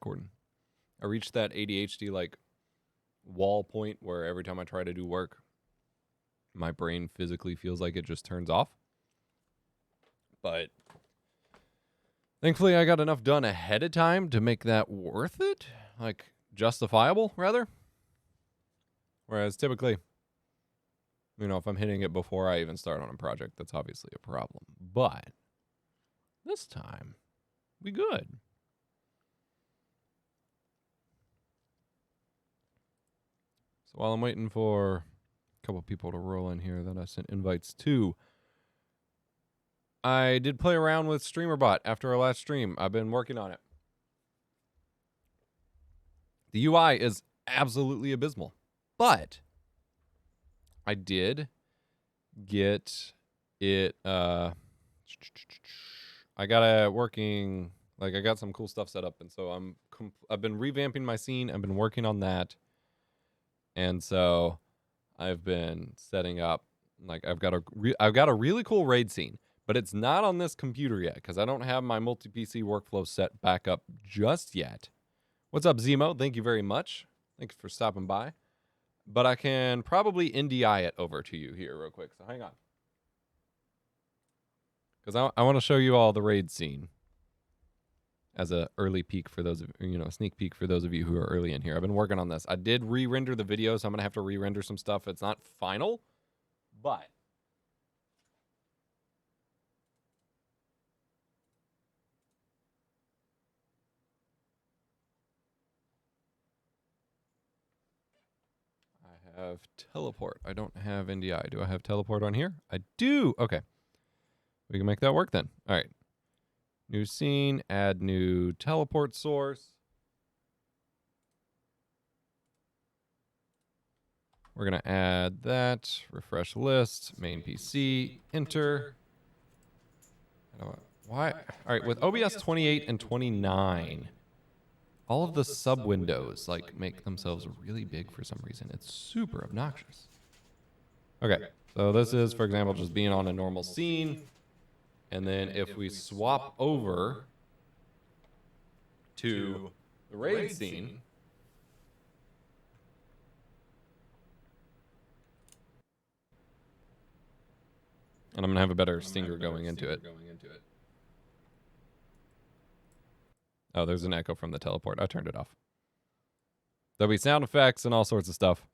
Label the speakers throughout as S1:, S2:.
S1: recording. I reached that ADHD like wall point where every time I try to do work, my brain physically feels like it just turns off. But thankfully, I got enough done ahead of time to make that worth it, like justifiable, rather. Whereas typically, you know, if I'm hitting it before I even start on a project, that's obviously a problem. But this time, we good. So while I'm waiting for a couple people to roll in here that I sent invites to, I did play around with StreamerBot after our last stream. I've been working on it. The UI is absolutely abysmal, but I did get it. I got it working. Like I got some cool stuff set up, and so I've been revamping my scene. I've been working on that, and so I've been setting up. Like I've got a really cool raid scene, but it's not on this computer yet because I don't have my multi-PC workflow set back up just yet. What's up, Zemo? Thank you very much. Thanks for stopping by. But I can probably NDI it over to you here real quick. So hang on. Because I want to show you all the raid scene as a early peek for those of you know, a sneak peek for those of you who are early in here. I've been working on this. I did re-render the video, so I'm gonna have to re-render some stuff. It's not final, but I have teleport. I don't have NDI. Do I have teleport on here? I do. Okay. We can make that work then. All right. New scene, add new teleport source. We're going to add that, refresh list, main PC, enter. Why? All right, with OBS 28 and 29, all of the sub windows like make themselves really big for some reason. It's super obnoxious. Okay, so this is, for example, just being on a normal scene. And then if we swap over to the raid scene, and I'm going to have a better stinger going into it. Oh, there's an echo from the teleport. I turned it off. There'll be sound effects and all sorts of stuff.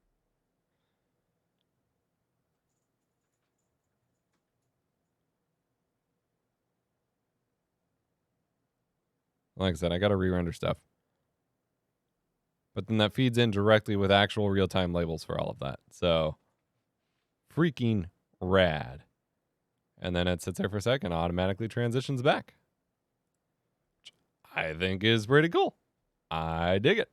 S1: Like I said, I got to re-render stuff. But then that feeds in directly with actual real-time labels for all of that. So, freaking rad. And then it sits there for a second, automatically transitions back. Which I think is pretty cool. I dig it.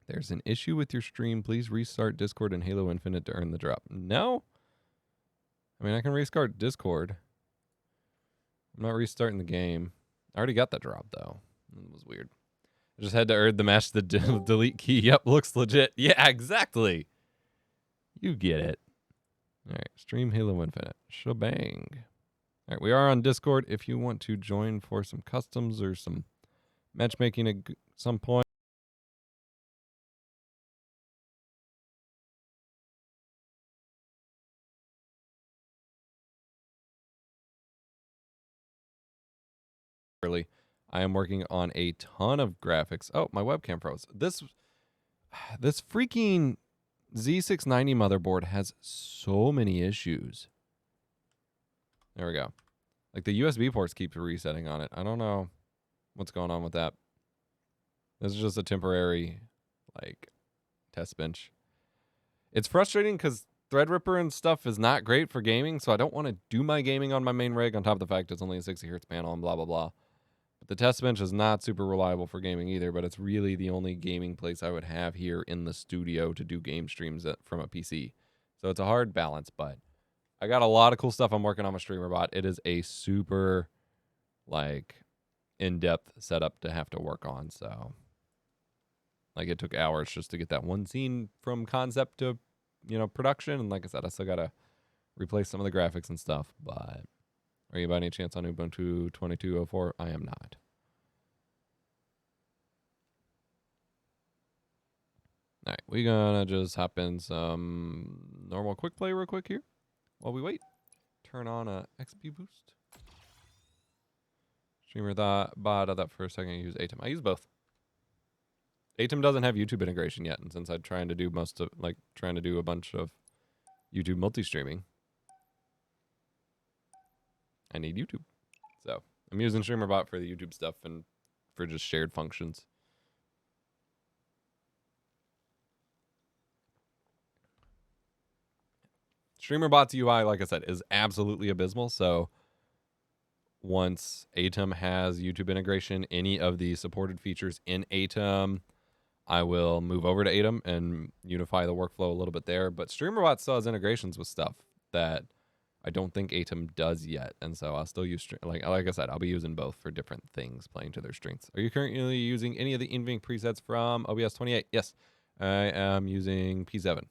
S1: There's an issue with your stream. Please restart Discord and Halo Infinite to earn the drop. No. I mean, I can restart Discord. I'm not restarting the game. I already got that drop, though. It was weird. I just had to earn the mash the delete key. Yep, looks legit. Yeah, exactly. You get it. All right, stream Halo Infinite. Shebang. All right, we are on Discord. If you want to join for some customs or some matchmaking at some point. Early. I am working on a ton of graphics. Oh, my webcam froze. This freaking Z690 motherboard has so many issues. There we go. Like the USB ports keep resetting on it. I don't know what's going on with that. This is just a temporary, like, test bench. It's frustrating because Threadripper and stuff is not great for gaming, so I don't want to do my gaming on my main rig on top of the fact it's only a 60 hertz panel and blah, blah, blah. But the test bench is not super reliable for gaming either, but it's really the only gaming place I would have here in the studio to do game streams from a PC. So it's a hard balance, but I got a lot of cool stuff I'm working on with StreamerBot. It is a super, like, in-depth setup to have to work on, so... Like, it took hours just to get that one scene from concept to, you know, production. And like I said, I still got to replace some of the graphics and stuff, but Are you by any chance on Ubuntu 22.04? I am not. All right, we're gonna just hop in some normal quick play real quick here while we wait. Turn on a XP boost. Streamer bot. I thought for a second you use Atom. I use both. Atom doesn't have YouTube integration yet, and since I'm trying to do a bunch of YouTube multi-streaming, I need YouTube. So I'm using StreamerBot for the YouTube stuff and for just shared functions. StreamerBot's UI, like I said, is absolutely abysmal. So once Atom has YouTube integration, any of the supported features in Atom, I will move over to Atom and unify the workflow a little bit there. But StreamerBot still has integrations with stuff that I don't think Atom does yet. And so I'll still use, like I said, I'll be using both for different things, playing to their strengths. Are you currently using any of the in-game presets from OBS 28? Yes, I am using P7.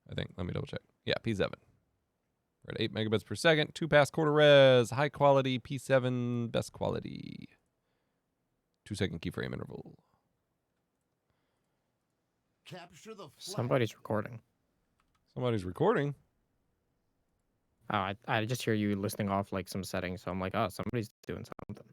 S1: I think. Let me double check. Yeah, P7. We're at 8 megabits per second. 2-pass quarter res. High quality. P7. Best quality. 2-second keyframe interval.
S2: Capture the flag.
S3: Somebody's recording.
S1: Somebody's recording?
S3: Oh, I just hear you listing off like some settings, so I'm like, oh, somebody's doing something.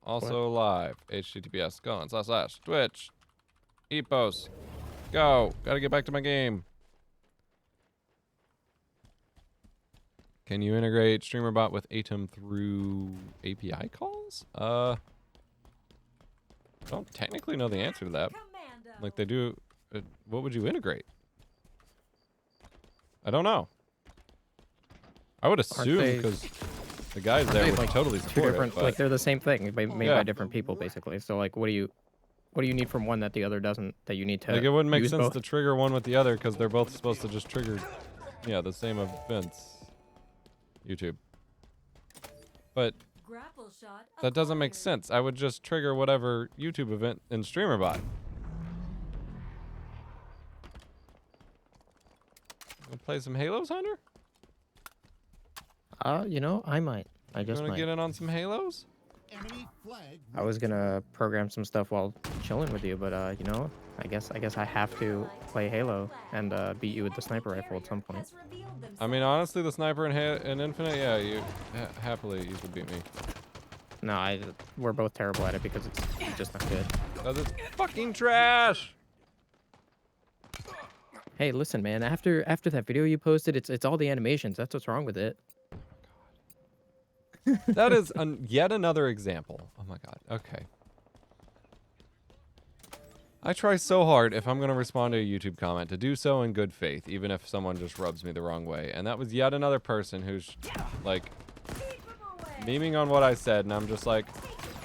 S1: Also live. https:// Twitch. Epos. Go. Gotta get back to my game. Can you integrate StreamerBot with Atom through API calls? I don't technically know the answer to that. Like they do. What would you integrate? I don't know. I would assume because the guys there would
S3: like
S1: totally support
S3: different,
S1: it.
S3: like they're the same thing, made by different people basically. So like, what do you need from one that the other doesn't? That you need to.
S1: Like it wouldn't make
S3: use
S1: sense
S3: both?
S1: to trigger one with the other because they're both supposed to just trigger, the same events. YouTube. But that doesn't make sense. I would just trigger whatever YouTube event in StreamerBot. Wanna play some Halos, Hunter?
S3: I might. I
S1: You
S3: just
S1: wanna
S3: might.
S1: get in on some Halos?
S2: Enemy flag.
S3: I was gonna program some stuff while chilling with you, but I guess I have to play Halo and beat you with the sniper rifle at some point.
S1: I mean, honestly, the sniper in Infinite, yeah, you happily you could beat me.
S3: No, we're both terrible at it because it's just not good.
S1: Cause it's fucking trash.
S3: Hey, listen, man. After that video you posted, it's all the animations. That's what's wrong with it.
S1: That is yet another example. Oh my god. Okay. I try so hard if I'm going to respond to a YouTube comment to do so in good faith, even if someone just rubs me the wrong way. And that was yet another person who's like memeing on what I said. And I'm just like,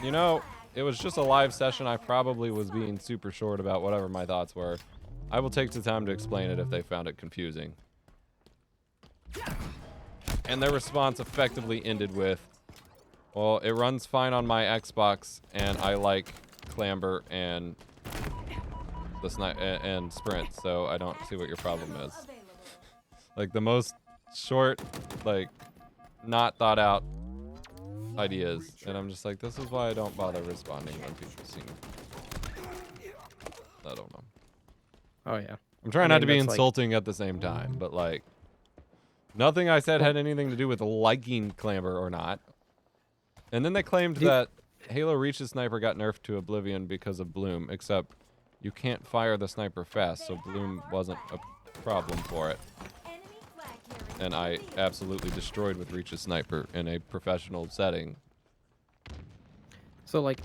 S1: it was just a live session. I probably was being super short about whatever my thoughts were. I will take the time to explain it if they found it confusing. And their response effectively ended with, well, it runs fine on my Xbox, and I like Clamber and and Sprint, so I don't see what your problem is. Like the most short, like not thought out ideas, and I'm just like, this is why I don't bother responding when people seem. I don't know.
S3: Oh yeah.
S1: I'm trying not to be insulting at the same time, but like, nothing I said had anything to do with liking Clamber or not. And then they claimed that Halo Reach's sniper got nerfed to oblivion because of Bloom, except you can't fire the sniper fast, so Bloom wasn't a problem for it. And I absolutely destroyed with Reach's sniper in a professional setting.
S3: So like,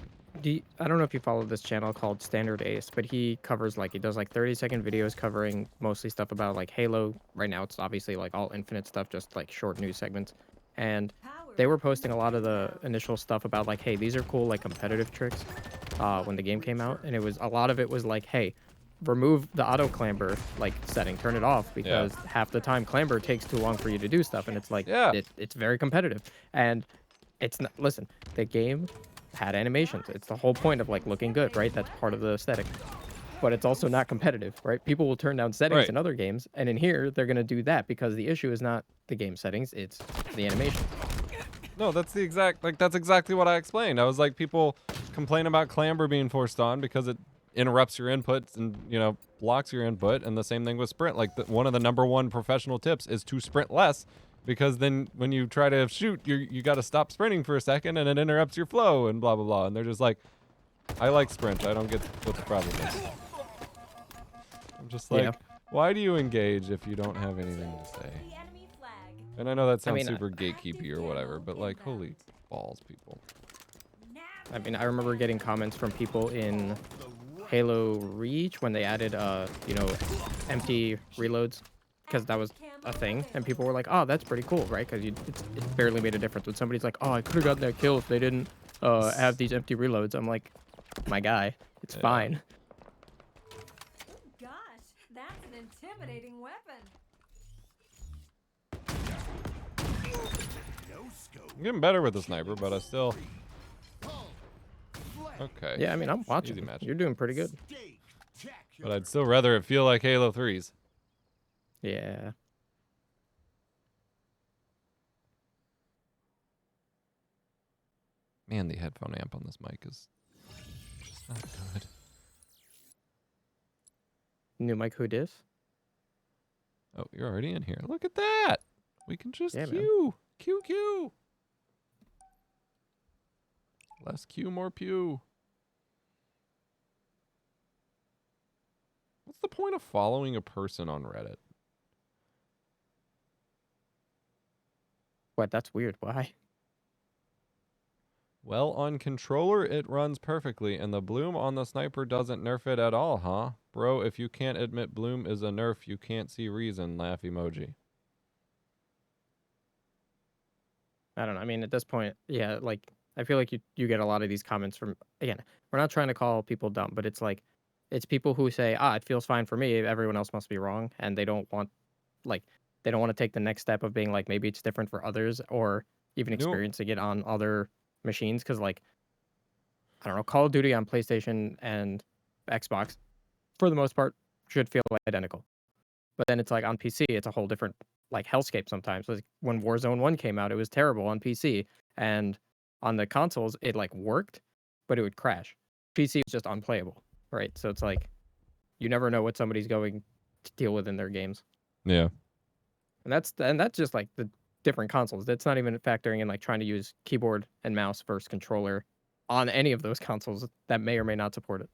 S3: I don't know if you follow this channel called Standard Ace, but he does like 30-second videos covering mostly stuff about like Halo. Right now it's obviously like all Infinite stuff, just like short news segments. And they were posting a lot of the initial stuff about like, hey, these are cool like competitive tricks when the game came out, and a lot of it was like, hey, remove the auto clamber like setting, turn it off, because half the time clamber takes too long for you to do stuff, and it's like it's very competitive. And it's not, listen, the game had animations. It's the whole point of like looking good, right? That's part of the aesthetic. But it's also not competitive, right? People will turn down settings in other games, and in here they're gonna do that because the issue is not the game settings, it's the animation.
S1: No, that's exactly what I explained. I was like, people complain about clamber being forced on because it interrupts your inputs and, you know, blocks your input, and the same thing with sprint. Like, one of the #1 professional tips is to sprint less, because then when you try to shoot, you got to stop sprinting for a second, and it interrupts your flow, and blah, blah, blah. And they're just like, I like sprint. I don't get what the problem is. I'm just like, why do you engage if you don't have anything to say? And I know that sounds super gatekeepy or whatever, but like, holy balls, people.
S3: I mean, I remember getting comments from people in Halo Reach when they added, you know, empty reloads, because that was a thing, and people were like, "Oh, that's pretty cool, right?" Because it barely made a difference. When somebody's like, "Oh, I could have gotten that kill if they didn't have these empty reloads," I'm like, "My guy, it's fine."
S4: Gosh, that's an intimidating weapon.
S1: I'm getting better with the sniper, but I still. Okay.
S3: Yeah, I mean, I'm watching. You're doing pretty good.
S1: But I'd still rather it feel like Halo 3's.
S3: Yeah.
S1: Man, the headphone amp on this mic is just not good.
S3: New mic, who dis?
S1: Oh, you're already in here. Look at that. We can just
S3: Yeah,
S1: queue. Queue. Less queue, more pew. What's the point of following a person on Reddit?
S3: What? That's weird. Why?
S1: Well, on controller, it runs perfectly, and the bloom on the sniper doesn't nerf it at all, huh? Bro, if you can't admit bloom is a nerf, you can't see reason, laugh emoji.
S3: I don't know. I mean, at this point, yeah, like, I feel like you get a lot of these comments from, again, we're not trying to call people dumb, but it's like, it's people who say, it feels fine for me, everyone else must be wrong, and they don't want to take the next step of being like, maybe it's different for others, or even experiencing it on other machines, because, like, I don't know, Call of Duty on PlayStation and Xbox, for the most part, should feel identical. But then it's like on PC, it's a whole different, like, hellscape sometimes. Like, when Warzone 1 came out, it was terrible on PC, and on the consoles, it, like, worked, but it would crash. PC was just unplayable, right? So it's like, you never know what somebody's going to deal with in their games.
S1: Yeah.
S3: And that's just like the different consoles. That's not even factoring in like trying to use keyboard and mouse versus controller on any of those consoles that may or may not support it.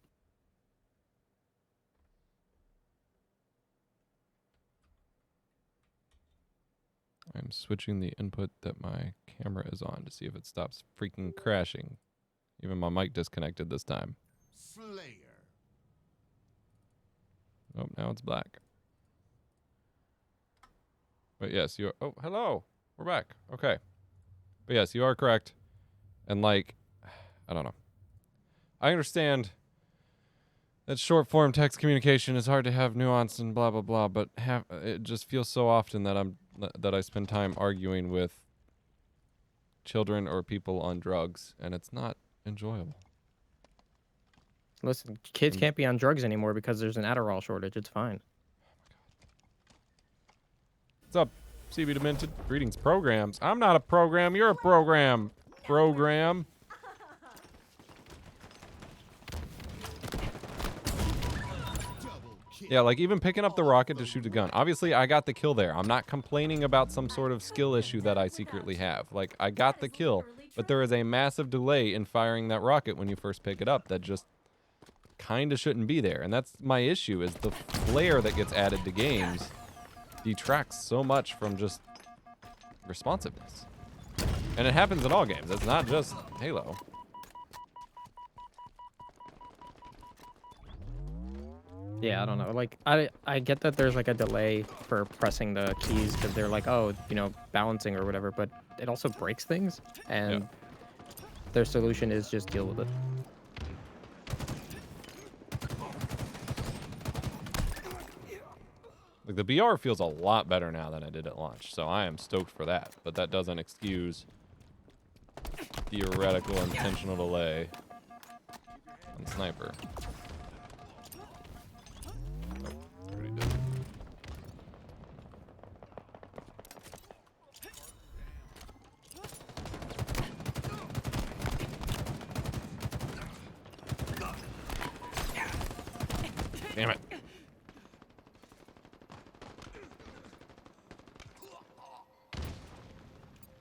S1: I'm switching the input that my camera is on to see if it stops freaking crashing. Even my mic disconnected this time.
S2: Slayer.
S1: Oh, now it's black. But yes, you are. Oh, hello. We're back. Okay. But yes, you are correct. And like, I don't know. I understand that short form text communication is hard to have nuance and blah, blah, blah. But it just feels so often that I spend time arguing with children or people on drugs, and it's not enjoyable.
S3: Listen, kids can't be on drugs anymore because there's an Adderall shortage. It's fine.
S1: What's up, CB Demented? Greetings, programs. I'm not a program. You're a program. Program. Yeah, like even picking up the rocket to shoot the gun. Obviously, I got the kill there. I'm not complaining about some sort of skill issue that I secretly have. Like, I got the kill, but there is a massive delay in firing that rocket when you first pick it up that just kind of shouldn't be there. And that's my issue, is the flair that gets added to games detracts so much from just responsiveness. And it happens in all games. It's not just Halo.
S3: Yeah, I don't know. Like, I get that there's like a delay for pressing the keys because they're like, oh, you know, balancing or whatever, but it also breaks things, and their solution is just deal with it.
S1: Like, the BR feels a lot better now than it did at launch, so I am stoked for that. But that doesn't excuse theoretical intentional delay on Sniper. Oh, already did. Damn it.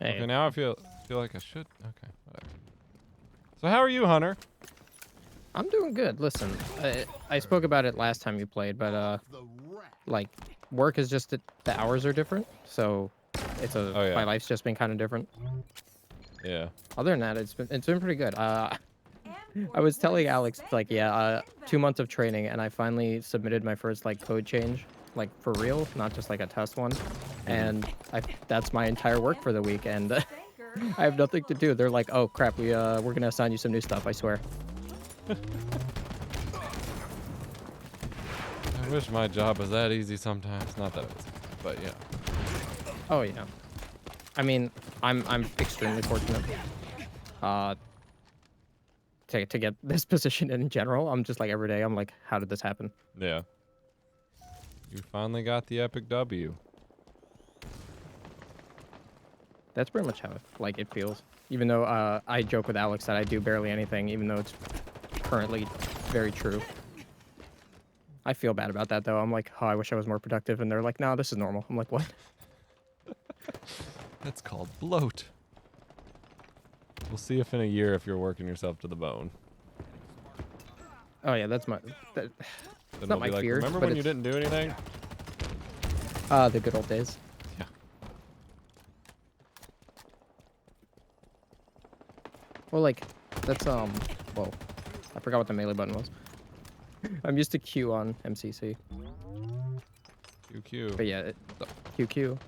S3: Hey,
S1: Okay, now I feel like I should. Okay, whatever. So how are you, Hunter?
S3: I'm doing good. Listen, I spoke about it last time you played, but
S2: The rat.
S3: like work is just the hours are different, so it's a
S1: Oh, yeah.
S3: my life's just been kind of different.
S1: Yeah.
S3: Other than that, it's been pretty good. I was telling Alex like 2 months of training, and I finally submitted my first like code change, like for real, not just like a test one, and that's my entire work for the week, and I have nothing to do. They're like, oh crap, we're gonna assign you some new stuff. I swear.
S1: I wish my job was that easy sometimes. Not that it's, but yeah.
S3: Oh yeah. I mean, I'm extremely fortunate. To get this position in general, I'm just like every day, I'm like, how did this happen?
S1: Yeah. You finally got the epic W.
S3: That's pretty much how it feels. Even though I joke with Alex that I do barely anything, even though it's currently very true. I feel bad about that though. I'm like, oh, I wish I was more productive, and they're like, no, this is normal. I'm like, what?
S1: That's called bloat. We'll see if in a year if you're working yourself to the bone.
S3: Oh yeah, that's
S1: Then
S3: not
S1: we'll
S3: my
S1: be like,
S3: fear,
S1: remember
S3: but
S1: when you didn't do anything?
S3: the good old days.
S1: Yeah.
S3: Well, like that's whoa, I forgot what the melee button was. I'm used to Q on MCC,
S1: QQ.
S3: but yeah, QQ.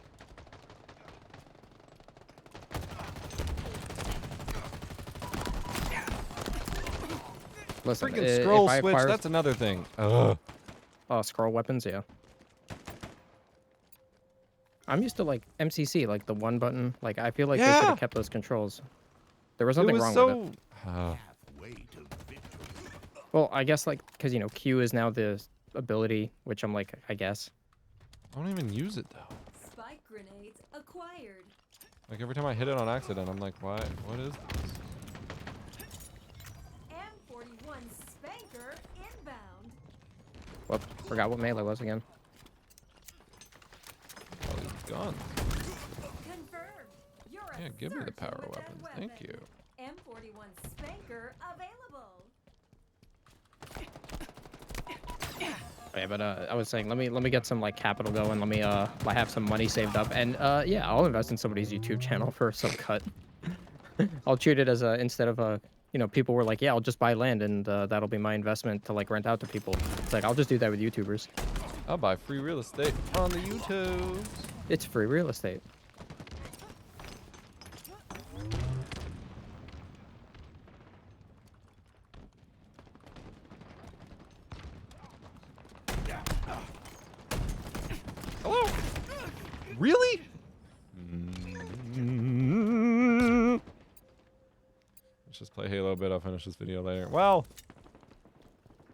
S3: Listen,
S1: Freaking
S3: if
S1: scroll
S3: I
S1: switch,
S3: acquire-
S1: that's another thing. Ugh.
S3: Oh, scroll weapons, yeah. I'm used to like MCC, like the one button. Like I feel like they should
S1: Yeah.
S3: have kept those controls. There was
S1: It
S3: nothing
S1: was
S3: wrong
S1: so...
S3: with it.
S2: Halfway to victory.
S3: Well, I guess like because Q is now the ability, which I'm like, I guess.
S1: I don't even use it, though.
S4: Spike grenades acquired.
S1: Like, every time I hit it on accident, I'm like, why? What is this?
S4: M41 spanker inbound.
S3: Whoop, forgot what melee was again.
S1: All these guns.
S4: Confirmed. You're a
S1: Yeah, give me the
S4: surgeon
S1: power
S4: with that
S1: weapons. Thank
S4: weapon.
S1: you.
S4: M41 spanker available.
S3: Yeah, but I was saying, let me get some like capital going. Let me I have some money saved up, and yeah, I'll invest in somebody's YouTube channel for some cut. I'll treat it as a instead of a people were like, yeah, I'll just buy land and that'll be my investment to like rent out to people. It's like I'll just do that with YouTubers.
S1: I'll buy free real estate on the YouTubes.
S3: It's free real estate.
S1: Hello? Really? Let's just play Halo a bit. I'll finish this video later. Well,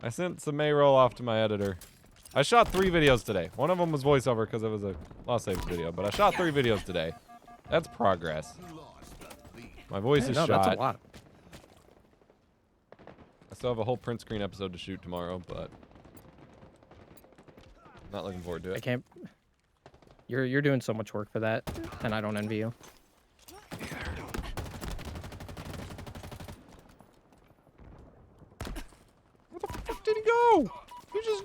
S1: I sent some May roll off to my editor. I shot 3 videos today. One of them was voiceover because it was a Lost Saves video, but I shot 3 videos today. That's progress.
S2: Lost the lead.
S1: My voice
S3: Yeah,
S1: is
S3: no,
S1: shot.
S3: that's a lot.
S1: I still have a whole print screen episode to shoot tomorrow, but not looking forward to
S3: I
S1: it.
S3: can't. You're doing so much work for that, and I don't envy you.
S1: Where the fuck did he go? He just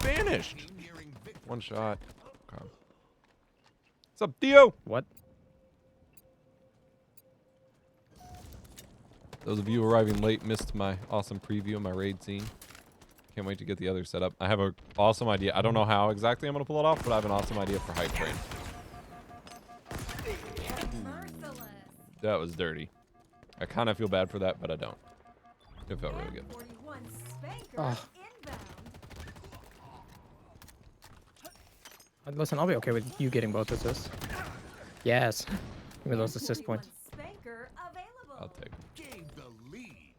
S1: vanished.
S2: Nearing victory.
S1: One shot. Okay. What's up, Theo?
S3: What?
S1: Those of you arriving late missed my awesome preview of my raid scene. Can't wait to get the other set up. I have an awesome idea. I don't know how exactly I'm going to pull it off, but I have an awesome idea for Hype Train.
S4: Merciless.
S1: That was dirty. I kind of feel bad for that, but I don't. It felt really good.
S4: M41 spanker
S3: Oh.
S4: inbound.
S3: Listen, I'll be okay with you getting both assists. Yes. Give me those assist
S4: 41
S3: points.
S4: Spanker available.
S1: I'll take 'em.
S2: Gain the lead.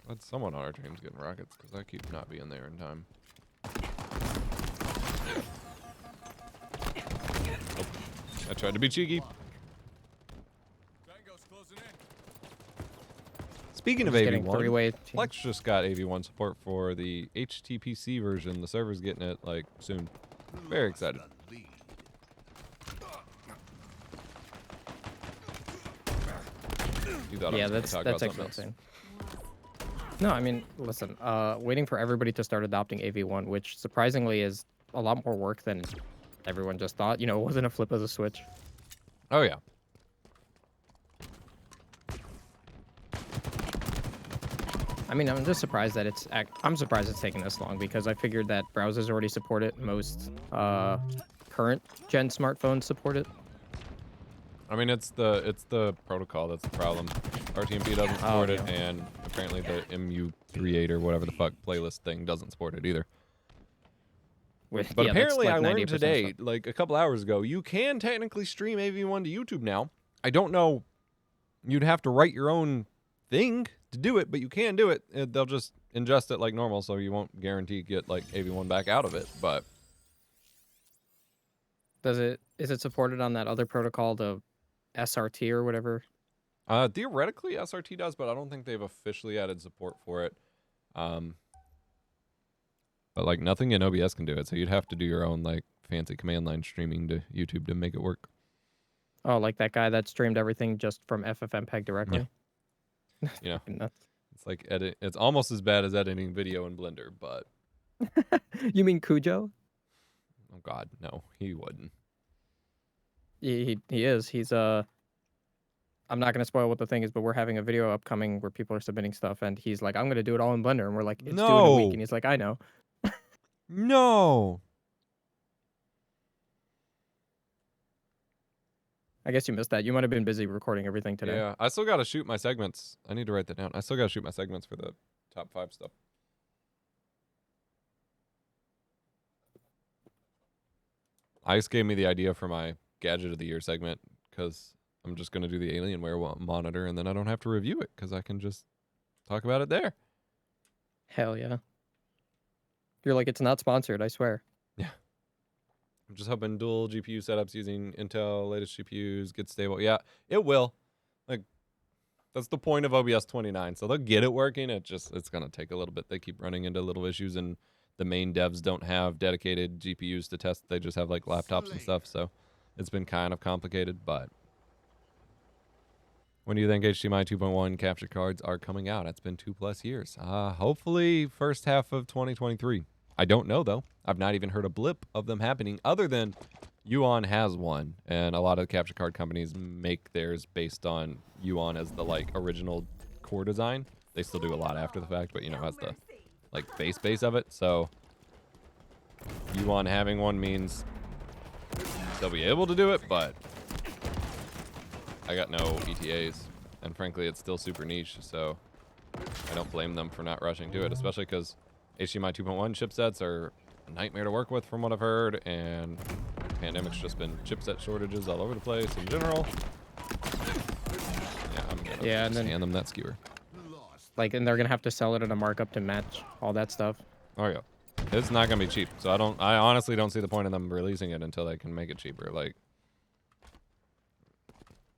S1: Glad someone on our team's getting rockets because I keep not being there in time. Nope. I tried to be cheeky. Speaking of
S3: Just getting
S1: AV1,
S3: three-way
S1: Flex just got AV1 support for the HTPC version. The server's getting it like soon. Very excited.
S2: The lead.
S1: You thought I
S3: Yeah,
S1: was
S3: that's
S1: gonna talk about
S3: actually
S1: something else.
S3: insane. No, I mean, listen, waiting for everybody to start adopting AV1, which surprisingly is a lot more work than everyone just thought. You know, it wasn't a flip of the switch.
S1: Oh yeah.
S3: I mean, I'm just surprised that I'm surprised it's taken this long because I figured that browsers already support it. Most current gen smartphones support it.
S1: I mean, it's the protocol that's the problem. RTMP doesn't support it,
S3: okay.
S1: and apparently the MU38 or whatever the fuck playlist thing doesn't support it either.
S3: With,
S1: But
S3: yeah, that's
S1: apparently,
S3: like
S1: I learned
S3: 98%
S1: today,
S3: stuff.
S1: like a couple hours ago, you can technically stream AV1 to YouTube now. I don't know. You'd have to write your own thing to do it, but you can do it. They'll just ingest it like normal, so you won't guarantee get like AV1 back out of it. But
S3: Is it supported on that other protocol, the SRT or whatever?
S1: theoretically, SRT does, but I don't think they've officially added support for it. But like nothing in OBS can do it, so you'd have to do your own like fancy command line streaming to YouTube to make it work.
S3: Oh, like that guy that streamed everything just from FFmpeg directly?
S1: You know,
S3: Fucking nuts.
S1: it's like it's almost as bad as editing video in Blender, but
S3: You mean Cujo?
S1: oh god, no, he wouldn't.
S3: He is. He's I'm not gonna spoil what the thing is, but we're having a video upcoming where people are submitting stuff, and he's like, "I'm gonna do it all in Blender," and we're like, "It's due in a week,"
S1: No.
S3: and he's like, "I know."
S1: No.
S3: I guess you missed that. You might have been busy recording everything today.
S1: Yeah, I still got to shoot my segments. I need to write that down. I still got to shoot my segments for the top 5 stuff. Ice gave me the idea for my Gadget of the Year segment because I'm just going to do the Alienware monitor and then I don't have to review it because I can just talk about it there.
S3: Hell yeah. You're like, it's not sponsored, I swear.
S1: I'm just hoping dual GPU setups using Intel latest GPUs get stable. Yeah, it will. Like, that's the point of OBS 29. So they'll get it working. It's going to take a little bit. They keep running into little issues, and the main devs don't have dedicated GPUs to test. They just have like laptops and stuff. So it's been kind of complicated. But when do you think HDMI 2.1 capture cards are coming out? It's been 2+ years. Hopefully first half of 2023. I don't know, though. I've not even heard a blip of them happening other than Yuan has one. And a lot of the capture card companies make theirs based on Yuan as the, like, original core design. They still do a lot after the fact, but, you know, as the, like, base of it. So Yuan having one means they'll be able to do it, but I got no ETAs. And frankly, it's still super niche, so I don't blame them for not rushing to it, especially because HDMI 2.1 chipsets are a nightmare to work with from what I've heard, and the pandemic's just been chipset shortages all over the place in general. Yeah, I'm gonna
S3: and then
S1: hand them that skewer.
S3: like, and they're gonna have to sell it at a markup to match all that stuff.
S1: Oh yeah, it's not gonna be cheap. So I honestly don't see the point of them releasing it until they can make it cheaper. Like,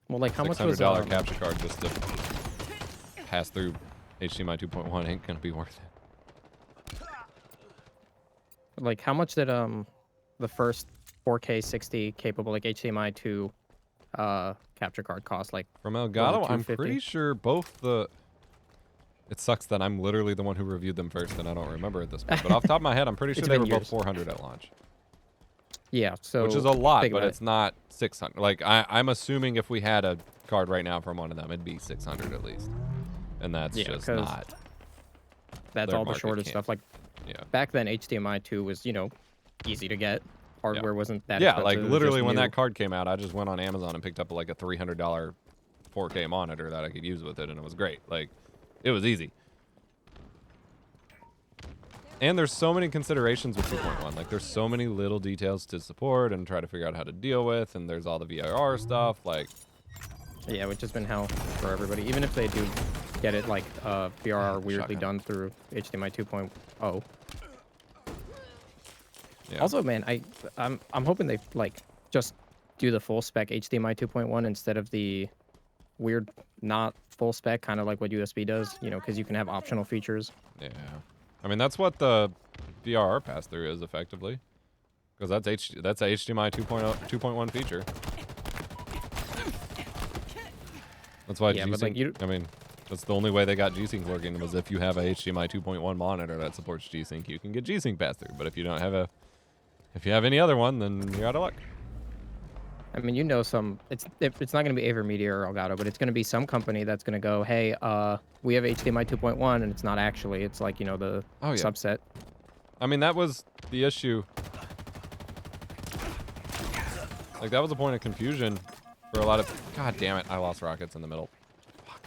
S3: Well, like, how much was
S1: $600 capture card just to pass through HDMI 2.1 ain't gonna be worth it.
S3: like, how much did the first 4K 60 capable like HDMI 2 capture card cost? Like,
S1: From Elgato, I'm
S3: 250?
S1: pretty sure both the. It sucks that I'm literally the one who reviewed them first, and I don't remember at this point. But off the top of my head, I'm pretty sure
S3: It's
S1: they were
S3: been
S1: both
S3: years.
S1: 400 at launch,
S3: yeah, so
S1: which is a lot,
S3: think
S1: but
S3: about
S1: it's not 600. Like I'm assuming if we had a card right now from one of them, it'd be 600 at least, and that's
S3: Yeah,
S1: just
S3: 'cause
S1: not.
S3: that's
S1: their
S3: all the
S1: market
S3: shortage
S1: can't.
S3: stuff. Like,
S1: Yeah.
S3: back then, HDMI 2 was, you know, easy to get. Hardware wasn't that
S1: Yeah,
S3: expensive.
S1: like
S3: it was
S1: literally
S3: just
S1: when
S3: new.
S1: that card came out, I just went on Amazon and picked up like a $300 4K monitor that I could use with it, and it was great. Like, it was easy. And there's so many considerations with 2.1. Like, there's so many little details to support and try to figure out how to deal with. And there's all the VRR stuff. Like,
S3: Yeah, which has been hell for everybody. Even if they do get it like VRR weirdly
S1: Shotgun.
S3: done through HDMI 2.0.
S1: yeah.
S3: Also, man, I'm hoping they like just do the full spec HDMI 2.1 instead of the weird not full spec, kind of like what USB does. You know, because you can have optional features.
S1: Yeah. I mean, that's what the VRR pass-through is, effectively. Because that's a HDMI 2.1 feature. That's why
S3: Yeah, but, like,
S1: G-Sync, I mean, that's the only way they got G-Sync working was if you have a HDMI 2.1 monitor that supports G-Sync, you can get G-Sync pass-through. But if you don't have if you have any other one, then you're out of luck.
S3: I mean, you know, it's not going to be AverMedia or Elgato, but it's going to be some company that's going to go, hey, we have HDMI 2.1, and it's not actually. It's like, you know, the
S1: Oh, yeah.
S3: subset.
S1: I mean, that was the issue. Like, that was a point of confusion for a lot of... God damn it, I lost rockets in the middle. Fuck.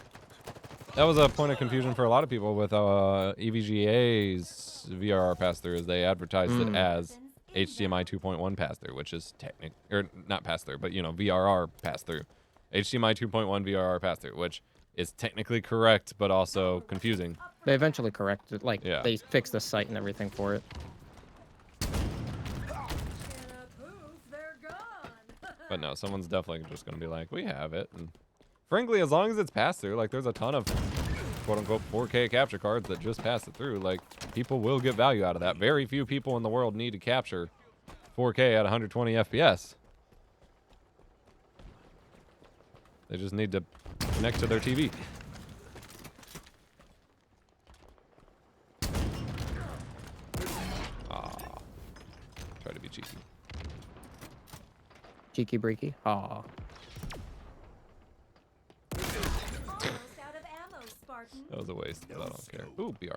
S1: That was a point of confusion for a lot of people with EVGA's VRR pass-through, as they advertised it as HDMI 2.1 pass-through, which is not pass-through, but, you know, VRR pass-through. HDMI 2.1 VRR pass-through, which is technically correct, but also confusing.
S3: They eventually corrected, like,
S1: Yeah.
S3: they fixed the site and everything for it.
S1: But no, someone's definitely just going to be like, we have it. And frankly, as long as it's passed through, like, there's a ton of quote-unquote 4K capture cards that just pass it through. Like, people will get value out of that. Very few people in the world need to capture 4K at 120 FPS. They just need to connect to their TV. Try to be cheeky.
S3: Cheeky breaky. Aw.
S4: Almost out of ammo, Spartan.
S1: That was a waste, but I don't care. Ooh, BR.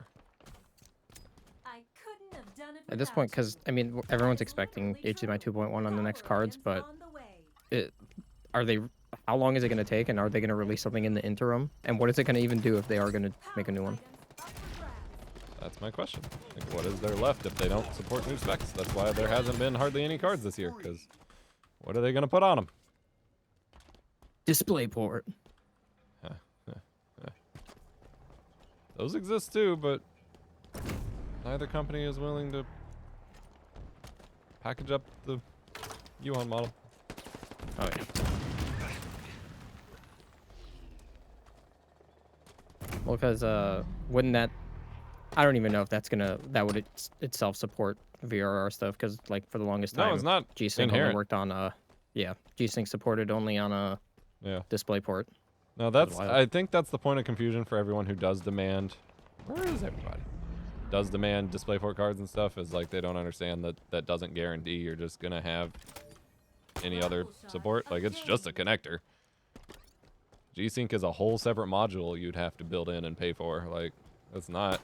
S4: I couldn't have done it
S3: At this
S4: without
S3: point, because,
S4: you.
S3: I mean, everyone's expecting HDMI 2.1 on the next cards, but how long is it going to take, and are they going to release something in the interim? And what is it going to even do if they are going to make a new one?
S1: That's my question. Like, what is there left if they don't support new specs? That's why there hasn't been hardly any cards this year, because what are they going to put on them?
S3: DisplayPort.
S1: Those exist too, but neither company is willing to package up the Yuan model.
S3: Oh, yeah. Well, because wouldn't that... I don't even know if that would itself support VRR stuff, because, like, for the longest time...
S1: No, it's not
S3: G-Sync only
S1: inherent.
S3: worked on, yeah, G-Sync supported only on
S1: Yeah.
S3: DisplayPort.
S1: No, I think that's the point of confusion for everyone who does demand... Where is everybody? Does demand DisplayPort cards and stuff, is like they don't understand that that doesn't guarantee you're just going to have any other support. Like, it's just a connector. G-Sync is a whole separate module you'd have to build in and pay for. Like, it's not...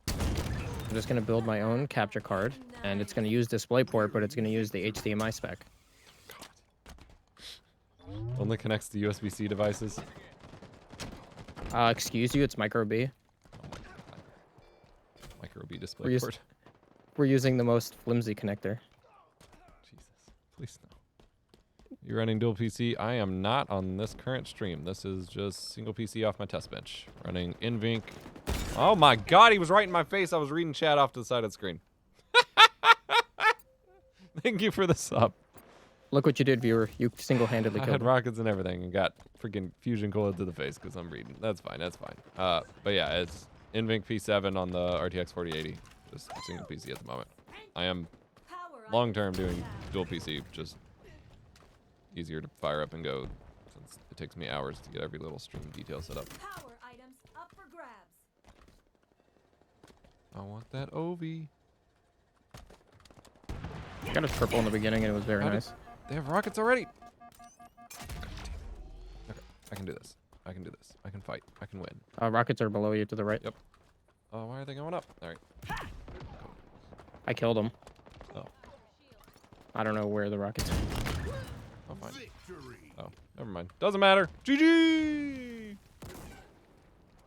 S3: I'm just going to build my own capture card, and it's going to use DisplayPort, but it's going to use the HDMI spec.
S1: Only connects to USB-C devices.
S3: Excuse you, it's micro B.
S1: Oh my god. Micro B
S3: We're, us-
S1: DisplayPort.
S3: we're using the most flimsy connector.
S1: Jesus. Please no. You're running dual PC. I am not on this current stream. This is just single PC off my test bench. Running NVINC. Oh my god, he was right in my face. I was reading chat off to the side of the screen. Thank you for the sub.
S3: Look what you did, viewer. You single-handedly
S1: I
S3: killed
S1: had
S3: him.
S1: rockets and everything and got freaking fusion coiled to the face because I'm reading. That's fine. That's fine. But yeah, it's NVINC P7 on the RTX 4080. Just single PC at the moment. I am long-term doing dual PC. Just easier to fire up and go since it takes me hours to get every little stream detail set up.
S4: Power items up for grabs.
S1: I want that OV.
S3: Got a triple in the beginning, and it was very
S1: How did-
S3: nice.
S1: They have rockets already. Okay, I can do this. I can do this. I can fight. I can win.
S3: Rockets are below you to the right.
S1: Yep. Oh, why are they going up? All right.
S3: I killed him.
S1: Oh,
S3: I don't know where the rockets are.
S1: oh, fine.
S2: Victory.
S1: Oh, never mind. Doesn't matter. GG.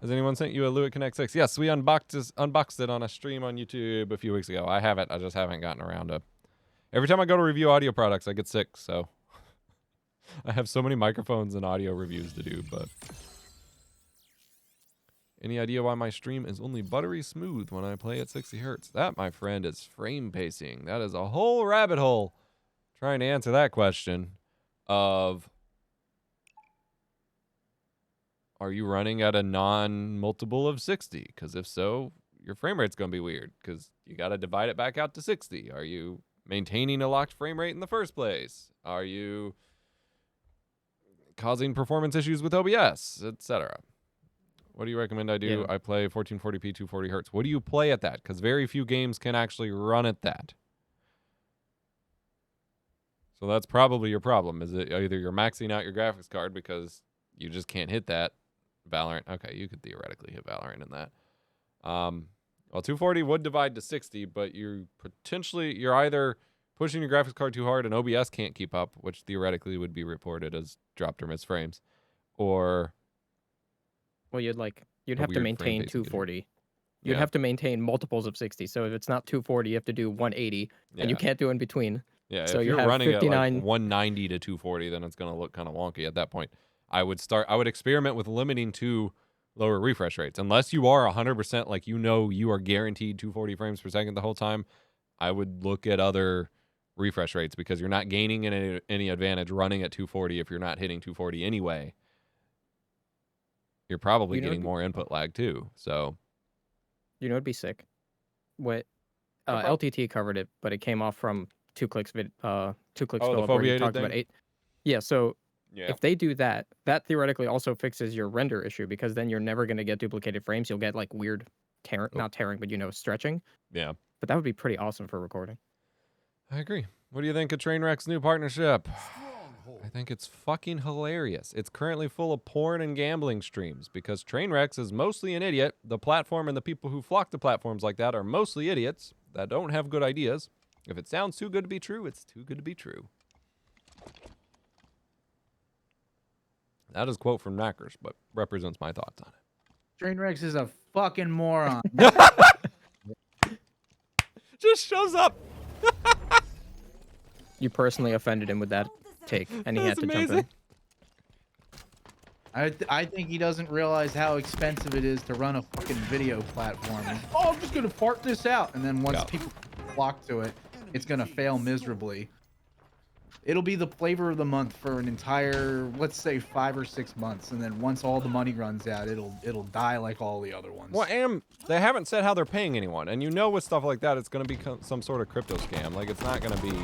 S1: Has anyone sent you a Lewitt Connect 6? Yes, we unboxed it on a stream on YouTube a few weeks ago. I haven't. I just haven't gotten around to. Every time I go to review audio products, I get sick. So I have so many microphones and audio reviews to do. But any idea why my stream is only buttery smooth when I play at 60 hertz? That, my friend, is frame pacing. That is a whole rabbit hole trying to answer that question of, are you running at a non-multiple of 60? Because if so, your frame rate's going to be weird because you got to divide it back out to 60. Are you maintaining a locked frame rate in the first place? Are you causing performance issues with OBS, etc.? What do you recommend I do?
S3: Yeah.
S1: I play 1440p, 240 hertz. What do you play at that? Because very few games can actually run at that. So that's probably your problem. Is it either you're maxing out your graphics card because you just can't hit that? Valorant. Okay, you could theoretically hit Valorant in that. Well, 240 would divide to 60, but you're either pushing your graphics card too hard and OBS can't keep up, which theoretically would be reported as dropped or missed frames, or
S3: Well, you'd
S1: a
S3: have to
S1: weird frame
S3: maintain
S1: pacing issue.
S3: 240. You'd
S1: Yeah.
S3: have to maintain multiples of 60. So if it's not 240, you have to do 180, and you
S1: Yeah.
S3: can't do in between.
S1: Yeah,
S3: So
S1: if
S3: you
S1: you're
S3: have
S1: running at like
S3: 59
S1: 190 to 240, then it's going to look kind of wonky at that point. I would experiment with limiting to lower refresh rates. Unless you are 100%, like you are guaranteed 240 frames per second the whole time, I would look at other refresh rates because you're not gaining any advantage running at 240 if you're not hitting 240 anyway. You're probably
S3: You know,
S1: getting more input lag too. So
S3: You know, it'd be sick. What
S1: No problem.
S3: LTT covered it, but it came off from Two Clicks
S1: Oh, the
S3: Philip, where he
S1: foveated
S3: talked about
S1: thing?
S3: 8. Yeah, so
S1: yeah.
S3: if they do that, that theoretically also fixes your render issue because then you're never going to get duplicated frames. You'll get like weird not tearing, but stretching.
S1: Yeah.
S3: But that would be pretty awesome for recording.
S1: I agree. What do you think of Trainwreck's new partnership?
S2: Stronghold.
S1: I think it's fucking hilarious. It's currently full of porn and gambling streams because Trainwrecks is mostly an idiot. The platform and the people who flock to platforms like that are mostly idiots that don't have good ideas. If it sounds too good to be true, it's too good to be true. That is a quote from Knackers, but represents my thoughts on it.
S5: Trainwrecks is a fucking moron.
S1: Just shows up.
S3: You personally offended him with that take, and he had
S1: That's
S3: to jump in.
S1: amazing.
S5: I think he doesn't realize how expensive it is to run a fucking video platform. Oh, I'm just gonna fart this out, and then once
S1: Yeah.
S5: people flock to it, it's gonna fail miserably. It'll be the flavor of the month for an entire, let's say, 5 or 6 months, and then once all the money runs out, it'll die like all the other ones.
S1: Well, and they haven't said how they're paying anyone. And with stuff like that, it's going to be some sort of crypto scam. Like, it's not going to be...
S4: Camo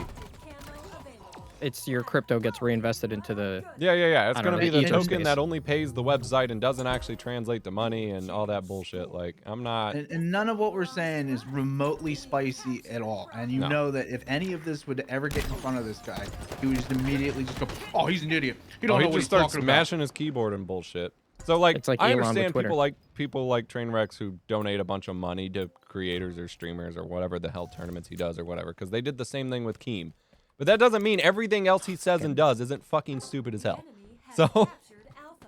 S4: available.
S3: It's your crypto gets reinvested into the.
S1: Yeah. It's
S3: I
S1: going to
S3: don't
S1: be
S3: know,
S1: the
S3: each
S1: token
S3: ecospace.
S1: that only pays the website and doesn't actually translate to money and all that bullshit. Like, I'm not...
S5: And none of what we're saying is remotely spicy at all. And you
S1: No.
S5: know that if any of this would ever get in front of this guy, he would just immediately just go, "Oh, he's an idiot. He don't know
S1: he
S5: what
S1: just
S5: he's
S1: starts
S5: talking about."
S1: smashing his keyboard and bullshit. So, like,
S3: It's like
S1: I
S3: Elon with
S1: understand
S3: Twitter.
S1: people like Trainwrecks who donate a bunch of money to creators or streamers or whatever the hell tournaments he does or whatever, because they did the same thing with Keem. But that doesn't mean everything else he says and does isn't fucking stupid as hell.
S4: Enemy has
S1: So-
S4: captured Alpha.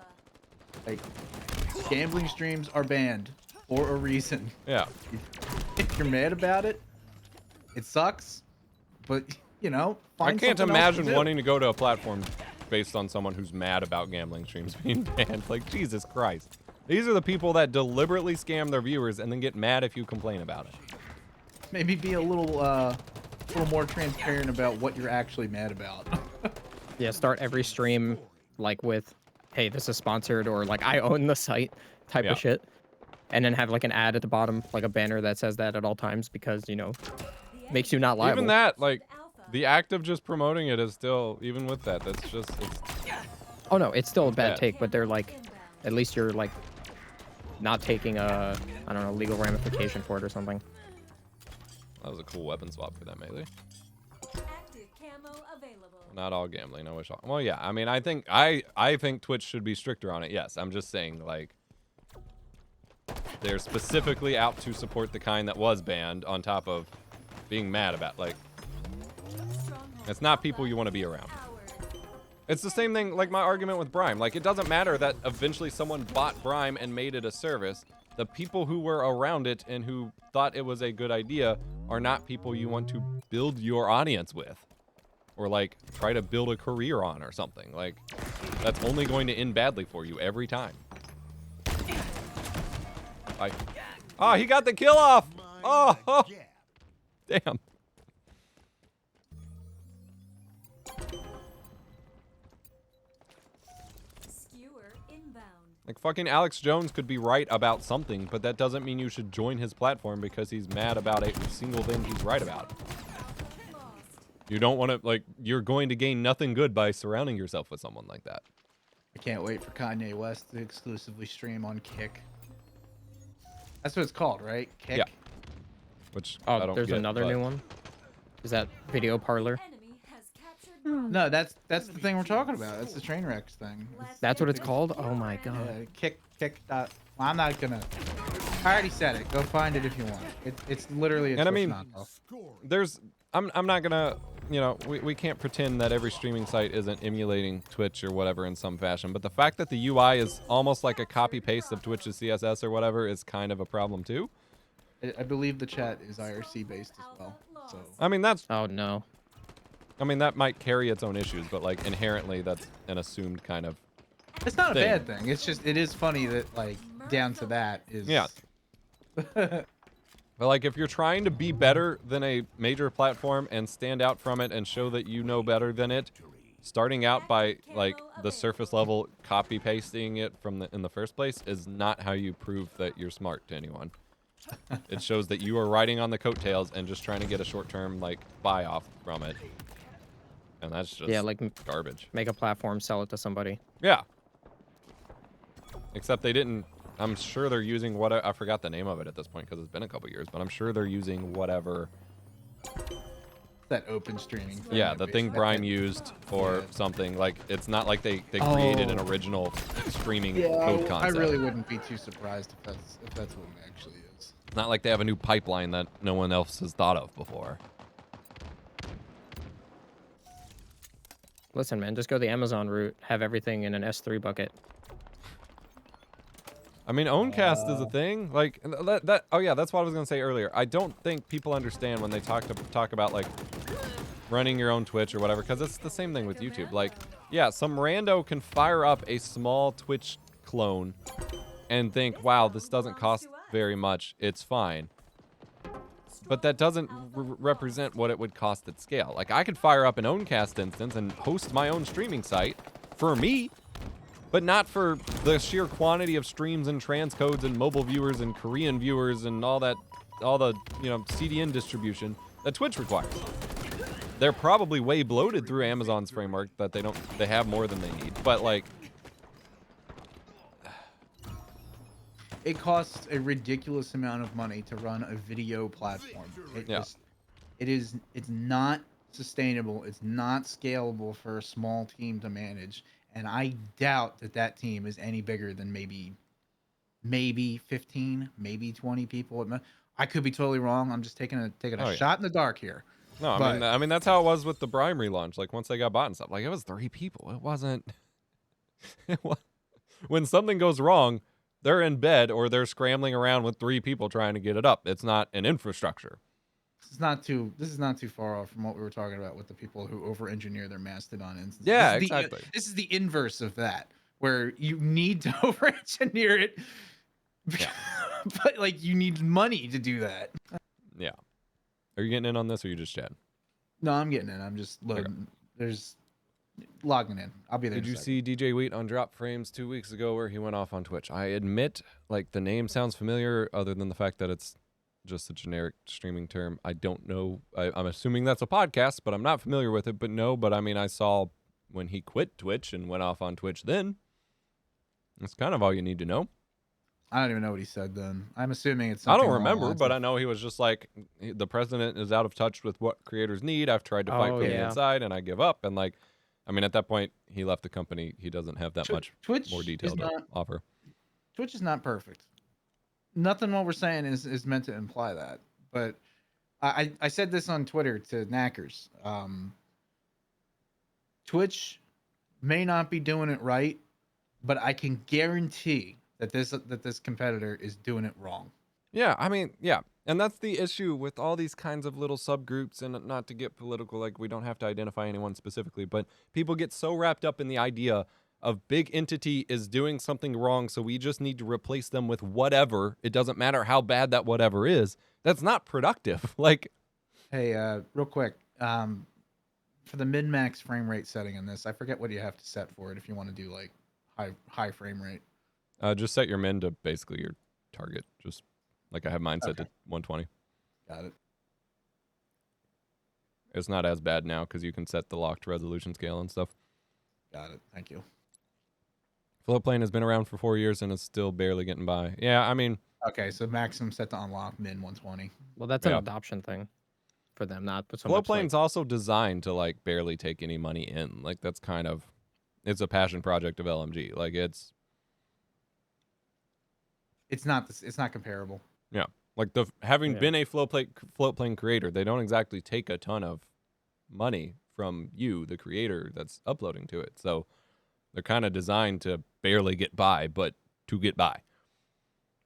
S5: Like, gambling streams are banned for a reason.
S1: Yeah.
S5: If you're mad about it, it sucks. But
S1: I
S5: find
S1: can't
S5: something else
S1: imagine
S5: to do.
S1: wanting to go to a platform based on someone who's mad about gambling streams being banned. Like, Jesus Christ. These are the people that deliberately scam their viewers and then get mad if you complain about it.
S5: Maybe be a little more transparent about what you're actually mad about.
S3: Yeah, start every stream like with, "Hey, this is sponsored," or like, "I own the site," type
S1: Yeah.
S3: of shit, and then have like an ad at the bottom, like a banner that says that at all times because makes you not liable.
S1: Even that, like,
S4: Alpha.
S1: the act of just promoting it is still, even with that, that's just, it's,
S3: Oh no, it's still a bad
S1: bad.
S3: take, but they're like,
S4: Inbound.
S3: at least you're like not taking a, I don't know, legal ramification for it or something.
S1: that was a cool weapon swap for that melee.
S4: Active camo available.
S1: Not all gambling, I wish all, well, yeah, I mean, I think Twitch should be stricter on it, yes. I'm just saying, like, they're specifically out to support the kind that was banned on top of being mad about, like,
S4: Stronghold
S1: it's not people
S4: Alpha
S1: you want to be around.
S4: ours.
S1: It's the same thing like my argument with Brime. Like, it doesn't matter that eventually someone bought Brime and made it a service. The people who were around it and who thought it was a good idea are not people you want to build your audience with. Or, like, try to build a career on or something. Like, that's only going to end badly for you every time. Oh, he got the kill off! Oh, damn.
S4: Skewer inbound.
S1: Like, fucking Alex Jones could be right about something, but that doesn't mean you should join his platform because he's mad about a single thing he's right about.
S4: Lost.
S1: You don't want to, like, you're going to gain nothing good by surrounding yourself with someone like that.
S5: I can't wait for Kanye West to exclusively stream on Kick. That's what it's called, right? Kick?
S1: Yeah. Which I
S3: Oh,
S1: don't
S3: there's
S1: get,
S3: another
S1: but-
S3: new one. Is that Video Parlor?
S4: Enemy has captured Bravo.
S5: No, that's the thing we're talking about. That's the train wrecks thing.
S4: Last
S3: That's what it's
S4: hit.
S3: called? Oh my god.
S5: Kick. Well, I'm not gonna. I already said it. Go find it if you want. It's literally a
S1: And I
S5: Twitch
S1: mean-
S5: knockoff.
S1: There's, I'm not gonna, you know, we can't pretend that every streaming site isn't emulating Twitch or whatever in some fashion, but the fact that the UI is almost like a copy paste of Twitch's CSS or whatever is kind of a problem too.
S5: I believe the chat is IRC based as well. So
S1: I mean,
S3: Oh no.
S1: that might carry its own issues, but like inherently that's an assumed kind of,
S5: it's not a
S1: thing.
S5: bad thing. It's just it is funny that like down to that is
S1: yeah. But like, if you're trying to be better than a major platform and stand out from it and show that you know better than it, starting out by like the surface level copy pasting it from in the first place is not how you prove that you're smart to anyone. It shows that you are riding on the coattails and just trying to get a short-term like buy off from it, and that's just
S3: Yeah, like
S1: garbage.
S3: make a platform, sell it to somebody.
S1: Yeah. Except they didn't. I'm sure they're using what I forgot the name of it at this point because it's been a couple years, but I'm sure they're using whatever.
S5: that open streaming thing.
S1: Yeah,
S5: that
S1: the
S5: we-
S1: thing Brime used for
S5: Yeah.
S1: something. Like, it's not like they created an
S5: Oh.
S1: original streaming
S5: Yeah,
S1: code
S5: I
S1: concept.
S5: really wouldn't be too surprised if that's what it actually is.
S1: It's not like they have a new pipeline that no one else has thought of before.
S3: Listen, man, just go the Amazon route. Have everything in an S3 bucket.
S1: I mean, Owncast is a thing. Like that. Oh yeah, that's what I was gonna say earlier. I don't think people understand when they talk about like running your own Twitch or whatever, because it's the same thing with YouTube. Like, yeah, some rando can fire up a small Twitch clone and think, wow, this doesn't cost very much. It's fine. But that doesn't represent what it would cost at scale. Like, I could fire up an Owncast instance and host my own streaming site for me, but not for the sheer quantity of streams and transcodes and mobile viewers and Korean viewers and all the, you know, CDN distribution that Twitch requires. They're probably way bloated through Amazon's framework that they have more than they need. But like,
S5: It costs a ridiculous amount of money to run a video platform.
S1: Yeah.
S5: It's not sustainable. It's not scalable for a small team to manage. And I doubt that team is any bigger than maybe 15, maybe 20 people. I could be totally wrong. I'm just taking a
S1: Oh, yeah.
S5: shot in the dark here.
S1: no,
S5: But-
S1: I mean that's how it was with the Brime relaunch. Like, once they got bought and stuff, like, it was 3 people. It wasn't. When something goes wrong, they're in bed or they're scrambling around with 3 people trying to get it up. It's not an infrastructure.
S5: This is not too far off from what we were talking about with the people who over-engineer their Mastodon instances.
S1: Yeah,
S5: This is
S1: exactly.
S5: This is the inverse of that, where you need to over-engineer it,
S1: Yeah.
S5: but like you need money to do that.
S1: Yeah. Are you getting in on this, or are you just chatting?
S5: No, I'm getting in. I'm just loading. There's logging in. I'll be there.
S1: Did
S5: in a
S1: you
S5: second.
S1: see DJ Wheat on Drop Frames 2 weeks ago where he went off on Twitch? I admit, like, the name sounds familiar other than the fact that it's just a generic streaming term. I don't know. I'm assuming that's a podcast, but I'm not familiar with it. But no, but I mean, I saw when he quit Twitch and went off on Twitch then. That's kind of all you need to know.
S5: I don't even know what he said then. I'm assuming it's.
S1: I
S5: Something
S1: don't
S5: along the
S1: remember,
S5: lines
S1: but
S5: of-
S1: I know he was just like, the president is out of touch with what creators need. I've tried to fight
S3: Oh,
S1: from the
S3: yeah.
S1: inside and I give up. And like, I mean, at that point, he left the company. He doesn't have that much
S5: Twitch
S1: more
S5: is
S1: detail to
S5: not-
S1: offer.
S5: Twitch is not perfect. Nothing what we're saying is meant to imply that. But I said this on Twitter to Knackers. Twitch may not be doing it right, but I can guarantee that this competitor is doing it wrong.
S1: Yeah, I mean, yeah. And that's the issue with all these kinds of little subgroups, and not to get political, like we don't have to identify anyone specifically, but people get so wrapped up in the idea of big entity is doing something wrong, so we just need to replace them with whatever. It doesn't matter how bad that whatever is. That's not productive. Like,
S5: Hey, real quick, for the min-max frame rate setting in this, I forget what you have to set for it if you want to do like high frame rate.
S1: just set your min to basically your target. Just like I have mine set to 120.
S5: Got it.
S1: It's not as bad now because you can set the locked resolution scale and stuff.
S5: Got it. Thank you.
S1: Floatplane has been around for 4 years and is still barely getting by. Yeah, I mean,
S5: Okay, so maximum set to unlock, min 120.
S3: Well, that's an
S1: Yeah.
S3: adoption thing for them, not so much
S1: Floatplane's
S3: like,
S1: also designed to like barely take any money in. Like that's kind of, it's a passion project of LMG. Like it's
S5: It's not comparable.
S1: like having
S3: Yeah.
S1: been a floatplane creator, they don't exactly take a ton of money from you, the creator that's uploading to it. So they're kind of designed to barely get by, but to get by.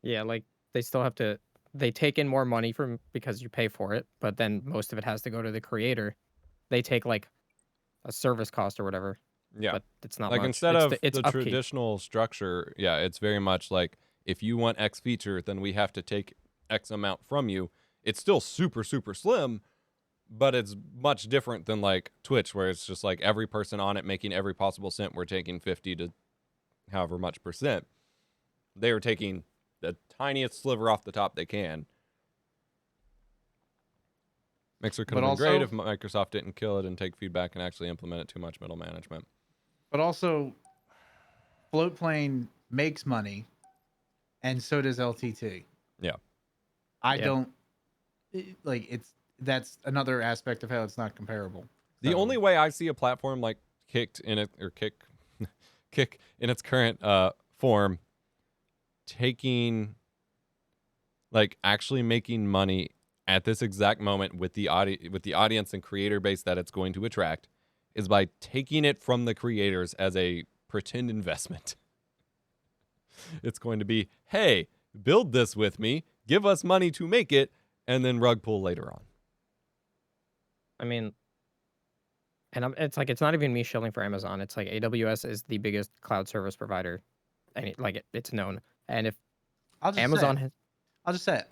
S3: yeah, like they still have to. They take in more money from because you pay for it, but then most of it has to go to the creator. They take like a service cost or whatever.
S1: Yeah.
S3: But it's not
S1: Like
S3: much.
S1: instead
S3: It's
S1: of
S3: it's
S1: the
S3: upkeep.
S1: traditional structure, yeah, it's very much like if you want X feature, then we have to take X amount from you. It's still super, super slim, but it's much different than like Twitch, where it's just like every person on it making every possible cent. We're taking 50 to however much percent. They are taking the tiniest sliver off the top they can. Mixer could
S5: But
S1: have been great
S5: also-
S1: if Microsoft didn't kill it and take feedback and actually implement it too much middle management.
S5: But also, Floatplane makes money, and so does LTT.
S1: Yeah.
S5: I
S3: Yeah.
S5: don't like that's another aspect of how it's not comparable.
S1: The
S5: So-
S1: only way I see a platform like kick in its current form taking like actually making money at this exact moment with the audience and creator base that it's going to attract is by taking it from the creators as a pretend investment. It's going to be, hey, build this with me, give us money to make it, and then rug pull later on.
S3: I mean, and it's like it's not even me shilling for Amazon. It's like AWS is the biggest cloud service provider, and it's known. And if
S5: I'll just
S3: Amazon
S5: say,
S3: has,
S5: I'll just say it.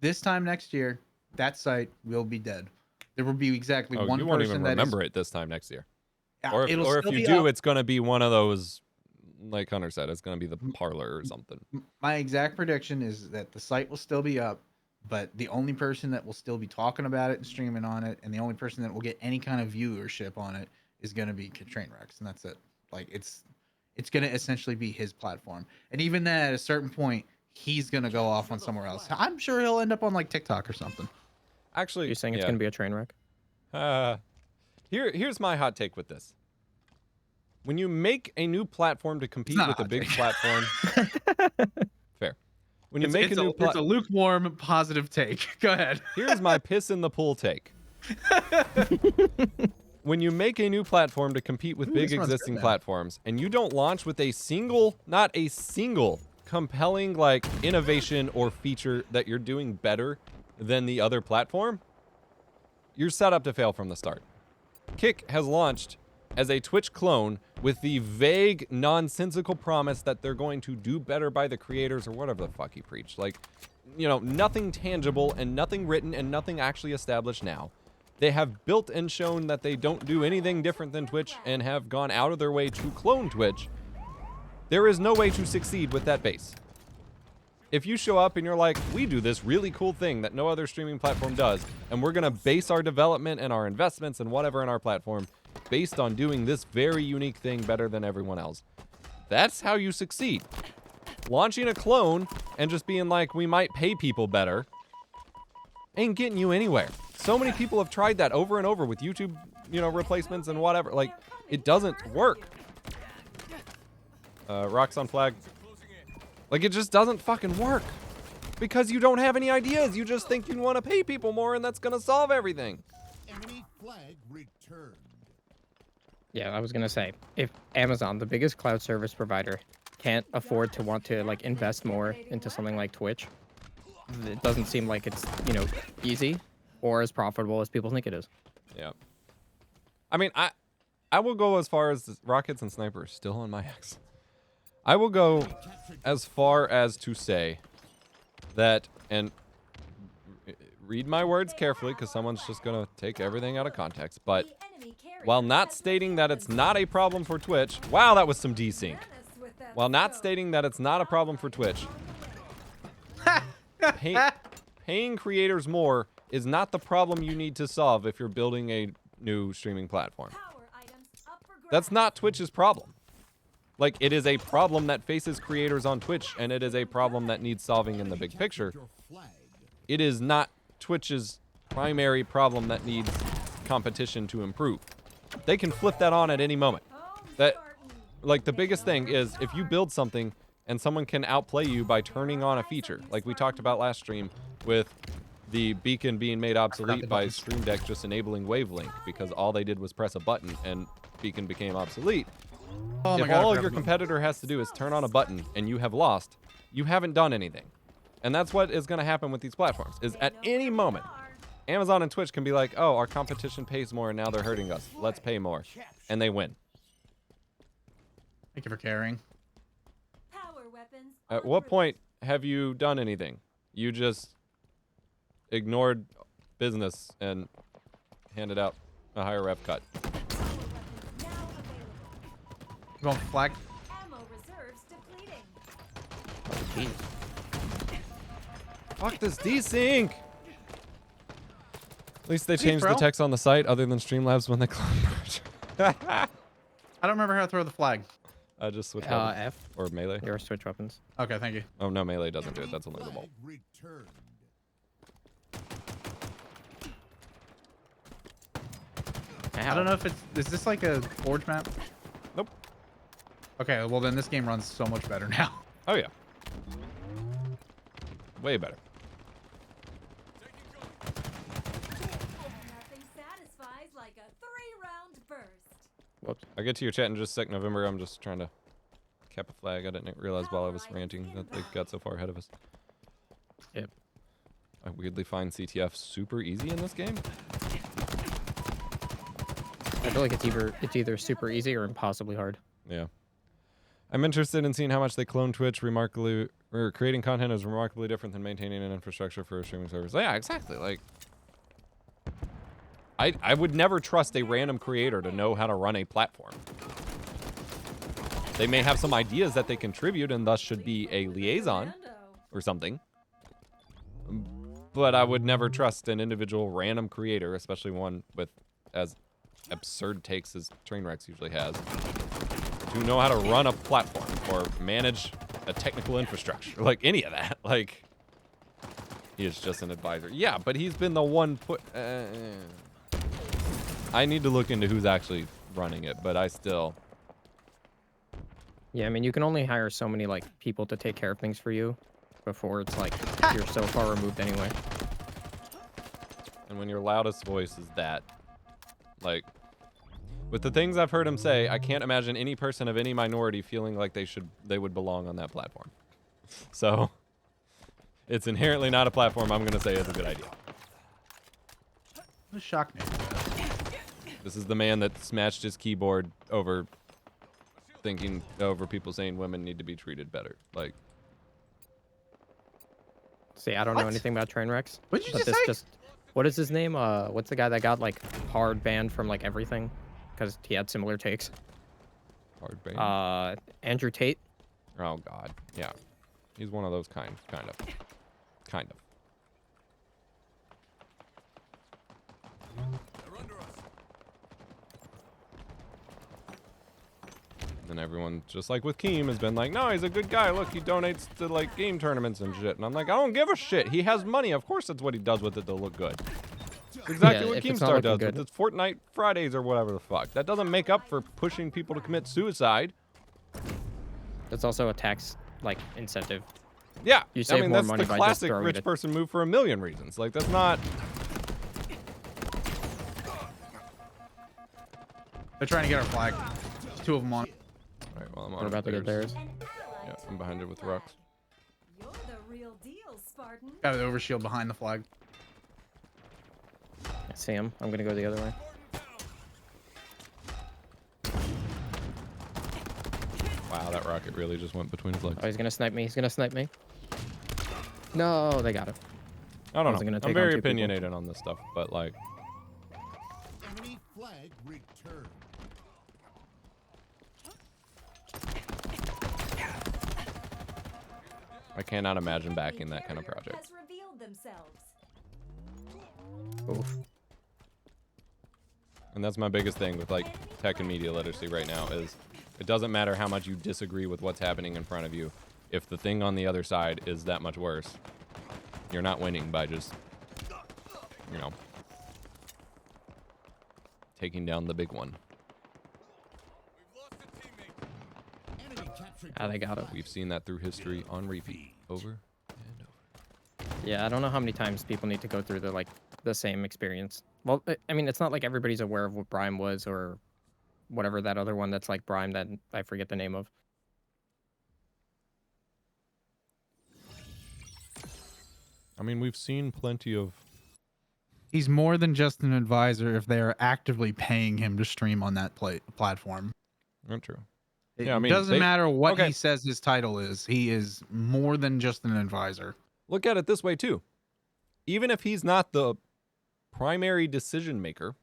S5: This time next year, that site will be dead. There will be exactly
S1: Oh,
S5: one
S1: you
S5: person
S1: won't even
S5: that
S1: remember it this time next year.
S5: is,
S1: Or
S5: it'll
S1: if
S5: still
S1: you
S5: be
S1: do,
S5: up.
S1: it's going to be one of those, like Hunter said, it's going to be the parlor or something.
S5: My exact prediction is that the site will still be up, but the only person that will still be talking about it and streaming on it, and the only person that will get any kind of viewership on it is going to be Trainwrecks, and that's it. Like it's going to essentially be his platform, and even then, at a certain point, he's going to go off on somewhere else. I'm sure he'll end up on like TikTok or something.
S1: Actually,
S3: you're saying it's
S1: yeah.
S3: going to be a train wreck.
S1: Here's my hot take with this. When you make a new platform to compete
S5: not a
S1: with a
S5: hot
S1: big
S5: take.
S1: platform, fair. When you make a new
S5: it's a lukewarm positive take. Go ahead.
S1: here's my piss in the pool take. When you make a new platform to compete with big
S5: this one's good
S1: existing
S5: now.
S1: platforms, and you don't launch with not a single compelling like innovation or feature that you're doing better than the other platform, you're set up to fail from the start. Kick has launched as a Twitch clone with the vague, nonsensical promise that they're going to do better by the creators or whatever the fuck he preached. Like, nothing tangible and nothing written and nothing actually established now. They have built and shown that they don't do anything different than Twitch and have gone out of their way to clone Twitch. There is no way to succeed with that base. If you show up and you're like, we do this really cool thing that no other streaming platform does, and we're going to base our development and our investments and whatever in our platform based on doing this very unique thing better than everyone else, that's how you succeed. Launching a clone and just being like, we might pay people better, ain't getting you anywhere. So many people have tried that over and over with YouTube, replacements and whatever. Like, it doesn't work. Rocks on flag. Like, it just doesn't fucking work. Because you don't have any ideas. You just think you want to pay people more and that's going to solve everything.
S2: Enemy flag returned.
S3: Yeah, I was gonna say, if Amazon, the biggest cloud service provider, can't afford to want to like invest more into something like Twitch, it doesn't seem like it's, you know, easy or as profitable as people think it is.
S1: Yeah. I mean, I will go as far as rockets and snipers still on my X. I will go as far as to say that, and read my words carefully because someone's just going to take everything out of context, but
S4: The enemy carrier
S1: while not
S4: has
S1: stating that it's
S4: been
S1: not a problem for Twitch, wow, that was some desync.
S4: menace with that
S1: While not
S4: scope.
S1: stating that it's not a problem for Twitch, paying creators more is not the problem you need to solve if you're building a new streaming platform.
S4: Power items up for
S1: That's
S4: grabs.
S1: not Twitch's problem. Like, it is a problem that faces creators on Twitch, and it is a problem that needs solving in the big picture.
S2: Your flag.
S1: It is not Twitch's primary problem that needs competition to improve. They can flip that on at any moment.
S4: Home
S1: That,
S4: Spartan.
S1: like, the biggest thing is if you build something and someone can outplay you by turning on a feature, like we talked about last stream with the beacon being made obsolete by Stream Deck just enabling Wavelink because all they did was press a button and beacon became obsolete.
S5: Oh my
S1: If
S5: God,
S1: all
S5: I
S1: your
S5: forgot
S1: competitor has to do is turn on a button and you have lost, you haven't done anything. And that's what is going to happen with these platforms, is at any moment, Amazon and Twitch can be like, oh, our competition pays more and now they're hurting us. Let's pay more. And they win.
S5: Thank you for caring.
S4: Power weapons
S1: At
S4: en
S1: what
S4: route.
S1: point have you done anything? You just ignored business and handed out a higher rev cut.
S4: Power weapons now available.
S5: You want flag?
S4: Ammo reserves depleting.
S1: Fuck this desync! At least they
S5: Jeez,
S1: changed the
S5: bro.
S1: text on the site other than Streamlabs when they clone merge.
S5: I don't remember how to throw the flag.
S1: I just switched over.
S3: F,
S1: Or melee.
S3: your switch weapons.
S5: Okay, thank you.
S1: Oh, no, melee doesn't do it. That's only the bolt.
S2: Flag returned.
S5: I don't know if it's... Is this like a Forge map?
S1: Nope.
S5: Okay, well then this game runs so much better now.
S1: Oh, yeah. Way better.
S4: Nothing satisfies like a 3-round burst.
S3: Whoops.
S1: I'll get to your chat in just a sec, November. I'm just trying to cap a flag. I didn't realize while I was ranting that they got so far ahead of us.
S3: Yep.
S1: I weirdly find CTF super easy in this game.
S3: I feel like it's either super easy or impossibly hard.
S1: Yeah. I'm interested in seeing how much they clone Twitch. Remarkably, or creating content is remarkably different than maintaining an infrastructure for a streaming service. Yeah, exactly. Like, I would never trust a random creator to know how to run a platform. They may have some ideas that they contribute and thus should be a liaison or something. But I would never trust an individual random creator, especially one with as absurd takes as Trainwrecks usually has, to know how to run a platform or manage a technical infrastructure, like any of that. Like, he is just an advisor. Yeah, but he's been the one put... I need to look into who's actually running it, but I still...
S3: Yeah, I mean, you can only hire so many like people to take care of things for you before it's like you're so far removed anyway.
S1: And when your loudest voice is that, like, with the things I've heard him say, I can't imagine any person of any minority feeling like they would belong on that platform. So, it's inherently not a platform I'm going to say is a good idea.
S5: This shocked me.
S1: This is the man that smashed his keyboard over people saying women need to be treated better. Like,
S3: See, I don't know
S5: What?
S3: anything about Trainwrecks.
S5: What'd you
S3: but
S5: just
S3: this
S5: say?
S3: what is his name? What's the guy that got like hard banned from like everything because he had similar takes?
S1: hard brain.
S3: Andrew Tate.
S1: Oh God, yeah, he's one of those kind of. And everyone, just like with Keem, has been like, no, he's a good guy. Look, he donates to like game tournaments and shit. And I'm like, I don't give a shit. He has money. Of course, that's what he does with it to look good. It's exactly
S3: Yeah,
S1: what
S3: if it's not
S1: Keemstar
S3: looking
S1: does
S3: good.
S1: with his Fortnite Fridays or whatever the fuck. That doesn't make up for pushing people to commit suicide.
S3: That's also a tax like incentive.
S1: Yeah,
S3: You
S1: I
S3: save
S1: mean
S3: more
S1: that's
S3: money
S1: the
S3: by just
S1: classic
S3: throwing
S1: rich
S3: it.
S1: person move for a million reasons. Like that's not.
S5: They're trying to get our flag. There's 2 of them on.
S1: All right, well, I'm on
S3: We're about to get theirs.
S4: An ally
S1: Yeah, I'm behind it with rocks.
S4: You're the real deal, Spartan.
S5: Got an overshield behind the flag.
S3: I see him. I'm gonna go the other way.
S1: Wow, that rocket really just went between his legs.
S3: Oh, he's gonna snipe me. He's gonna snipe me. No, they got him.
S1: I don't
S3: wasn't
S1: know.
S3: gonna
S1: I'm
S3: take on
S1: very
S3: 2 people.
S1: opinionated on this stuff, but like,
S2: Enemy flag returned.
S1: I cannot imagine backing that kind of
S4: Carrier
S1: project.
S4: Has revealed themselves.
S3: Oof.
S1: And that's my biggest thing with like tech and media literacy right now is it doesn't matter how much you disagree with what's happening in front of you. If the thing on the other side is that much worse, you're not winning by just, you know, taking down the big one.
S2: Enemy captured
S3: Ah, they got him.
S1: We've seen that through history on repeat, over and over.
S3: Yeah, I don't know how many times people need to go through the same experience. Well, I mean, it's not like everybody's aware of what Brime was or whatever that other one that's like Brime that I forget the name of.
S1: I mean, we've seen plenty of.
S5: He's more than just an advisor if they are actively paying him to stream on that platform.
S1: Not true.
S5: It
S1: Yeah, I mean,
S5: doesn't
S1: they-
S5: matter what
S1: okay.
S5: he says his title is. He is more than just an advisor.
S1: Look at it this way too. Even if he's not the primary decision maker,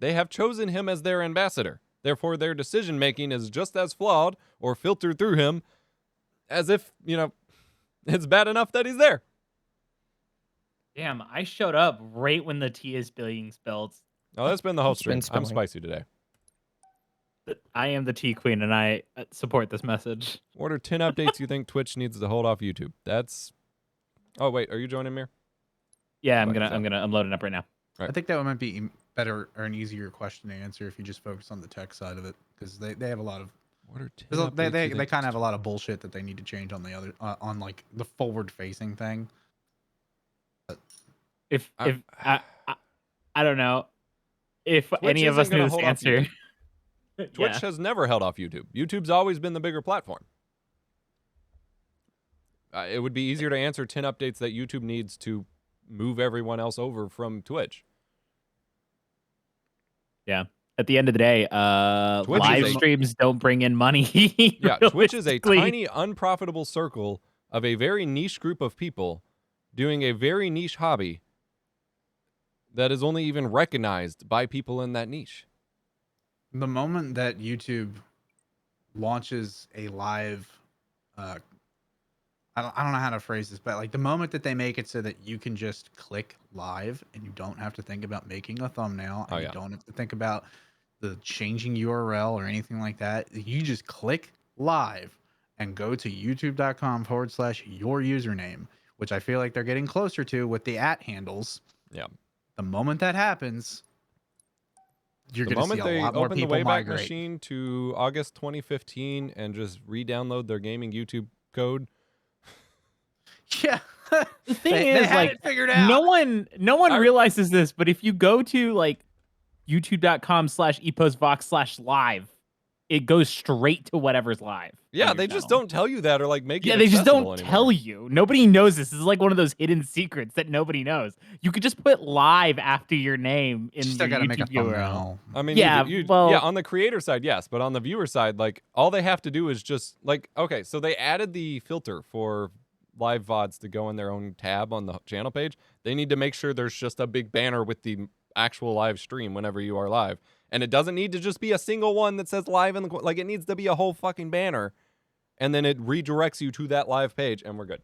S1: they have chosen him as their ambassador. Therefore, their decision making is just as flawed or filtered through him as if, you know, it's bad enough that he's there.
S6: Damn, I showed up right when the tea is being spilled.
S1: Oh, that's been the whole
S3: It's been
S1: stream. I'm
S3: spilling.
S1: spicy today.
S6: I am the tea queen, and I support this message.
S1: What are 10 updates you think Twitch needs to hold off YouTube? That's. Oh wait, are you joining me?
S6: Yeah,
S1: Fuck
S6: I'm loading up right now.
S1: Right.
S5: I think that might be better or an easier question to answer if you just focus on the tech side of it, because they have a lot of
S1: What are 10
S5: they
S1: updates
S5: they,
S1: you
S5: they
S1: think-
S5: kind of have a lot of bullshit that they need to change on the other on like the forward facing thing.
S6: If
S1: I-
S6: I don't know if
S1: Twitch
S6: any of us
S1: isn't
S6: knew
S1: gonna
S6: this
S1: hold off
S6: answer.
S1: Twitch
S6: Yeah.
S1: has never held off YouTube. YouTube's always been the bigger platform. It would be easier to answer 10 updates that YouTube needs to move everyone else over from Twitch.
S6: At the end of the day,
S1: Twitch
S6: live
S1: is a-
S6: streams don't bring in money.
S1: Yeah, Twitch is a
S6: realistically.
S1: tiny, unprofitable circle of a very niche group of people doing a very niche hobby that is only even recognized by people in that niche.
S5: The moment that YouTube launches a live, I don't know how to phrase this, but like the moment that they make it so that you can just click live and you don't have to think about making a thumbnail, and
S1: Oh, yeah.
S5: you don't have to think about the changing URL or anything like that. You just click live and go to youtube.com/your username, which I feel like they're getting closer to with the @ handles.
S1: Yeah.
S5: The moment that happens, you're
S1: The
S5: going to see
S1: moment
S5: a
S1: they
S5: lot more
S1: open the
S5: people
S1: Wayback
S5: migrate.
S1: Machine to August 2015 and just re-download their gaming YouTube code,
S5: Yeah.
S6: The thing
S5: they
S6: is,
S5: had
S6: like,
S5: it figured out.
S6: no one
S1: I-
S6: realizes this, but if you go to like youtube.com/EposVox/live, it goes straight to whatever's live. on
S1: yeah,
S6: your
S1: they just
S6: channel.
S1: don't tell you that or like make it
S6: Yeah, they just
S1: accessible
S6: don't
S1: anymore.
S6: tell you. Nobody knows this. This is like one of those hidden secrets that nobody knows. You could just put live after your name in
S5: Still
S6: your
S5: got to make a
S6: YouTube URL.
S5: thumbnail.
S1: I mean,
S6: Yeah, well-
S1: yeah, on the creator side, yes, but on the viewer side, like all they have to do is just like, okay, so they added the filter for live VODs to go in their own tab on the channel page. They need to make sure there's just a big banner with the actual live stream whenever you are live, and it doesn't need to just be a single one that says live in the like. It needs to be a whole fucking banner, and then it redirects you to that live page, and we're good.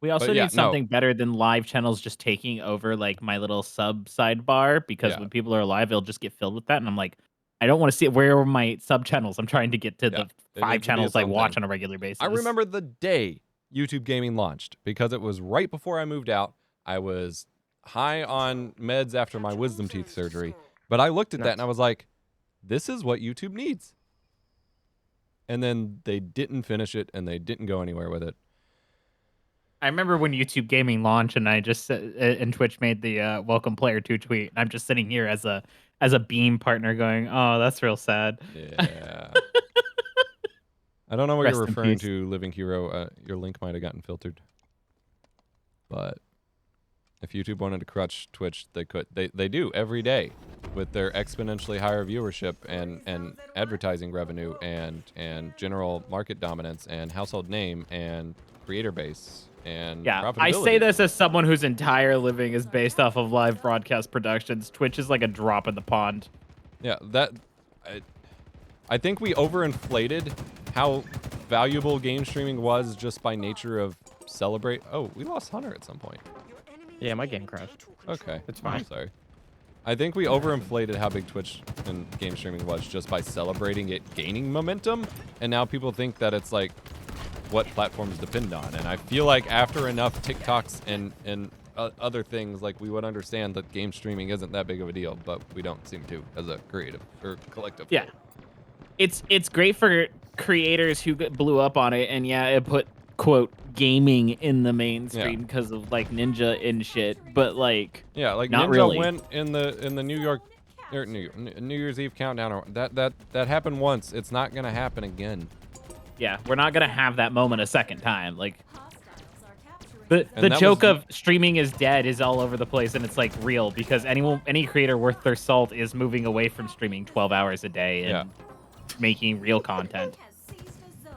S6: We also
S1: But yeah,
S6: need something better than live channels just taking over like my little sub sidebar, because
S1: Yeah.
S6: when people are live, it'll just get filled with that. And I'm like, I don't want to see it. Where are my sub channels? I'm trying to get to
S1: Yeah,
S6: the
S1: it needs
S6: 5
S1: to be
S6: channels I
S1: its own
S6: watch
S1: thing.
S6: on a regular basis.
S1: I remember the day YouTube Gaming launched because it was right before I moved out. I was high on meds after my wisdom teeth surgery, but I looked at that and I was like, this is what YouTube needs. And then they didn't finish it and they didn't go anywhere with it.
S6: I remember when YouTube Gaming launched, and I just and Twitch made the welcome player 2 tweet. And I'm just sitting here as a as a Beam partner going, oh, that's real sad.
S1: Yeah. I don't know what
S6: Rest
S1: you're
S6: in
S1: referring
S6: peace.
S1: to, Living Hero. Your link might have gotten filtered. But if YouTube wanted to crush Twitch, they could. They do every day with their exponentially higher viewership and advertising revenue and general market dominance and household name and creator base and
S6: Yeah,
S1: profitability.
S6: I say this as someone whose entire living is based off of live broadcast productions. Twitch is like a drop in the pond.
S1: Yeah, I think we overinflated how valuable game streaming was just by nature of celebrate. Oh, we lost Hunter at some point.
S3: Yeah, my game crashed.
S1: Okay,
S3: It's
S1: I'm
S3: fine.
S1: sorry. I think we overinflated how big Twitch and game streaming was just by celebrating it gaining momentum, and now people think that it's like what platforms depend on. And I feel like after enough TikToks and other things, like we would understand that game streaming isn't that big of a deal, but we don't seem to as a creative or collective.
S6: Yeah, it's great for creators who blew up on it, and yeah, it put quote gaming in the mainstream because of like Ninja and shit. But like,
S1: Yeah, like
S6: not
S1: Ninja
S6: really.
S1: went in the New York or New Year's Eve countdown. Or that happened once. It's not gonna happen again.
S6: Yeah, we're not gonna have that moment a second time. Like
S4: Hostiles are capturing
S6: the
S1: that
S6: joke
S1: was-
S6: of streaming is dead is all over the place, and it's like real because any creator worth their salt is moving away from streaming 12 hours a day and making real content.
S4: has seized a zone.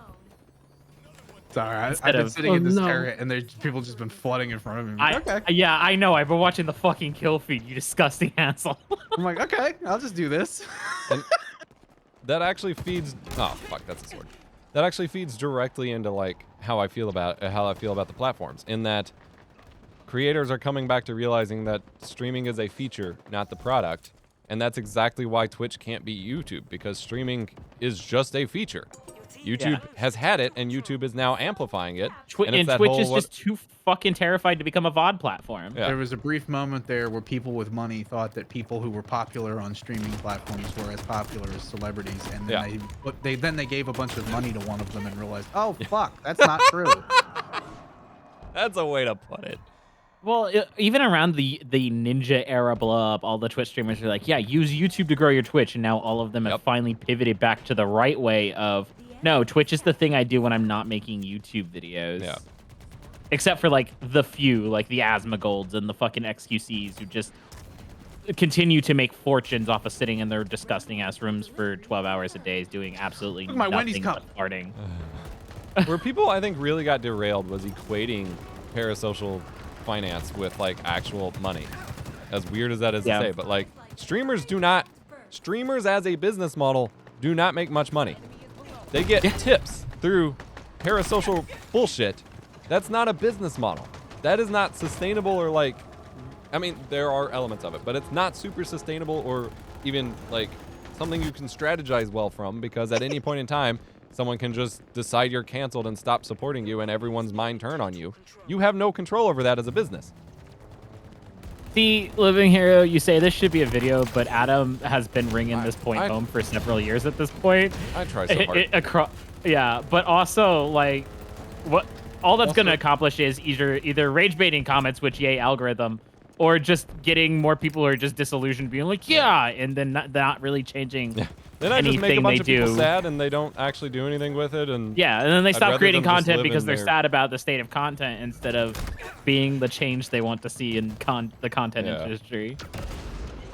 S5: Sorry, I've
S6: Instead
S5: been
S6: of-
S5: sitting
S6: oh,
S5: in this
S6: no.
S5: area and there's people just been flooding in front of me. Okay.
S6: Yeah, I know. I've been watching the fucking kill feed. You disgusting asshole.
S5: I'm like, okay, I'll just do this.
S1: That actually feeds. Oh fuck, that's a sword. That actually feeds directly into like how I feel about the platforms. In that, creators are coming back to realizing that streaming is a feature, not the product, and that's exactly why Twitch can't beat YouTube, because streaming is just a feature. YouTube has had it, and YouTube is now amplifying it.
S6: And
S1: it's that
S6: Twitch
S1: whole
S6: is just too fucking terrified to become a VOD platform.
S1: Yeah.
S5: There was a brief moment there where people with money thought that people who were popular on streaming platforms were as popular as celebrities, and then they gave a bunch of money to one of them and realized, oh fuck, that's not true.
S1: That's a way to put it.
S6: Well, even around the Ninja era blow up, all the Twitch streamers are like, yeah, use YouTube to grow your Twitch. And now all of them have finally pivoted back to the right way of, no, Twitch is the thing I do when I'm not making YouTube videos.
S1: Yeah.
S6: Except for like the few, like the Asmogolds and the fucking XQCs who just continue to make fortunes off of sitting in their disgusting ass rooms for 12 hours a day doing absolutely
S5: Look at my Wendy's
S6: nothing
S5: cup.
S6: but farting.
S1: Where people, I think, really got derailed was equating parasocial finance with like actual money. As weird as that is to say, but like streamers as a business model do not make much money. They get tips through parasocial bullshit. That's not a business model. That is not sustainable, or like, I mean, there are elements of it, but it's not super sustainable or even like something you can strategize well from, because at any point in time, someone can just decide you're canceled and stop supporting you, and everyone's mind turn on you. You have no control over that as a business.
S6: See, Living Hero, you say this should be a video, but Adam has been ringing this point home for several years at this point.
S1: I try so hard.
S6: Yeah, but also, like, what all that's going to accomplish is either rage baiting comments, which yay algorithm, or just getting more people who are just disillusioned, being like, yeah, and then not really changing
S1: Then I just make a
S6: anything
S1: bunch
S6: they
S1: of people
S6: do.
S1: sad, and they don't actually do anything with it. And
S6: Yeah, and then they
S1: I'd
S6: stop
S1: rather
S6: creating
S1: them just
S6: content
S1: live
S6: because
S1: in
S6: they're
S1: their-
S6: sad about the state of content instead of being the change they want to see in the content
S1: Yeah.
S6: industry.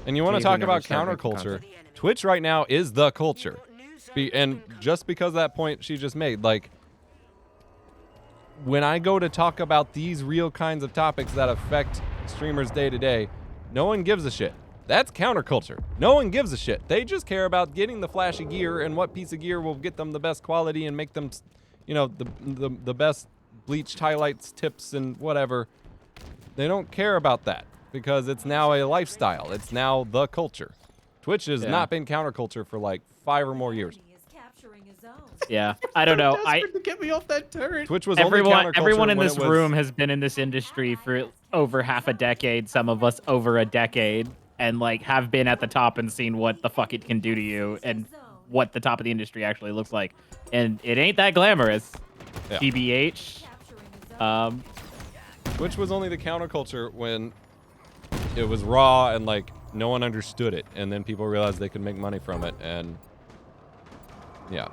S1: And you want to
S3: Maybe
S1: talk
S3: never
S1: about
S3: start making
S1: counterculture. Twitch right now is the culture. And just because of that point she just made, like, when I go to talk about these real kinds of topics that affect streamers day to day, no one gives a shit. That's counterculture. No one gives a shit. They just care about getting the flashy gear and what piece of gear will get them the best quality and make them, you know, the best bleached highlights, tips, and whatever. They don't care about that because it's now a lifestyle. It's now the culture. Twitch has not been counterculture for like 5 or more years.
S4: Enemy is capturing a zone.
S6: Yeah, I don't know.
S5: To get me off that turret.
S1: Twitch was only counterculture
S6: Everyone in
S1: when
S6: this
S1: it was-
S6: room has been in this industry for over half a decade. Some of us over a decade, and like have been at the top and seen what the fuck it can do to you and what the top of the industry actually looks like. And it ain't that glamorous.
S1: Yeah.
S6: TBH.
S4: Capturing a zone.
S1: Twitch was only the counterculture when it was raw and like no one understood it, and then people realized they could make money from it, and yeah.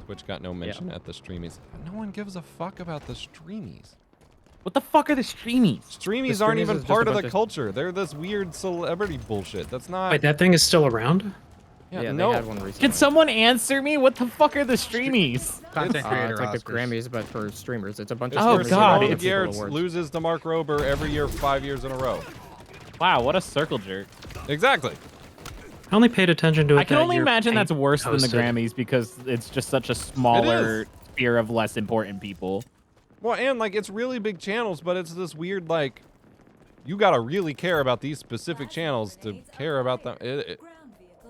S1: Twitch got no mention at the streamies. No one gives a fuck about the streamies.
S6: What the fuck are the streamies?
S1: Streamies
S3: The
S1: aren't
S3: streamies
S1: even
S3: is just
S1: part
S3: a
S1: of the
S3: bunch of-
S1: culture. They're this weird celebrity bullshit. That's not.
S7: Wait, that thing is still around?
S3: Yeah,
S1: no.
S3: they had one recently.
S6: Can someone answer me? What the fuck are the streamies?
S5: Content creator
S3: It's like the
S5: Oscars.
S3: Grammys, but for streamers. It's a bunch
S1: It's
S3: of
S6: Oh,
S1: where
S3: streamers
S6: God,
S1: Simone
S3: that get
S1: Giertz
S3: awards.
S1: loses to Mark Rober every year, 5 years in a row.
S6: Wow, what a circle jerk.
S1: Exactly.
S7: I only paid attention to it.
S6: I can
S7: that
S6: only
S7: year
S6: imagine
S7: Paint
S6: that's worse than the
S7: hosted.
S6: Grammys because it's just such a smaller sphere of less important people.
S1: Well, and like it's really big channels, but it's this weird like, you gotta really care about these specific channels to care about them.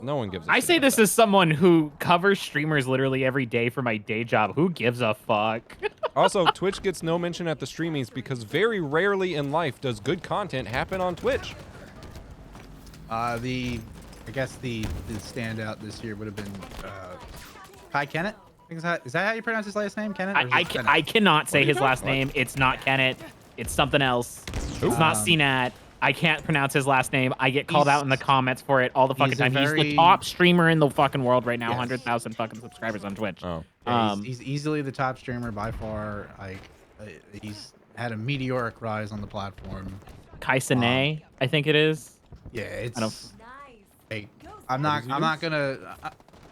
S1: No one gives a
S6: I
S1: shit
S6: say
S1: about
S6: this
S1: that.
S6: as someone who covers streamers literally every day for my day job. Who gives a fuck?
S1: Also, Twitch gets no mention at the streamies because very rarely in life does good content happen on Twitch.
S5: I guess the standout this year would have been Kai Kennett. Is that how you pronounce his last name, Kennett? Or is it Kennett?
S6: I cannot say
S1: What?
S6: his last name. It's not Kenneth. It's something else.
S1: Who?
S6: It's not CNAT. I can't pronounce his last name. I get called out in the comments for it all the fucking
S5: he's a
S6: time. He's the
S5: very-
S6: top streamer in the fucking world right now.
S5: Yes.
S6: 100,000 fucking subscribers on Twitch.
S1: Oh.
S5: Yeah,
S6: Um,
S5: he's easily the top streamer by far. He's had a meteoric rise on the platform.
S6: Kaisane, I think it is.
S5: Yeah, it's.
S6: I don't-
S4: Nice.
S5: Like,
S4: Go
S5: I'm
S1: What is
S5: not
S1: he?
S5: gonna.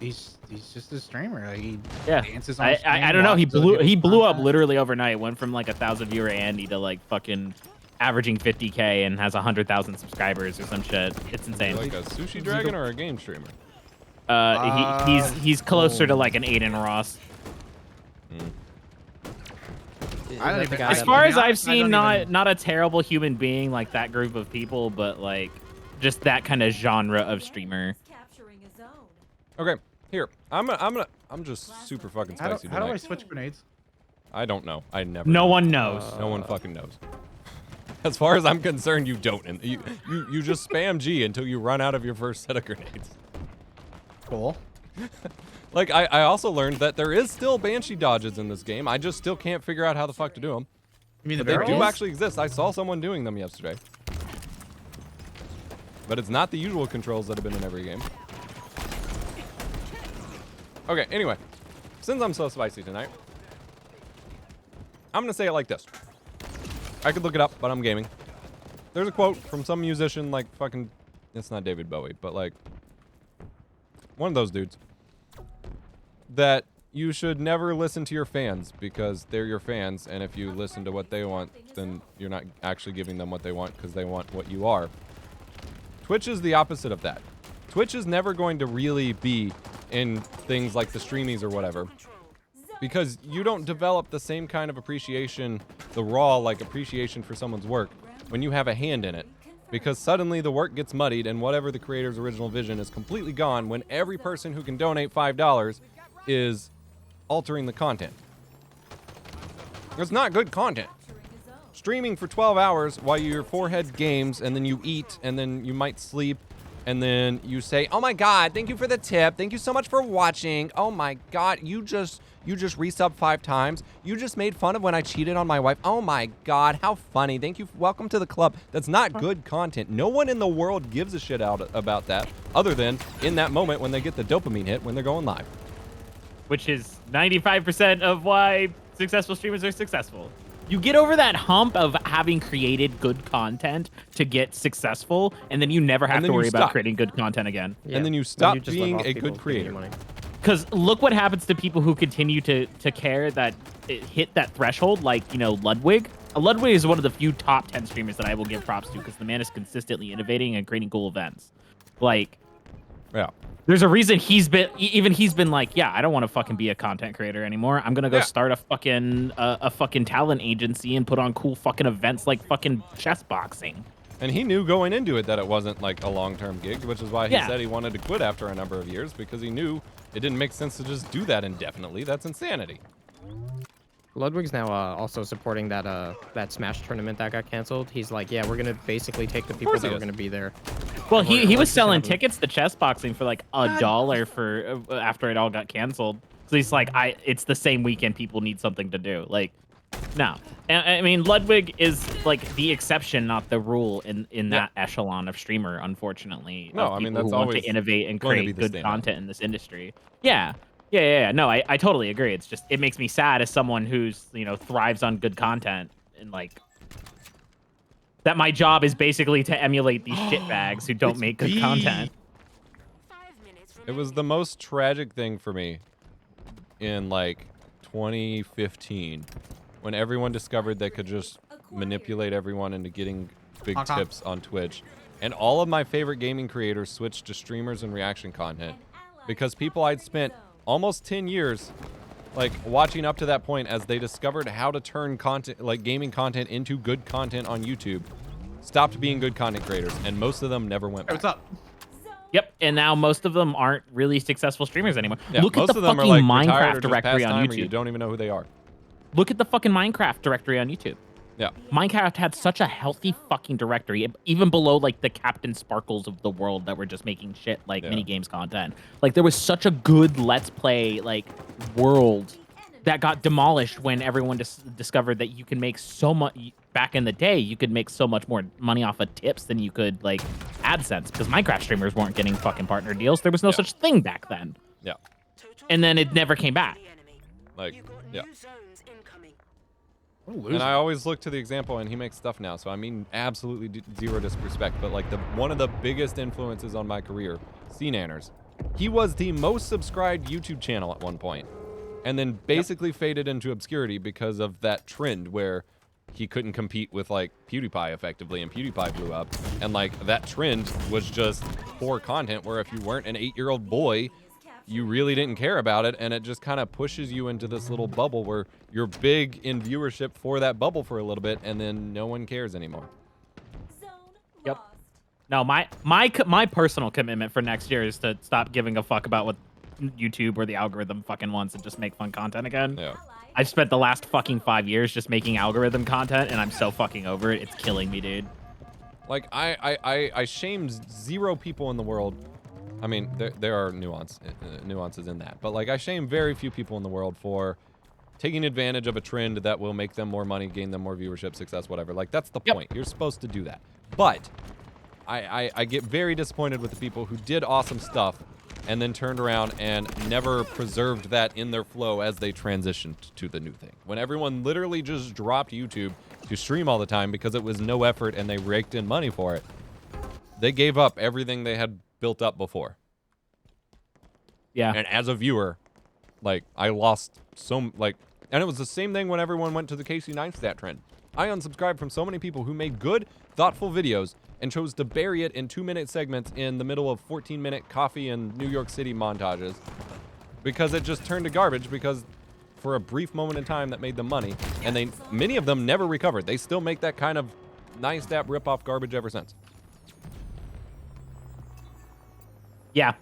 S5: He's just a streamer. Like, he
S6: Yeah.
S5: dances on
S6: I
S5: stream,
S6: don't know. He
S5: watches other
S6: blew
S5: people's
S6: up
S5: content.
S6: literally overnight. Went from like 1,000 viewer Andy to like fucking averaging 50K and has 100,000 subscribers or some shit. It's insane.
S1: Like a sushi dragon or a game streamer?
S6: He's closer to like an Aiden Ross.
S5: I don't
S3: Is that the
S5: even-
S3: guy
S6: As
S3: that-
S6: far as
S5: I
S6: I've seen,
S5: don't
S6: not a terrible human being like that group of people, but like just that kind of genre of streamer.
S4: capturing a zone.
S1: Okay, here. I'm just super fucking
S5: How
S1: spicy
S5: do I
S1: tonight.
S5: switch grenades?
S1: I don't know. I never.
S6: No
S1: know.
S6: one knows.
S1: No one fucking knows. As far as I'm concerned, you don't. And you just spam G until you run out of your first set of grenades.
S5: Cool.
S1: Like, I also learned that there is still Banshee dodges in this game. I just still can't figure out how the fuck to do them.
S5: You mean the
S1: But they do
S5: barrels?
S1: actually exist. I saw someone doing them yesterday. But it's not the usual controls that have been in every game. Okay, anyway. Since I'm so spicy tonight, I'm going to say it like this. I could look it up, but I'm gaming. There's a quote from some musician like fucking... It's not David Bowie, but like... one of those dudes. That you should never listen to your fans because they're your fans, and if you listen to what they want, then you're not actually giving them what they want because they want what you are. Twitch is the opposite of that. Twitch is never going to really be in things like the streamies or whatever because you don't develop the same kind of appreciation, the raw like appreciation for someone's work when you have a hand in it. Because suddenly the work gets muddied and whatever the creator's original vision is completely gone when every person who can donate $5 is altering the content. It's not good content. Streaming for 12 hours while your forehead games and then you eat and then you might sleep and then you say, "Oh my god, thank you for the tip. Thank you so much for watching. Oh my god, you just resubbed 5 times. You just made fun of when I cheated on my wife. Oh my god, how funny. Thank you. Welcome to the club." That's not good content. No one in the world gives a shit about that other than in that moment when they get the dopamine hit when they're going live.
S6: Which is 95% of why successful streamers are successful. You get over that hump of having created good content to get successful, and then you never have
S1: And
S6: to
S1: then you
S6: worry about
S1: stop.
S6: creating good content again.
S3: Yeah.
S1: And then you
S3: When
S1: stop
S3: just live
S1: being
S3: off
S1: a
S3: people
S1: good
S3: giving you
S1: creator.
S3: money.
S6: Because look what happens to people who continue to care that it hit that threshold, like, you know, Ludwig. Ludwig is one of the few top 10 streamers that I will give props to because the man is consistently innovating and creating cool events. Like,
S1: Yeah.
S6: there's a reason he's been like, yeah, I don't want to fucking be a content creator anymore. I'm gonna go
S1: Yeah.
S6: start a fucking talent agency and put on cool fucking events like fucking chess boxing.
S1: And he knew going into it that it wasn't like a long-term gig, which is why he
S6: Yeah.
S1: said he wanted to quit after a number of years because he knew it didn't make sense to just do that indefinitely. That's insanity.
S3: Ludwig's now also supporting that Smash tournament that got canceled. He's like, yeah, we're gonna basically take the people
S1: course
S3: that
S1: he
S3: were
S1: is.
S3: gonna be there.
S6: Well,
S3: Or-
S6: he
S3: or
S6: was
S3: just
S6: selling
S3: have them-
S6: tickets to chess boxing for like $1 for after it all got canceled. So he's like, it's the same weekend. People need something to do. Like, No. And, I mean, Ludwig is like the exception, not the rule in that echelon of streamer, unfortunately.
S1: No,
S6: of
S1: I mean,
S6: people
S1: that's
S6: who want to
S1: always
S6: innovate and
S1: going to be
S6: create
S1: the
S6: good
S1: standout.
S6: content in this industry. Yeah. No, I totally agree. It's just, it makes me sad as someone who's, thrives on good content and like, that my job is basically to emulate these shitbags who don't make good content.
S1: It was the most tragic thing for me in like 2015 when everyone discovered they could just manipulate everyone into getting big tips on Twitch. And all of my favorite gaming creators switched to streamers and reaction content because people I'd spent almost 10 years like watching up to that point as they discovered how to turn content, like gaming content, into good content on YouTube, stopped being good content creators, and most of them never went back.
S5: What's up?
S6: Yep, and now most of them aren't really successful streamers anymore.
S1: Yeah,
S6: Look at
S1: most
S6: the
S1: of them
S6: fucking
S1: are like retired
S6: Minecraft
S1: or just
S6: directory on
S1: pastime, or you
S6: YouTube.
S1: don't even know who they are.
S6: Look at the fucking Minecraft directory on YouTube.
S1: Yeah.
S6: Minecraft had such a healthy fucking directory, even below like the Captain Sparkles of the world that were just making shit like mini games content. Like there was such a good Let's Play like world that got demolished when everyone discovered that you can make so much. Back in the day, you could make so much more money off of tips than you could like AdSense, because Minecraft streamers weren't getting fucking partner deals. There was no such thing back then.
S1: Yeah.
S6: And then it never came back.
S1: Like, yeah.
S5: What a
S1: And
S5: loser.
S1: I always look to the example, and he makes stuff now, so I mean absolutely zero disrespect, but like one of the biggest influences on my career, CNanners. He was the most subscribed YouTube channel at one point, and then basically faded into obscurity because of that trend where he couldn't compete with like PewDiePie effectively, and PewDiePie blew up. And like that trend was just poor content where if you weren't an 8-year-old boy, you really didn't care about it, and it just kind of pushes you into this little bubble where you're big in viewership for that bubble for a little bit, and then no one cares anymore.
S6: Yep. No, my personal commitment for next year is to stop giving a fuck about what YouTube or the algorithm fucking wants and just make fun content again.
S1: Yeah.
S6: I've spent the last fucking 5 years just making algorithm content, and I'm so fucking over it. It's killing me, dude.
S1: Like I shame zero people in the world. I mean, there are nuances in that, but like I shame very few people in the world for taking advantage of a trend that will make them more money, gain them more viewership, success, whatever. Like that's the point. You're supposed to do that. But I get very disappointed with the people who did awesome stuff and then turned around and never preserved that in their flow as they transitioned to the new thing. When everyone literally just dropped YouTube to stream all the time because it was no effort and they raked in money for it, they gave up everything they had built up before.
S6: Yeah.
S1: And as a viewer, like, I lost and it was the same thing when everyone went to the Casey Neistat trend. I unsubscribed from so many people who made good, thoughtful videos and chose to bury it in 2-minute segments in the middle of 14-minute coffee and New York City montages because it just turned to garbage because for a brief moment in time that made them money, and many of them never recovered. They still make that kind of Neistat rip-off garbage ever since.
S6: Yeah.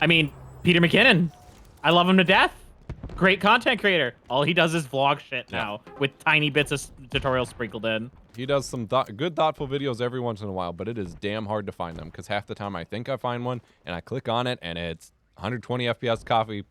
S6: I mean, Peter McKinnon. I love him to death. Great content creator. All he does is vlog shit now with tiny bits of tutorials sprinkled in.
S1: He does some good, thoughtful videos every once in a while, but it is damn hard to find them because half the time I think I find one and I click on it and it's 120 FPS coffee,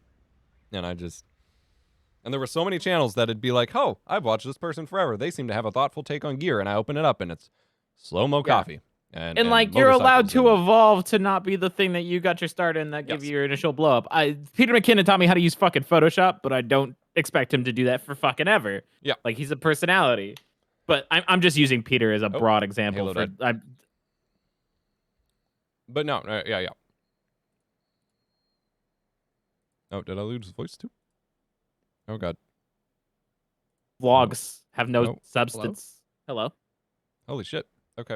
S1: and and there were so many channels that it'd be like, oh, I've watched this person forever. They seem to have a thoughtful take on gear, and I open it up and it's slow-mo coffee. And
S6: like you're allowed to
S1: motorcycles
S6: evolve to not be the thing that you got your start in that give you your initial blow up. Peter McKinnon taught me how to use fucking Photoshop, but I don't expect him to do that for fucking ever.
S1: Yeah.
S6: Like he's a personality. But I'm just using Peter as a broad example
S1: Halo
S6: for
S1: died. But no, yeah. Oh, did I lose his voice too? Oh god.
S6: Vlogs have no
S1: Oh,
S6: substance. Hello?
S1: Holy shit. Okay.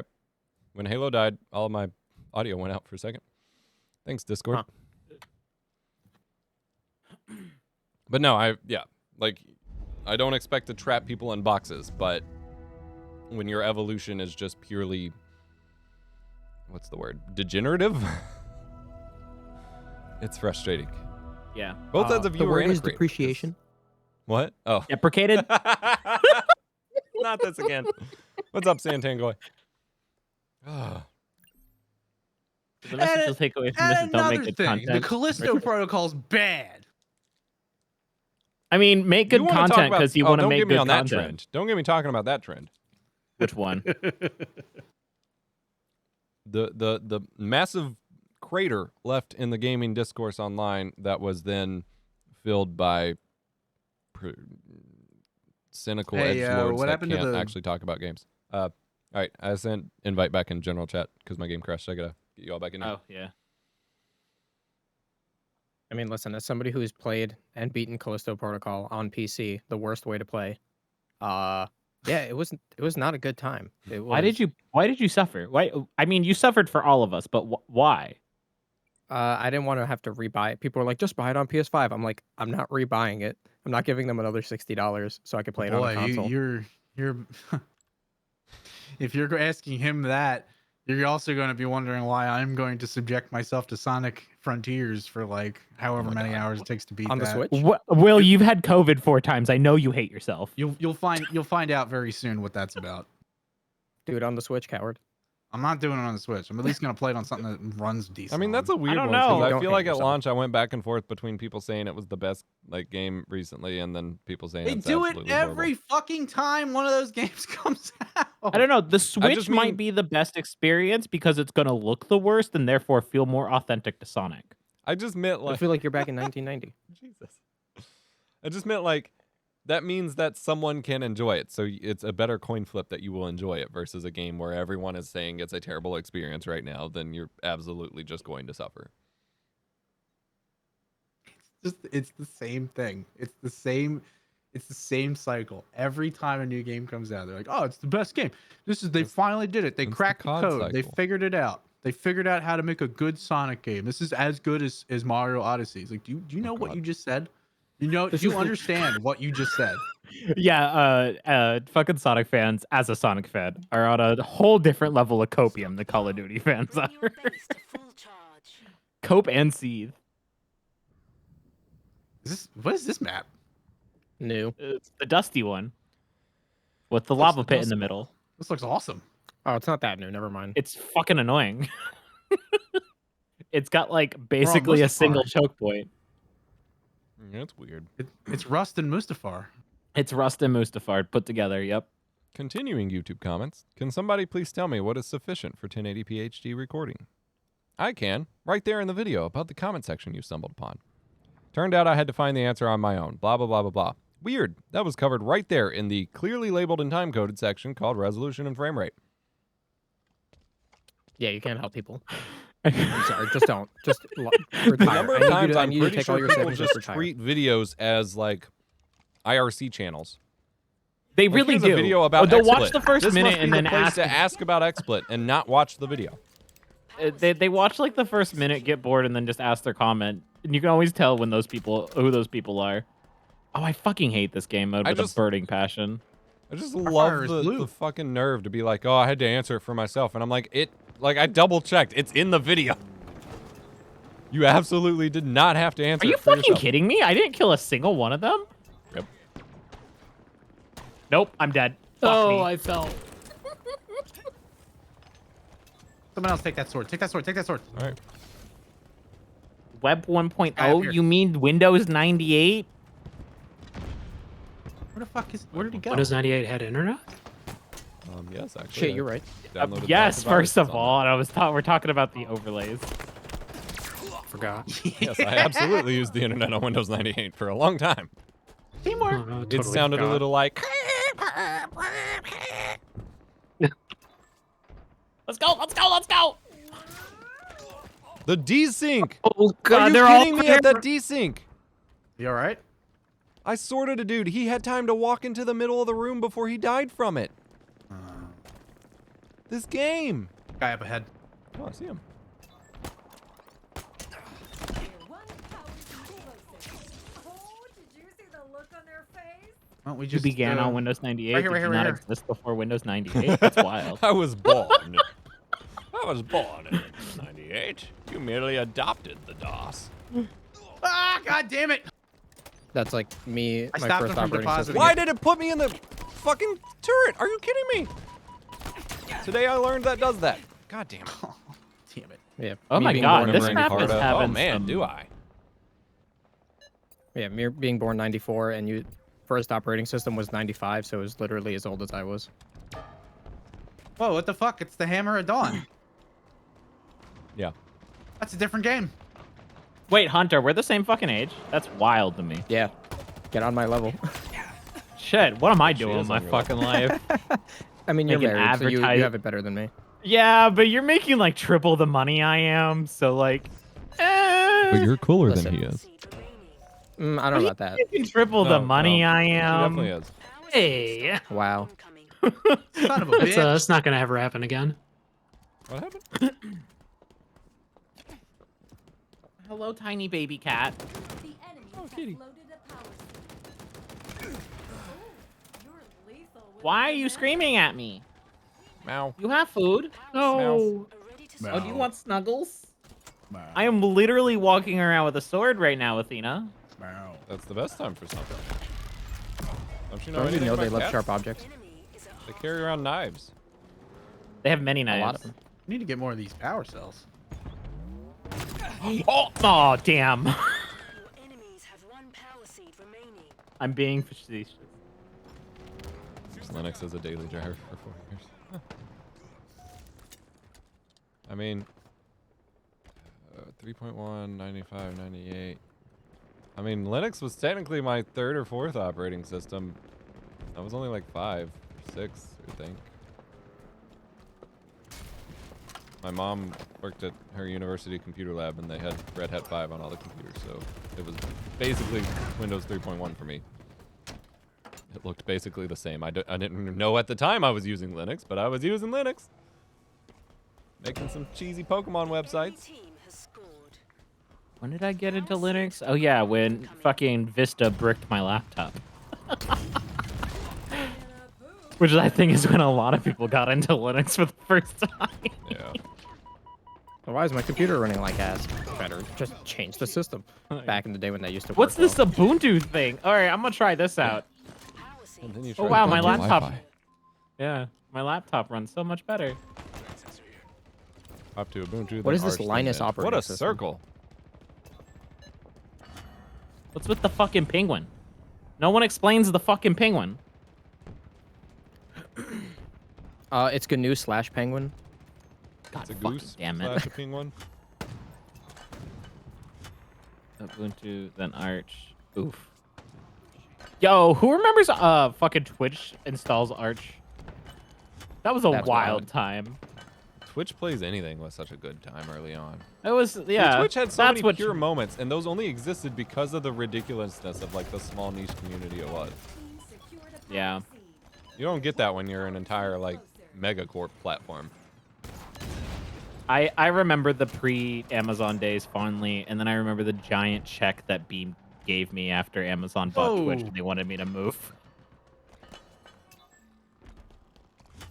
S1: When Halo died, all of my audio went out for a second. Thanks, Discord. But no, I don't expect to trap people in boxes, but when your evolution is just purely, what's the word? Degenerative? It's frustrating.
S6: Yeah.
S1: Both as a viewer
S3: The word
S1: and a
S3: is
S1: creator.
S3: depreciation.
S1: What? Oh.
S6: Deprecated?
S1: Not this again. What's up, Santangoy?
S6: The message you'll take away from this is don't make
S5: Another
S6: good
S5: thing,
S6: content.
S5: the Callisto Protocol's bad.
S6: I mean, make
S1: You
S6: good
S1: wanna talk
S6: content
S1: about-
S6: because you
S1: oh,
S6: want to
S1: don't
S6: make
S1: get me
S6: good
S1: on that
S6: content.
S1: trend. Don't get me talking about that trend.
S6: Which one?
S1: The massive crater left in the gaming discourse online that was then filled by cynical
S5: Hey,
S1: edgelords
S5: what
S1: that
S5: happened to
S1: can't
S5: the-
S1: actually talk about games. All right, I sent invite back in general chat because my game crashed. I gotta get you all back in here.
S6: Oh yeah.
S3: I mean, listen, as somebody who's played and beaten Callisto Protocol on PC, the worst way to play, yeah, it was not a good time. It was,
S6: Why did you suffer? Why? I mean, you suffered for all of us, but why?
S3: I didn't want to have to rebuy it. People were like, just buy it on PS5. I'm like, I'm not rebuying it. I'm not giving them another $60 so I could play it on a
S5: Boy,
S3: console.
S5: you're if you're asking him that, you're also going to be wondering why I'm going to subject myself to Sonic Frontiers for like however many hours it takes to beat
S3: On the
S5: that.
S3: Switch?
S6: Will, you've had COVID 4 times. I know you hate yourself.
S5: You'll find out very soon what that's about.
S3: Do it on the Switch, coward.
S5: I'm not doing it on the Switch. I'm at least going to play it on something that runs decent.
S1: I mean, that's a weird
S6: don't
S1: one. 'Cause
S6: know.
S1: I
S3: Don't
S1: feel
S3: hate
S1: like at
S3: yourself.
S1: launch I went back and forth between people saying it was the best like game recently, and then people saying
S5: They
S1: it's
S5: do it
S1: absolutely
S5: every
S1: horrible.
S5: fucking time one of those games comes out.
S6: I don't know. The Switch
S1: just
S6: might
S1: mean-
S6: be the best experience because it's going to look the worst and therefore feel more authentic to Sonic.
S1: I just meant
S3: I
S1: like
S3: feel like you're back in 1990.
S1: Jesus. I just meant like that means that someone can enjoy it. So it's a better coin flip that you will enjoy it versus a game where everyone is saying it's a terrible experience right now. Then you're absolutely just going to suffer.
S5: It's the same thing. It's the same cycle. Every time a new game comes out, they're like, "Oh, it's the best game. They finally did it. They
S1: it's the
S5: cracked the
S1: COD
S5: code. They
S1: cycle."
S5: figured it out. They figured out how to make a good Sonic game. This is as good as Mario Odyssey." It's like, do you know what
S1: God.
S5: you just said? You know,
S3: This
S5: you
S3: is the-
S5: understand what you just said.
S6: Yeah, fucking Sonic fans, as a Sonic fan, are on a whole different level of copium than Call of Duty fans are.
S4: Bring your base to full charge.
S6: Cope and Seethe.
S5: What is this map?
S3: New.
S6: It's the dusty one with the
S5: Looks
S6: lava pit in the
S5: awesome.
S6: middle.
S5: This looks awesome.
S3: Oh, it's not that new. Never mind.
S6: It's fucking annoying. It's got like basically a single
S5: Mustafar.
S6: choke point.
S1: Yeah, it's weird.
S5: It's Rust and Mustafar.
S6: It's Rust and Mustafar put together. Yep.
S1: Continuing YouTube comments. Can somebody please tell me what is sufficient for 1080p HD recording? I can. Right there in the video about the comment section you stumbled upon. Turned out I had to find the answer on my own. Blah, blah, blah, blah, blah. Weird. That was covered right there in the clearly labeled and time-coded section called resolution and frame rate.
S3: Yeah, you can't help people. I'm sorry. Just don't. Just
S1: The
S3: retire.
S1: number
S3: I
S1: of
S3: need you
S1: times
S3: to, I
S1: I'm
S3: need you to
S1: pretty
S3: take all
S1: sure
S3: your
S1: people
S3: savings,
S1: just
S3: retire.
S1: treat videos as like IRC channels.
S6: They
S1: Like,
S6: really
S1: here's
S6: do.
S1: a video about
S6: they'll
S1: XSplit.
S6: watch the first
S1: This
S6: minute
S1: must be
S6: and
S1: the
S6: then
S1: place
S6: ask.
S1: to ask about XSplit and not watch the video.
S6: They watch like the first minute, get bored, and then just ask their comment. And you can always tell when who those people are. Oh, I fucking hate this game mode with a burning passion.
S1: I just
S5: fire
S1: love
S5: is
S1: the
S5: blue.
S1: fucking nerve to be like, oh, I had to answer it for myself. And I'm like, I double checked. It's in the video. You absolutely did not have to answer
S6: Are you
S1: it for
S6: fucking
S1: yourself.
S6: kidding me? I didn't kill a single one of them.
S1: Yep.
S6: Nope, I'm dead. Fuck me.
S7: I fell.
S5: Someone else take that sword. Take that sword. Take that sword.
S1: All right.
S6: Web
S5: Guy up
S6: 1.0?
S5: here.
S6: You mean Windows 98?
S5: Where the fuck is? Where did he go?
S7: Windows 98 had internet?
S1: Yes, actually.
S3: Shit, you're right.
S1: Downloaded
S6: Yes,
S1: lots
S6: first
S1: viruses
S6: of
S1: on
S6: all, and we're talking about the overlays.
S7: Forgot.
S1: that. Yes, I absolutely used the internet on Windows 98 for a long time.
S5: Teamwork.
S7: Oh, no,
S1: It
S7: totally
S1: sounded a
S7: forgot.
S1: little like.
S6: Let's go, let's go, let's go!
S1: The desync.
S6: Oh
S1: Are you kidding me at that desync?
S5: You all right?
S1: I sorted a dude. He had time to walk into the middle of the room before he died from it. This game.
S5: Guy up ahead.
S1: Oh, I see him.
S4: You're one cowardly closer. Oh, did you see the look on their face?
S5: Why don't we
S6: You
S5: just
S6: began on Windows 98.
S5: right here,
S6: Did
S5: right
S6: you
S5: here,
S6: not
S5: right here.
S6: exist before Windows 98? That's wild.
S1: I was born. I was born in 98. You merely adopted the DOS.
S5: Ah! God damn it!
S3: That's like me.
S5: I
S3: My
S5: stopped
S3: first
S5: him from
S3: operating
S5: depositing
S3: system.
S1: Why did it put me in the fucking turret? Are you kidding me? Today I learned that does that. God damn it.
S5: Oh, damn it.
S3: Yeah.
S6: Oh
S3: me
S6: my
S3: being
S6: God,
S3: born and
S6: this
S3: raised-
S6: map is
S1: Oh
S6: having
S1: man,
S6: some-
S1: do I?
S3: Yeah, me being born 94 and you first operating system was 95, so it was literally as old as I was.
S5: Whoa, what the fuck? It's the Hammer of Dawn.
S1: Yeah.
S5: That's a different game.
S6: Wait, Hunter, we're the same fucking age? That's wild to me.
S3: Yeah, get on my level.
S6: Shit, what am I
S1: She
S6: doing
S1: is
S6: with my
S1: on your
S6: fucking life?
S3: I mean, you're
S6: Making
S3: married, so you
S6: advertise-
S3: have it better than me.
S6: Yeah, but you're making like triple the money I am, so like...
S1: But you're cooler
S3: Listen.
S1: than he is.
S3: I don't know about that.
S6: making triple the money I
S1: She
S6: am.
S1: definitely is.
S6: Hey.
S3: Wow.
S5: Son of a bitch.
S7: It's not gonna ever happen again.
S1: What happened?
S6: Hello, tiny baby cat.
S4: The enemy has
S1: kitty.
S4: loaded a power source. Ooh, you're lethal with
S6: Why are
S4: the
S6: you
S4: knife.
S6: screaming at me?
S1: Meow.
S6: You have food.
S7: No.
S6: Oh, do you want snuggles? I am literally walking around with a sword right now, Athena.
S1: That's the best time for something. Don't you know
S3: Don't you
S1: anything
S3: know they
S1: about
S3: love
S1: cats?
S3: sharp objects?
S1: They carry around knives.
S6: They have many knives.
S3: A lot of them.
S5: I need to get more of these power cells.
S6: Oh, damn. I'm being facetious.
S1: Linux as a daily driver for 4 years. Huh. I mean, 3.1, 95, 98. I mean, Linux was technically my third or fourth operating system. I was only like 5 or 6, I think. My mom worked at her university computer lab, and they had Red Hat 5 on all the computers, so it was basically Windows 3.1 for me. It looked basically the same. I didn't know at the time I was using Linux, but I was using Linux. Making some cheesy Pokemon websites.
S6: When did I get into Linux? Oh, yeah, when fucking Vista bricked my laptop. Which I think is when a lot of people got into Linux for the first time.
S1: Yeah.
S3: Why is my computer running like ass? Better just change the system. Back in the day when that used to work.
S6: What's this
S3: well.
S6: Ubuntu thing? All right, I'm gonna try this out.
S1: And then you
S6: Oh,
S1: try
S6: wow,
S1: to
S6: my
S1: download
S6: laptop.
S1: Wi-Fi.
S6: Yeah, my laptop runs so much better.
S1: Up to Ubuntu.
S3: What
S1: then
S3: is this
S1: Arch,
S3: Linus
S1: then Edge.
S3: operating
S1: What a
S3: system?
S1: circle.
S6: What's with the fucking penguin? No one explains the fucking penguin.
S3: It's GNU/Penguin.
S6: God
S1: It's a
S6: fucking
S1: goose
S6: damn it.
S1: slash a penguin.
S6: Ubuntu, then Arch. Oof. Yo, who remembers fucking Twitch installs Arch? That was a
S3: That's
S6: wild
S3: wild.
S6: time.
S1: Twitch plays anything with such a good time early on.
S6: It was,
S1: Dude,
S6: yeah.
S1: Twitch had so
S6: that's
S1: many
S6: what
S1: pure moments, and those only existed because of the ridiculousness of like the small niche community it was.
S4: Team secured a power
S6: Yeah.
S4: seed.
S1: You don't get that when you're an entire like megacorp platform.
S6: I remember the pre-Amazon days fondly, and then I remember the giant check that Beam gave me after Amazon bought Twitch
S5: Whoa.
S6: and they wanted me to move.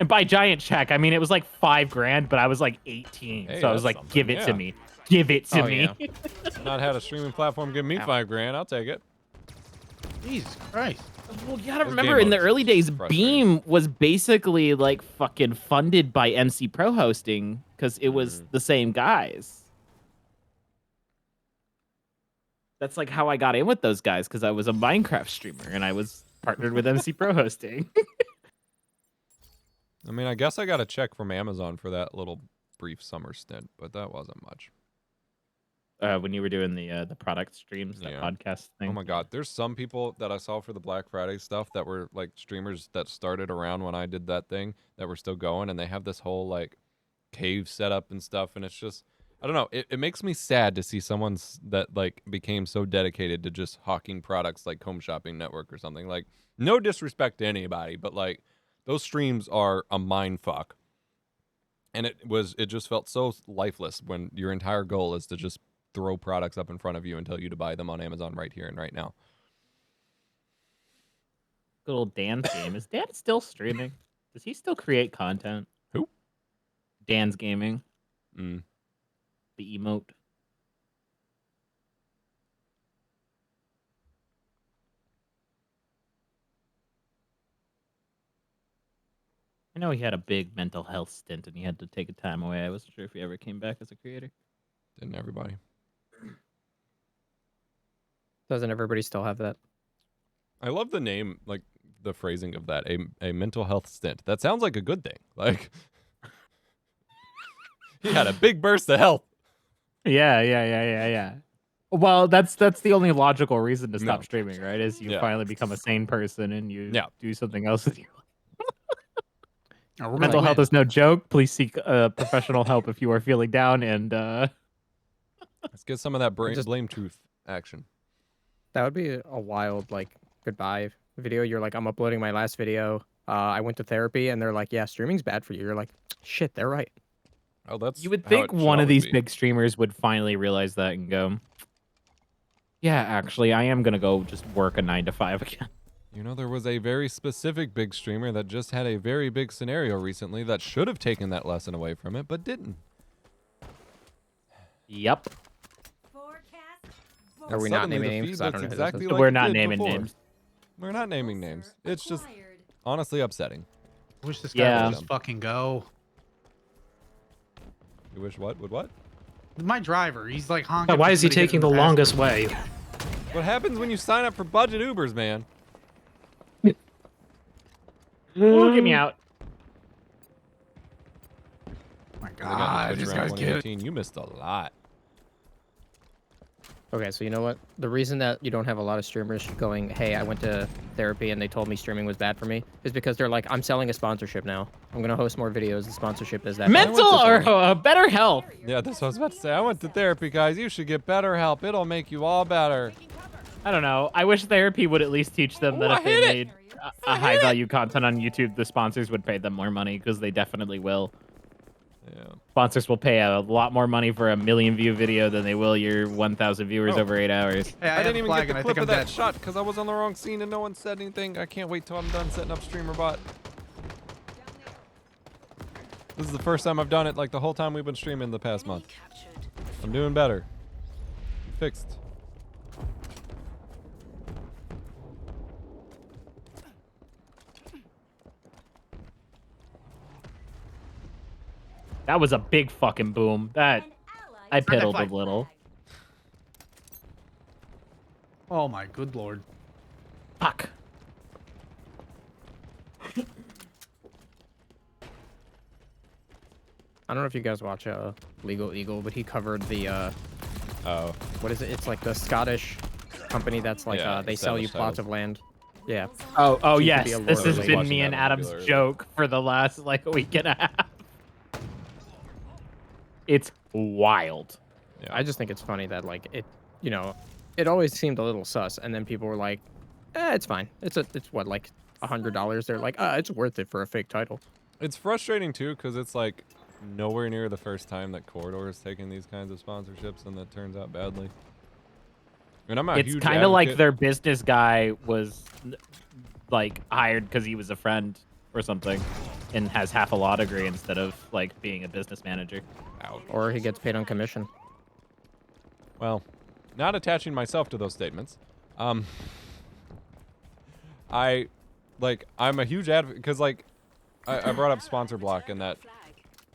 S6: And by giant check, I mean it was like $5,000, but I was like 18,
S1: Hey,
S6: so I was
S1: that's
S6: like, "Give it
S1: something,
S6: to
S1: yeah.
S6: me, give it to
S3: Oh,
S6: me."
S3: yeah.
S1: Not had a streaming platform give me
S3: Ow.
S1: $5,000. I'll take it.
S5: Jesus Christ.
S6: Well, you gotta
S1: Those
S6: remember,
S1: game
S6: in the
S1: modes
S6: early days,
S1: frustrating.
S6: Beam was basically like fucking funded by MC Pro Hosting because it was the same guys. That's like how I got in with those guys, because I was a Minecraft streamer and I was partnered with MC Pro Hosting.
S1: I mean, I guess I got a check from Amazon for that little brief summer stint, but that wasn't much.
S6: When you were doing the product streams, that
S1: Yeah.
S6: podcast thing.
S1: Oh my god, there's some people that I saw for the Black Friday stuff that were like streamers that started around when I did that thing that were still going, and they have this whole like cave setup and stuff, and it's just, I don't know, it makes me sad to see someone that like became so dedicated to just hawking products like Home Shopping Network or something. Like, no disrespect to anybody, but like those streams are a mind fuck. And it just felt so lifeless when your entire goal is to just throw products up in front of you and tell you to buy them on Amazon right here and right now.
S6: Good old Dan's game. Is Dan still streaming? Does he still create content?
S1: Who?
S6: Dan's Gaming.
S1: Mm.
S6: The emote. I know he had a big mental health stint and he had to take a time away. I wasn't sure if he ever came back as a creator.
S1: Didn't everybody?
S3: Doesn't everybody still have that?
S1: I love the name, like the phrasing of that. A mental health stint. That sounds like a good thing. Like he had a big burst of health.
S6: Yeah. Well, that's the only logical reason to stop
S1: No.
S6: streaming, right? Is you
S1: Yeah.
S6: finally become a sane person and you do something else with your
S7: Oh, we're
S6: mental
S7: gonna
S6: health
S7: win.
S6: is no joke. Please seek professional help if you are feeling down. And
S1: Let's get some of that
S3: Just-
S1: blame truth action.
S3: That would be a wild like goodbye video. You're like, I'm uploading my last video. I went to therapy, and they're like, yeah, streaming's bad for you. You're like, shit, they're right.
S1: Oh, that's
S6: you would
S1: how
S6: think
S1: it should
S6: one of
S1: always
S6: these
S1: be.
S6: big streamers would finally realize that and go, yeah, actually, I am gonna go just work a 9 to 5 again.
S1: You know, there was a very specific big streamer that just had a very big scenario recently that should have taken that lesson away from it, but didn't.
S6: Yep.
S1: And
S3: Are we not
S1: suddenly
S3: naming
S1: the
S3: names?
S1: feed
S3: 'Cause I don't
S1: looks
S3: know who this
S1: exactly
S3: is.
S1: like
S6: We're
S1: it
S6: not
S1: did
S6: naming
S1: before.
S6: names.
S1: We're not naming names. It's just honestly upsetting.
S7: I wish this guy
S6: Yeah.
S7: would just fucking go.
S1: You wish what? Would what?
S7: My driver, he's like honking.
S8: Why is he taking the longest way?
S1: What happens when you sign up for budget Ubers, man?
S6: Ooh, get me out.
S7: Oh my
S1: When I got
S7: god,
S1: into
S7: this
S1: Twitch around
S7: guy's good.
S1: 2018, you missed a lot.
S3: Okay, so you know what? The reason that you don't have a lot of streamers going, hey, I went to therapy and they told me streaming was bad for me, is because they're like, I'm selling a sponsorship now. I'm gonna host more videos. The sponsorship is that.
S6: Mental or better health.
S1: Yeah, that's what I was about to say. I went to therapy, guys. You should get better help. It'll make you all better.
S6: I don't know. I wish therapy would at least teach them that
S1: Ooh,
S6: if
S1: I
S6: they
S1: hit it.
S6: made a high value content on YouTube, the sponsors would pay them more money because they definitely will.
S1: Yeah.
S6: Sponsors will pay a lot more money for a 1,000,000 view video than they will your 1,000 viewers
S1: Oh.
S6: over 8 hours.
S7: Hey,
S1: I
S7: have
S1: didn't
S7: a
S1: even
S7: flag
S1: get
S7: and
S1: the
S7: I
S1: clip
S7: think
S1: of
S7: I'm
S1: that
S7: dead.
S1: shot because I was on the wrong scene and no one said anything. I can't wait till I'm done setting up streamer bot. This is the first time I've done it like the whole time we've been streaming the past month. I'm doing better. Fixed.
S6: That was a big fucking boom. That I piddled a
S7: flag.
S6: little.
S7: Oh my good lord.
S6: Fuck.
S3: I don't know if you guys watch Legal Eagle, but he covered the
S1: Oh.
S3: what is it? It's like the Scottish company that's like
S1: Yeah,
S3: they sell you
S1: established
S3: plots
S1: titles.
S3: of land. Yeah.
S6: Oh
S3: Seems to
S6: yes.
S3: be a
S6: This
S3: lore
S6: has
S3: related.
S6: been
S1: Watching
S6: me
S1: that
S6: and
S1: on
S6: Adam's
S1: regular.
S6: joke for the last like a week and a half. It's wild.
S1: Yeah.
S3: I just think it's funny that like it, you know, it always seemed a little sus, and then people were like, it's fine. It's what like $100. They're like, it's worth it for a fake title.
S1: It's frustrating too because it's like nowhere near the first time that Corridor is taking these kinds of sponsorships and that turns out badly. And I'm a
S6: It's
S1: huge
S6: kind of like
S1: advocate-
S6: their business guy was like hired because he was a friend or something and has half a law degree instead of like being a business manager.
S1: Ouch.
S3: Or he gets paid on commission.
S1: Well, not attaching myself to those statements. I'm a huge advocate because like I brought up sponsor block in that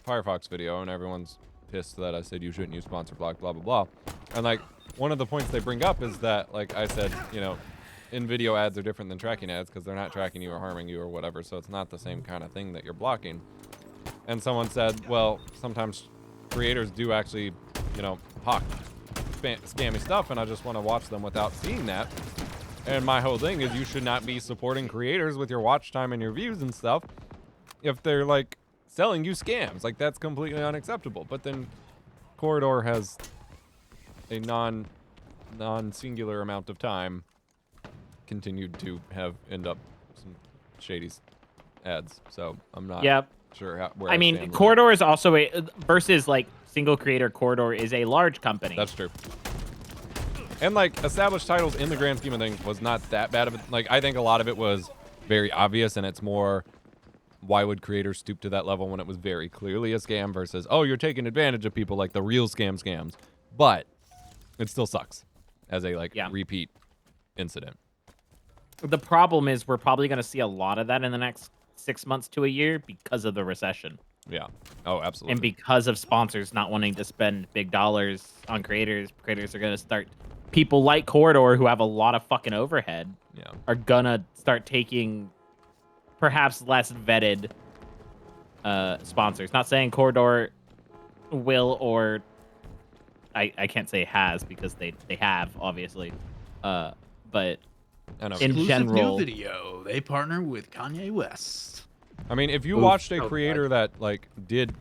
S1: Firefox video and everyone's pissed that I said you shouldn't use sponsor block, blah blah blah. And like one of the points they bring up is that like I said, you know, in video ads are different than tracking ads because they're not tracking you or harming you or whatever, so it's not the same kind of thing that you're blocking. And someone said, well, sometimes creators do actually, you know, hawk scammy stuff, and I just want to watch them without seeing that. And my whole thing is you should not be supporting creators with your watch time and your views and stuff if they're like selling you scams. Like that's completely unacceptable. But then Corridor has a non-singular amount of time continued to end up some shady ads. So I'm not
S6: Yep.
S1: sure where
S6: I
S1: stand
S6: mean,
S1: with
S6: Corridor is also a versus like single creator. Corridor is a large company.
S1: That's true. And like established titles in the grand scheme of things was not that bad of it. Like I think a lot of it was very obvious, and it's more why would creators stoop to that level when it was very clearly a scam versus oh you're taking advantage of people like the real scams. But it still sucks as a like repeat incident.
S6: The problem is we're probably going to see a lot of that in the next 6 months to a year because of the recession.
S1: Yeah. Oh, absolutely.
S6: And because of sponsors not wanting to spend big dollars on creators, creators are going to start people like Corridor who have a lot of fucking overhead
S1: Yeah.
S6: are gonna start taking perhaps less vetted sponsors. Not saying Corridor will or I can't say has because they have obviously, but
S1: I know.
S6: in
S7: Exclusive
S6: general,
S7: new video. They partner with Kanye West.
S1: I mean, if you
S8: Oof.
S1: watched a
S8: Oh,
S1: creator that like did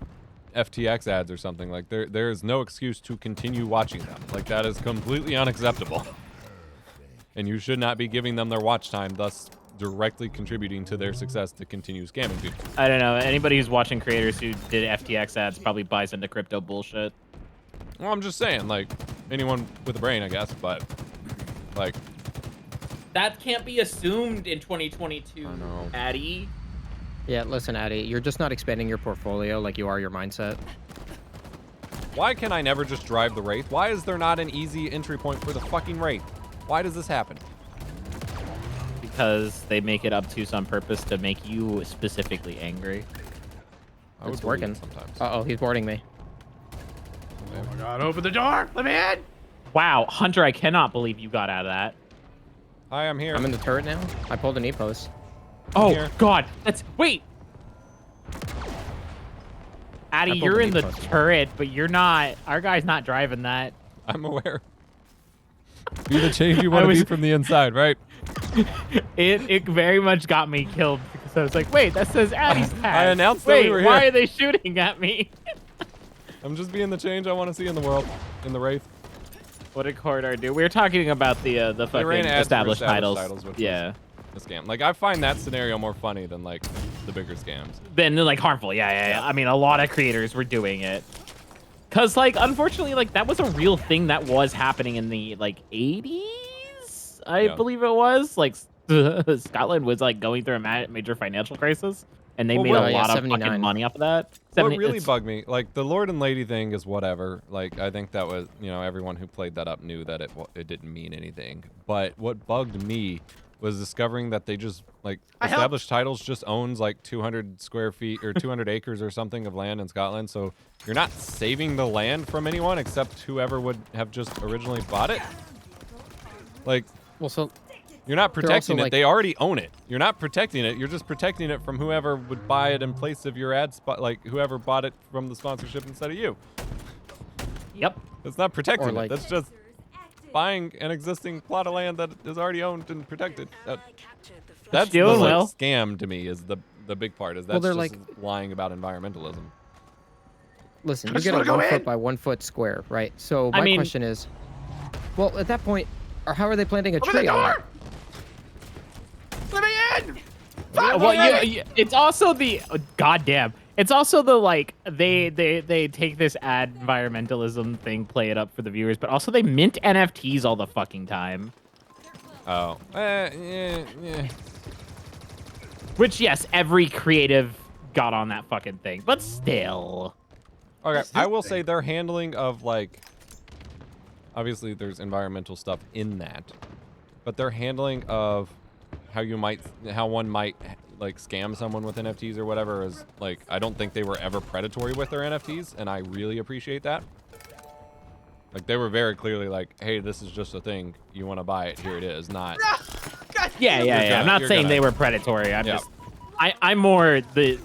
S1: FTX ads or something, like there is no excuse to continue watching them. Like that is completely unacceptable. And you should not be giving them their watch time, thus directly contributing to their success to continue scamming people.
S6: I don't know. Anybody who's watching creators who did FTX ads probably buys into crypto bullshit.
S1: Well, I'm just saying, like, anyone with a brain, I guess, but like
S6: That can't be assumed in 2022,
S1: I know.
S6: Addy.
S3: Yeah, listen, Addy, you're just not expanding your portfolio like you are your mindset.
S1: Why can I never just drive the Wraith? Why is there not an easy entry point for the fucking Wraith? Why does this happen?
S6: Because they make it obtuse on purpose to make you specifically angry.
S1: I would
S3: It's
S1: believe
S3: working.
S1: it sometimes.
S3: Uh-oh, he's boarding me.
S7: Oh my god, open the door! Let me in!
S6: Wow, Hunter, I cannot believe you got out of that.
S1: Hi, I'm here.
S3: I'm in the turret now. I pulled an Epos.
S6: Oh,
S1: Here.
S6: God. Wait. Addy,
S3: I pulled
S6: you're
S3: an
S6: in the
S3: Epos.
S6: turret, but you're not. Our guy's not driving that.
S1: I'm aware. Be the change you want to
S6: was-
S1: be from the inside, right?
S6: It very much got me killed because I was like, wait, that says Addy's tag.
S1: I announced that
S6: wait,
S1: we were
S6: why
S1: here.
S6: are they shooting at me?
S1: I'm just being the change I want to see in the world, in the Wraith.
S6: What did Corridor do? We were talking about the
S1: ran
S6: fucking
S1: ads for
S6: established titles.
S1: which was
S6: Yeah.
S1: a scam. Like, I find that scenario more funny than, like, the bigger scams.
S6: Then like harmful. Yeah. I mean, a lot of creators were doing it. Cause like, unfortunately, like that was a real thing that was happening in the like 80s. I
S1: Yeah.
S6: believe it was like Scotland was like going through a major financial crisis, and they
S1: Well,
S6: made
S1: what-
S6: a
S3: yeah,
S6: lot of
S3: 79.
S6: fucking money off of that.
S1: What really
S6: it's-
S1: bugged me, like, the Lord and Lady thing is whatever. Like, I think that was, you know, everyone who played that up knew that it didn't mean anything. But what bugged me was discovering that they just, like, established titles just owns, like, 200 square feet or 200 acres or something of land in Scotland. So you're not saving the land from anyone except whoever would have just originally bought it. Like,
S3: Well, so
S1: you're not
S3: They're also,
S1: protecting it.
S3: like-
S1: They already own it. You're not protecting it. You're just protecting it from whoever would buy it in place of your ad spot, like whoever bought it from the sponsorship instead of you.
S6: Yep.
S1: That's not protecting
S3: like-
S1: it. That's just buying an existing plot of land that is already owned and protected. That's the
S6: Doing
S1: like,
S6: well.
S1: scam to me is the big part. Is
S3: Well,
S1: that's
S3: they're
S1: just lying about environmentalism.
S3: listen, you
S7: just
S3: get a
S7: wanna go
S3: 1
S7: in.
S3: foot by 1 foot square, right? So
S6: I
S3: my
S6: mean-
S3: question is, well, at that point, or how are they planting a
S7: Open the
S3: tree on it?
S7: door! Let me in!
S6: Well, it's also the goddamn. It's also the like they take this ad environmentalism thing, play it up for the viewers, but also they mint NFTs all the fucking time.
S1: Oh, yeah.
S6: Which yes, every creative got on that fucking thing, but still.
S1: Okay,
S7: What's
S1: I
S7: this
S1: will
S7: thing?
S1: say their handling of like, obviously there's environmental stuff in that, but their handling of how one might like scam someone with NFTs or whatever is like, I don't think they were ever predatory with their NFTs, and I really appreciate that. Like they were very clearly like, hey, this is just a thing. You want to buy it? Here it is. Not.
S6: Yeah.
S1: gonna-
S6: I'm not
S1: you're
S6: saying
S1: gonna-
S6: they were predatory. I'm
S1: Yeah.
S6: just. I'm more the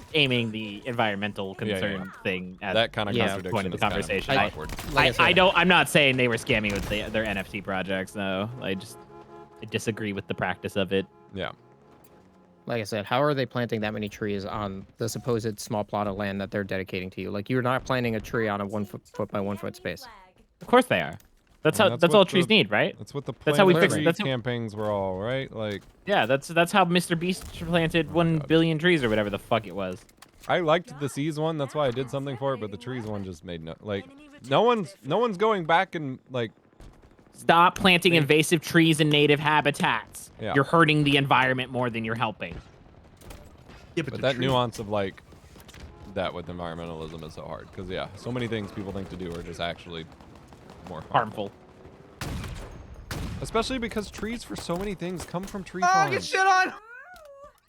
S6: environmental
S1: Yeah,
S6: concern thing at
S1: That kind of
S3: Yeah,
S1: contradiction
S6: point in the
S1: is kind of
S6: conversation.
S1: awkward.
S3: Like I said,
S6: I'm not saying they were scamming with their NFT projects. No, I disagree with the practice of it.
S1: Yeah.
S3: like I said, how are they planting that many trees on the supposed small plot of land that they're dedicating to you? Like you're not planting a tree on a 1 foot by 1 foot space.
S6: Of course they are. That's
S1: And
S6: how.
S1: that's
S6: That's
S1: what
S6: all trees
S1: the-
S6: need, right?
S1: That's what the
S6: That's how we
S1: Plant
S3: fix it.
S1: Tree
S6: That's how-
S1: campaigns were all, right? Like,
S6: Yeah, that's how Mr. Beast planted 1 billion trees or whatever the fuck it was.
S1: I liked the seas one. That's why I did something for it. But the trees one just made no like. No one's going back and like.
S6: Stop planting invasive trees in native habitats.
S1: Yeah.
S6: You're hurting the environment more than you're helping.
S7: Yeah,
S1: But
S7: the
S1: that
S7: tree-
S1: nuance of like. That with environmentalism is so hard because yeah, so many things people think to do are just actually more harmful. Especially because trees for so many things come from tree
S7: Oh,
S1: farms.
S7: get shit on!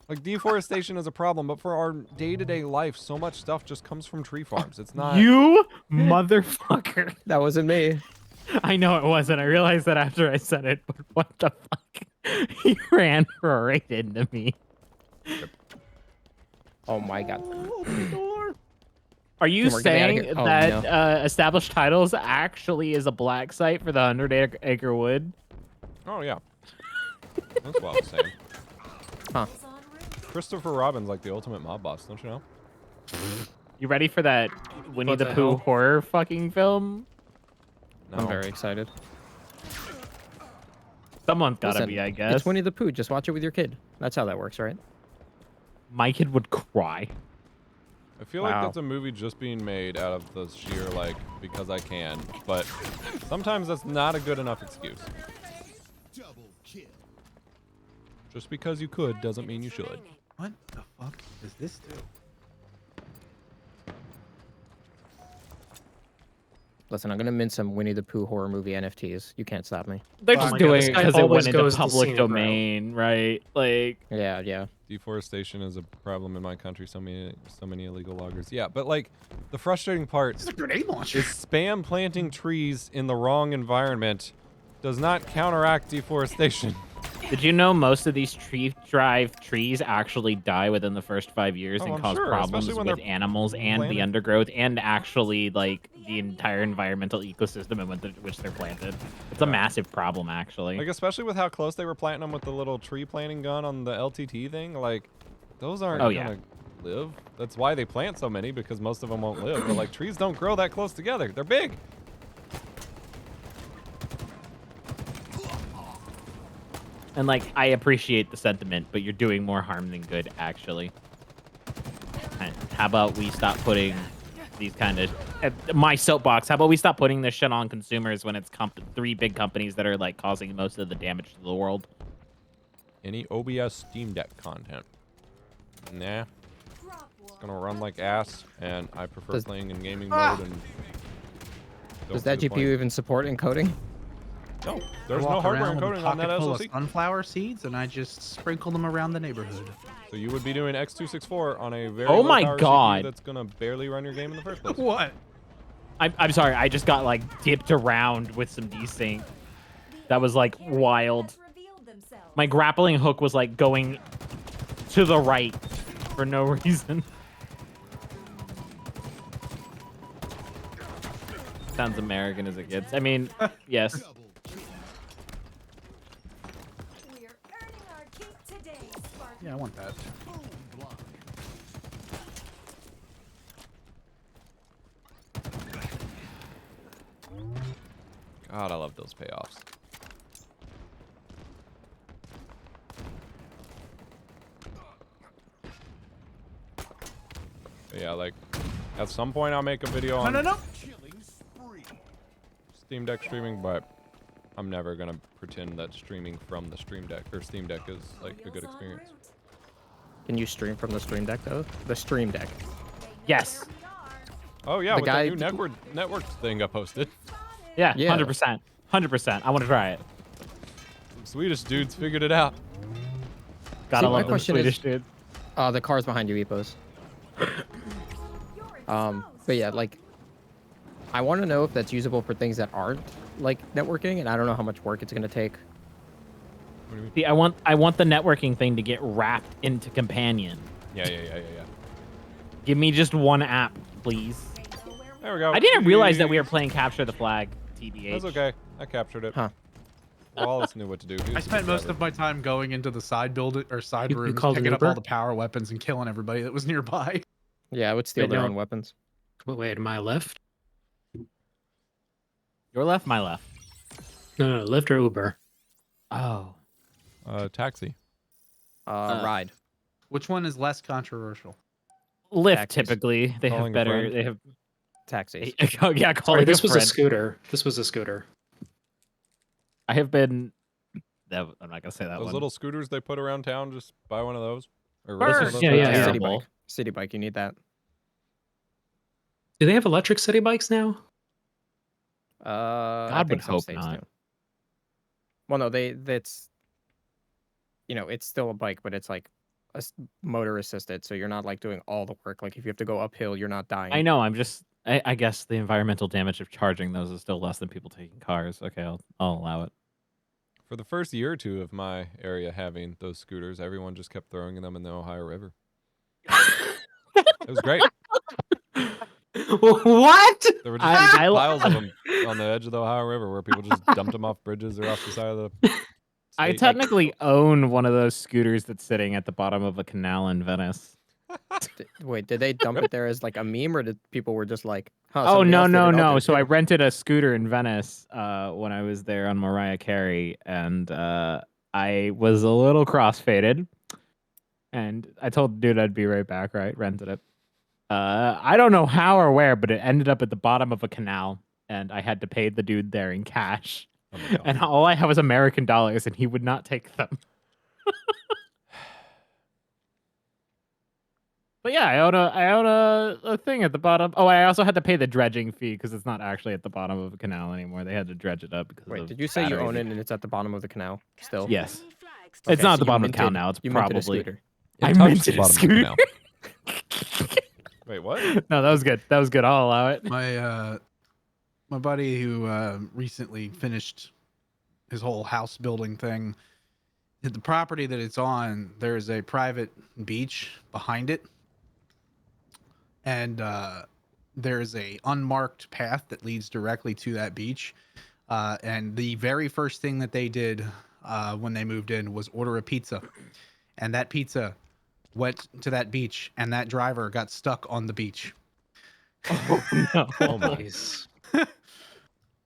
S1: Like deforestation is a problem, but for our day-to-day life, so much stuff just comes from tree farms. It's not.
S6: You motherfucker.
S3: That wasn't me.
S6: I know it wasn't. I realized that after I said it, but what the fuck? He ran right into me.
S3: Oh my god.
S6: Are you
S3: We're getting outta
S6: saying
S3: here. Oh,
S6: that
S3: no.
S6: Established Titles actually is a black site for the 100 Acre Wood?
S1: Oh yeah. That's what I was saying.
S3: Huh.
S4: Is en route.
S1: Christopher Robin's like the ultimate mob boss, don't you know?
S6: You ready for that Winnie
S8: What
S6: the
S8: the
S6: Pooh
S8: hell?
S6: horror fucking film?
S1: No.
S3: I'm very excited.
S6: Someone's gotta
S3: Listen,
S6: be, I guess.
S3: It's Winnie the Pooh. Just watch it with your kid. That's how that works, right?
S6: My kid would cry.
S1: I feel like
S3: Wow.
S1: that's a movie just being made out of the sheer like because I can, but sometimes that's not a good enough excuse.
S2: Double kill.
S1: Just because you could doesn't mean you should.
S5: What the fuck does this do?
S3: Listen, I'm gonna mint some Winnie the Pooh horror movie NFTs. You can't stop me.
S6: They're
S8: Oh
S6: just
S8: my God,
S6: doing
S8: this
S6: it
S8: guy
S6: because it
S8: always
S6: went into
S8: goes the
S6: public
S8: scenic route.
S6: domain, right? Like,
S3: Yeah, yeah.
S1: Deforestation is a problem in my country. So many illegal loggers. Yeah, but like the frustrating part
S5: It's a grenade launcher.
S1: is spam planting trees in the wrong environment does not counteract deforestation.
S6: did you know most of these tree-drive trees actually die within the first 5 years
S1: Oh,
S6: and
S1: I'm
S6: cause
S1: sure,
S6: problems
S1: especially when
S6: with
S1: they're
S6: animals and the
S1: planted.
S6: undergrowth and actually like the entire environmental ecosystem in which they're planted? It's a
S1: Yeah.
S6: massive problem, actually.
S1: Like especially with how close they were planting them with the little tree planting gun on the LTT thing. Like those aren't
S6: Oh, yeah.
S1: gonna live. That's why they plant so many because most of them won't live. But like trees don't grow that close together. They're big.
S6: And like, I appreciate the sentiment, but you're doing more harm than good, actually. And how about we stop putting these kind of my soapbox? How about we stop putting this shit on consumers when it's three big companies that are like causing most of the damage to the world?
S1: Any OBS Steam Deck content? Nah.
S4: Drop
S1: It's
S4: one.
S1: gonna run like ass, and I prefer
S3: Does-
S1: playing in gaming mode. And
S3: Does
S1: don't
S3: that
S1: see the
S3: GPU
S1: point.
S3: even support encoding?
S1: No,
S5: I
S1: there's no
S5: walk
S1: hardware
S5: around with a
S1: encoding on that
S5: pocket full of
S1: SoC.
S5: sunflower seeds, and I just sprinkle them around the neighborhood.
S1: So you would be doing X264 on a very
S6: Oh
S1: low
S6: my
S1: power
S6: God.
S1: CPU that's gonna barely run your game in the first place.
S5: What?
S6: I'm sorry, I just got like dipped around with some desync. That was like wild.
S4: Has revealed themselves.
S6: My grappling hook was like going to the right for no reason. Sounds American as it gets. I mean, yes.
S2: Double kill.
S4: We're earning our keep today, Spartan.
S5: Yeah, I want that.
S2: Boom block.
S1: God, I love those payoffs. But yeah, like at some point I'll make a video on
S5: No.
S2: Killing spree.
S1: Steam Deck streaming, but I'm never gonna pretend that streaming from the Stream Deck or Steam Deck is like a good
S4: Wheels en
S1: experience.
S4: route.
S3: Can you stream from the Stream Deck though? The Stream Deck.
S4: They know
S6: Yes.
S4: where we are.
S1: Oh yeah,
S3: The
S1: with
S3: guy-
S1: that new network thing I posted.
S4: Spotted.
S6: Yeah,
S3: Yeah.
S6: 100%. 100%. I want to try it.
S1: Some Swedish dudes figured it out.
S6: Gotta
S3: my
S6: love them
S3: question is-
S6: Swedish dude.
S3: The car's behind you, Epos.
S4: You're
S3: But yeah, like, I want to know if that's usable for things that aren't like networking, and I don't know how much work it's gonna take.
S1: What do you mean?
S6: See, I want the networking thing to get wrapped into Companion.
S1: Yeah.
S6: Give me just one app, please.
S4: They know where we
S1: There we go.
S6: I didn't realize that we were playing Capture the Flag, TBH.
S1: That's okay. I captured it.
S3: Huh.
S1: Wallace knew what to do. He
S5: I
S1: was
S5: spent
S1: the
S5: most
S1: driver.
S5: of my time going into the side building or side
S8: You
S5: rooms,
S8: called an
S5: picking up all
S8: Uber?
S5: the power weapons and killing everybody that was nearby.
S3: Yeah, I would steal
S8: Wait,
S3: their
S8: no.
S3: own weapons.
S8: Wait, am I left?
S6: Your left, my left.
S8: No, Lyft or Uber.
S6: Oh.
S1: Taxi.
S3: Ride.
S5: Which one is less controversial?
S6: Lyft,
S3: Taxis.
S6: typically. They have
S1: Calling a
S6: better...
S1: friend.
S6: They have...
S3: Taxis.
S6: Oh, yeah, calling
S8: Sorry, this
S6: a
S8: was a
S6: friend.
S8: scooter. This was a scooter.
S6: I have been... I'm not going to say that
S1: Those
S6: one.
S1: little scooters they put around town, just buy one of those. Or
S6: Burr!
S1: rent one of those
S8: Yeah,
S1: for
S8: yeah,
S1: taxi.
S8: yeah.
S3: City
S6: Terrible.
S3: bike. City bike. You need that.
S8: Do they have electric city bikes now?
S3: I
S6: God
S3: think
S6: would
S3: some
S6: hope
S3: states
S6: not.
S3: do. Well, no, that's, it's still a bike, but it's like motor assisted, so you're not like doing all the work. Like if you have to go uphill, you're not dying.
S6: I know, I'm just... I guess the environmental damage of charging those is still less than people taking cars. Okay, I'll allow it.
S1: For the first year or two of my area having those scooters, everyone just kept throwing them in the Ohio River. It was great.
S8: What?
S1: There were just
S6: I
S1: piles of them on the edge of the Ohio River where people just dumped them off bridges or off the side of the
S6: I
S1: state.
S6: technically own one of those scooters that's sitting at the bottom of a canal in Venice.
S3: Wait, did they dump it there as like a meme, or did people were just like, huh,
S6: Oh
S3: somebody
S6: no
S3: else did it,
S6: no
S3: I'll do
S6: no!
S3: it
S6: So I
S3: too.
S6: rented a scooter in Venice when I was there on Mariah Carey, and I was a little crossfaded, and I told the dude I'd be right back. Right, rented it. I don't know how or where, but it ended up at the bottom of a canal, and I had to pay the dude there in cash.
S1: Oh my God.
S6: And all I have was American dollars, and he would not take them. But yeah, I own a thing at the bottom. Oh, I also had to pay the dredging fee because it's not actually at the bottom of a canal anymore. They had to dredge it up because
S3: Wait,
S6: of
S3: did you say you
S6: batteries.
S3: own it and it's at the bottom of the canal still?
S6: Yes.
S3: Okay,
S6: It's not at
S3: so
S6: the
S3: you
S6: bottom of the canal
S3: minted-
S6: now. It's
S3: you minted a
S6: probably.
S3: scooter.
S1: It
S6: I
S1: touched
S6: meant
S1: the
S6: it a
S1: bottom of the
S6: scooter.
S1: canal. Wait, what?
S6: No, that was good. That was good. I'll allow it.
S5: My buddy who recently finished his whole house building thing, the property that it's on, there's a private beach behind it, and there's a unmarked path that leads directly to that beach. And the very first thing that they did when they moved in was order a pizza, and that pizza went to that beach, and that driver got stuck on the beach
S6: Oh no.
S1: Oh my.
S8: Jeez.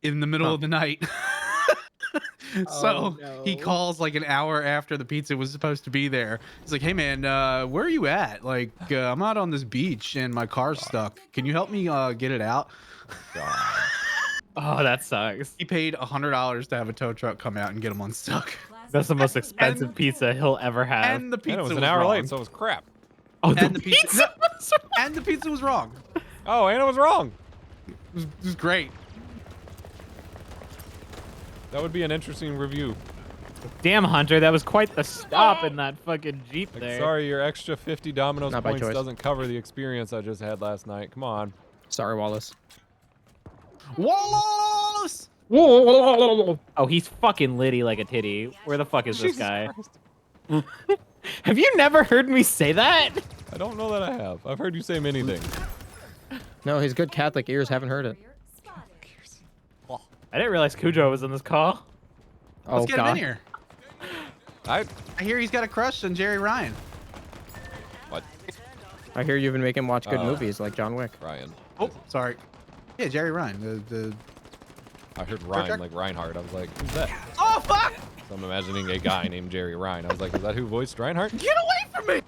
S5: in the middle of the night. So
S3: Oh,
S5: he
S3: no.
S5: calls like an hour after the pizza was supposed to be there. He's like, "Hey man, where are you at? Like, I'm out on this beach and my car's stuck. Can you help me get it out?"
S1: God.
S6: Oh, that sucks.
S5: He paid $100 to have a tow truck come out and get him unstuck.
S6: That's the most expensive pizza he'll ever have.
S5: And the pizza
S1: And it was an
S5: was
S1: hour
S5: wrong.
S1: late, so it was crap.
S6: Oh,
S5: and the pizza, and the pizza was wrong.
S1: Oh, and it was wrong.
S5: It was great.
S1: That would be an interesting review.
S6: Damn, Hunter, that was quite the stop in that fucking Jeep
S1: Like,
S6: there.
S1: sorry, your extra 50 Domino's
S3: Not by
S1: points
S3: choice.
S1: doesn't cover the experience I just had last night. Come on.
S3: Sorry, Wallace.
S5: Wallace!
S6: Oh, he's fucking litty like a titty. Where the fuck is this guy? Have you never heard me say that?
S1: I don't know that I have. I've heard you say many things.
S3: No, his good Catholic ears haven't heard it.
S6: I didn't realize Cujo was in this call.
S3: Oh
S5: Let's get him in
S3: God.
S5: here.
S1: I
S5: I hear he's got a crush on Jerry Ryan.
S1: what?
S3: I hear you've been making him watch good
S1: Oh.
S3: movies like John Wick.
S1: Ryan.
S5: Oh, sorry. Yeah, Jerry Ryan. The
S1: I heard
S5: Sure,
S1: Ryan
S5: sure.
S1: like Reinhardt. I was like, who's that?
S5: Oh fuck!
S1: So I'm imagining a guy named Jerry Ryan. I was like, is that who voiced Reinhardt?
S5: Get away from me!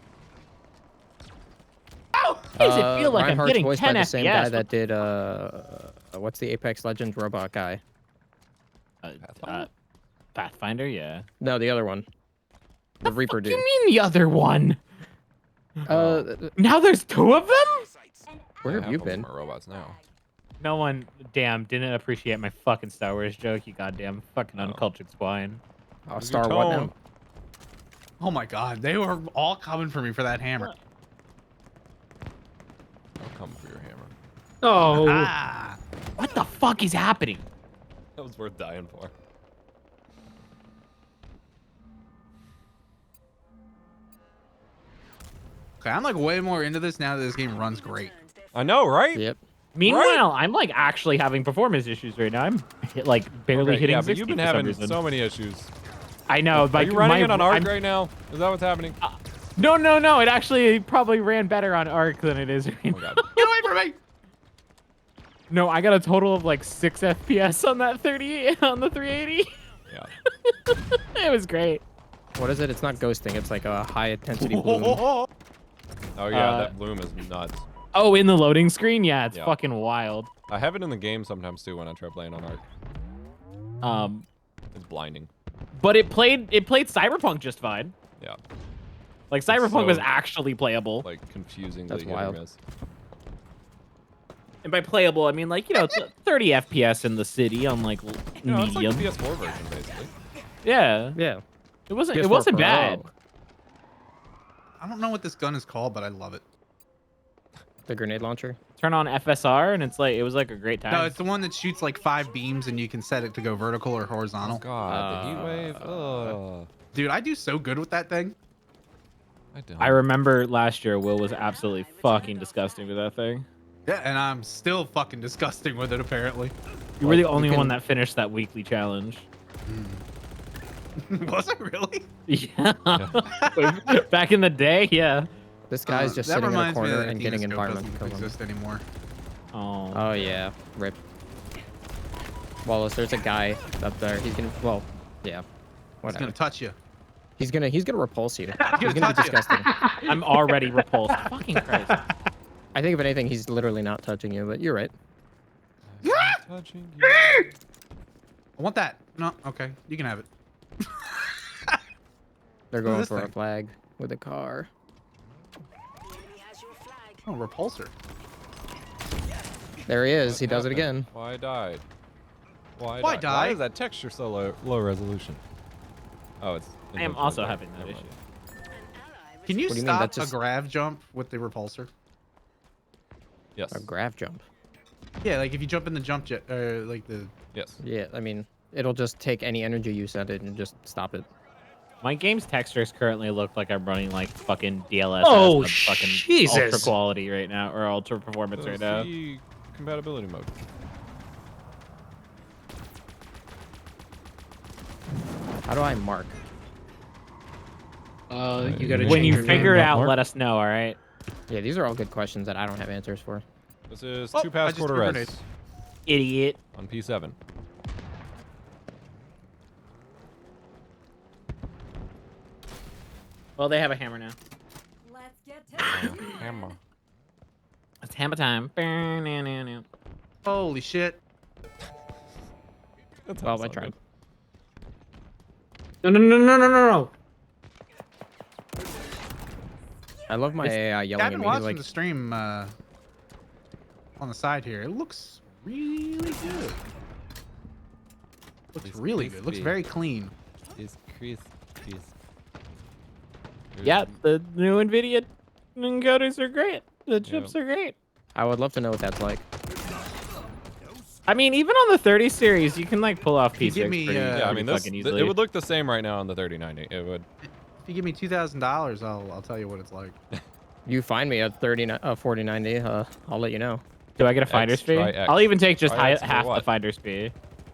S6: Does it feel like I'm
S3: Reinhardt's
S6: getting
S3: voiced
S6: 10
S3: by the same guy
S6: FPS?
S3: that did what's the Apex Legends robot guy?
S6: Pathfinder, yeah.
S3: No, the other one. The Reaper
S6: What do
S3: dude.
S6: you mean the other one?
S3: Uh,
S6: Now there's two of them?
S3: where
S1: Yeah,
S3: have you
S1: half of them
S3: been?
S1: are robots now.
S6: No one, damn, didn't appreciate my fucking Star Wars joke, you goddamn fucking
S1: Oh.
S6: uncultured swine.
S3: Oh,
S1: Where's
S3: Star
S1: your
S3: what
S1: tone?
S3: now?
S5: Oh my god, they were all coming for me for that hammer.
S1: I'll come for your hammer.
S8: Oh.
S5: Ah!
S6: What the fuck is happening?
S1: That was worth dying for.
S5: Okay, I'm like way more into this now that this game runs great.
S1: I know, right?
S3: Yep.
S6: Meanwhile, I'm like actually having performance issues right now. I'm like barely
S1: Okay,
S6: hitting
S1: yeah,
S6: 60
S1: but you've been
S6: for some
S1: having
S6: reason.
S1: so many issues.
S6: I know.
S1: Are
S6: Like,
S1: you running
S6: my,
S1: it on Arc
S6: I'm-
S1: right now? Is that what's happening?
S6: No, no, no. It actually probably ran better on Arc than it is right
S1: Oh
S6: now.
S1: god.
S5: Get away from me!
S6: No, I got a total of like 6 FPS on that 38 on the 380.
S1: Yeah.
S6: It was great.
S3: What is it? It's not ghosting. It's like a high intensity bloom.
S1: Oh yeah,
S6: Uh,
S1: that bloom is nuts.
S6: Oh, in the loading screen? Yeah, it's
S1: Yeah.
S6: fucking wild.
S1: I have it in the game sometimes too when I try playing on Arc.
S6: It's
S1: blinding.
S6: But it played Cyberpunk just fine.
S1: Yeah.
S6: Like Cyberpunk was
S1: so,
S6: actually playable.
S1: Like confusingly
S3: That's
S1: hit or
S3: wild.
S1: miss.
S6: And by playable, I mean like, you know, 30 FPS in the city on like
S1: You know, it's like
S6: medium.
S1: the PS4 version basically.
S6: Yeah.
S3: Yeah.
S6: It wasn't
S3: PS4 Pro.
S6: bad.
S5: I don't know what this gun is called, but I love it.
S3: The grenade launcher.
S6: Turn on FSR, and it's like it was like a great time.
S5: No, it's the one that shoots like 5 beams, and you can set it to go vertical or
S1: Oh
S5: horizontal.
S1: God, the heat wave. Ugh.
S5: Dude, I do so good with that thing.
S1: I don't.
S6: I remember last year Will was absolutely fucking disgusting with that thing.
S5: Yeah, and I'm still fucking disgusting with it, apparently.
S6: You were the
S3: Like,
S6: only
S3: you
S6: one
S3: can-
S6: that finished that weekly challenge.
S5: Was it really?
S6: Yeah. Back in the day, yeah.
S3: This guy's just
S5: that
S3: sitting in a
S5: reminds me
S3: corner
S5: that
S3: and getting
S5: Kinescope
S3: environment
S5: doesn't
S3: killed.
S5: exist anymore.
S6: Oh.
S3: Oh yeah, rip. Wallace, there's a guy up there. He's gonna. Well, yeah.
S5: It's
S3: Whatever.
S5: gonna touch you.
S3: He's gonna repulse you. He's
S5: gonna
S3: gonna be
S5: touch you.
S3: disgusting.
S6: I'm already repulsed. Fucking Christ.
S3: I think if anything, he's literally not touching you. But you're right.
S1: Touching you.
S5: I want that. No, okay, you can have it.
S3: They're
S5: What is
S3: going
S5: this
S3: for a
S5: thing?
S3: flag with a car.
S5: Oh, repulsor.
S3: There he is.
S1: What
S3: He does it
S1: happened?
S3: again.
S1: Why I died? Why
S5: Why
S1: Why
S5: died?
S1: is that texture so low resolution? Oh, it's.
S6: I am
S1: inventory
S6: also
S1: there.
S6: having that
S1: Never
S6: issue.
S1: mind.
S5: Can you
S3: What do you mean?
S5: stop
S3: That's just-
S5: a grav jump with the repulsor?
S1: Yes.
S3: A grav jump.
S5: Yeah, like if you jump in the jump jet, like the.
S1: Yes.
S3: Yeah, I mean, it'll just take any energy you send it and just stop it.
S6: My game's textures currently look like I'm running like fucking DLSS.
S8: Oh,
S6: of fucking
S8: Jesus.
S6: ultra quality right now, or ultra performance right now.
S1: See compatibility mode.
S3: How do I mark?
S8: You gotta
S6: When
S8: change
S6: you
S8: your
S6: figure it
S8: name.
S6: out,
S1: Mark?
S6: let us know. All right.
S3: Yeah, these are all good questions that I don't have answers for.
S1: This is
S5: Oh,
S1: 2
S5: I
S1: pass
S5: just
S1: quarter
S5: threw
S1: res
S5: grenades.
S6: Idiot.
S1: on P7.
S6: Well, they have a hammer now.
S4: Let's get to
S1: Hammer.
S6: It's hammer time.
S5: Holy shit!
S1: That's
S3: Well, I tried.
S8: No, no, no, no, no, no, no.
S3: I love my AI yelling
S5: I've
S3: at
S5: been
S3: me.
S5: watching
S3: Like,
S5: the stream on the side here. It looks really good. Looks
S1: It's
S5: really good. Looks
S1: crispy.
S5: very clean.
S1: It's crispy.
S6: Yeah, the new NVIDIA encoders are great. The chips are great.
S3: I would love to know what that's like.
S6: I mean, even on the 30 series, you can like pull off
S5: you
S6: P6
S5: give me,
S6: pretty,
S1: Yeah, I
S6: pretty
S1: mean, this
S6: fucking
S1: it
S6: easily.
S1: would look the same right now on the 3090. It would.
S5: If you give me $2,000, I'll tell you what it's like.
S3: You find me at 4090. I'll let you know.
S6: Do I get a finder's fee?
S1: try X.
S6: I'll even take just
S1: Try X for
S6: half the
S1: what?
S6: finder's fee.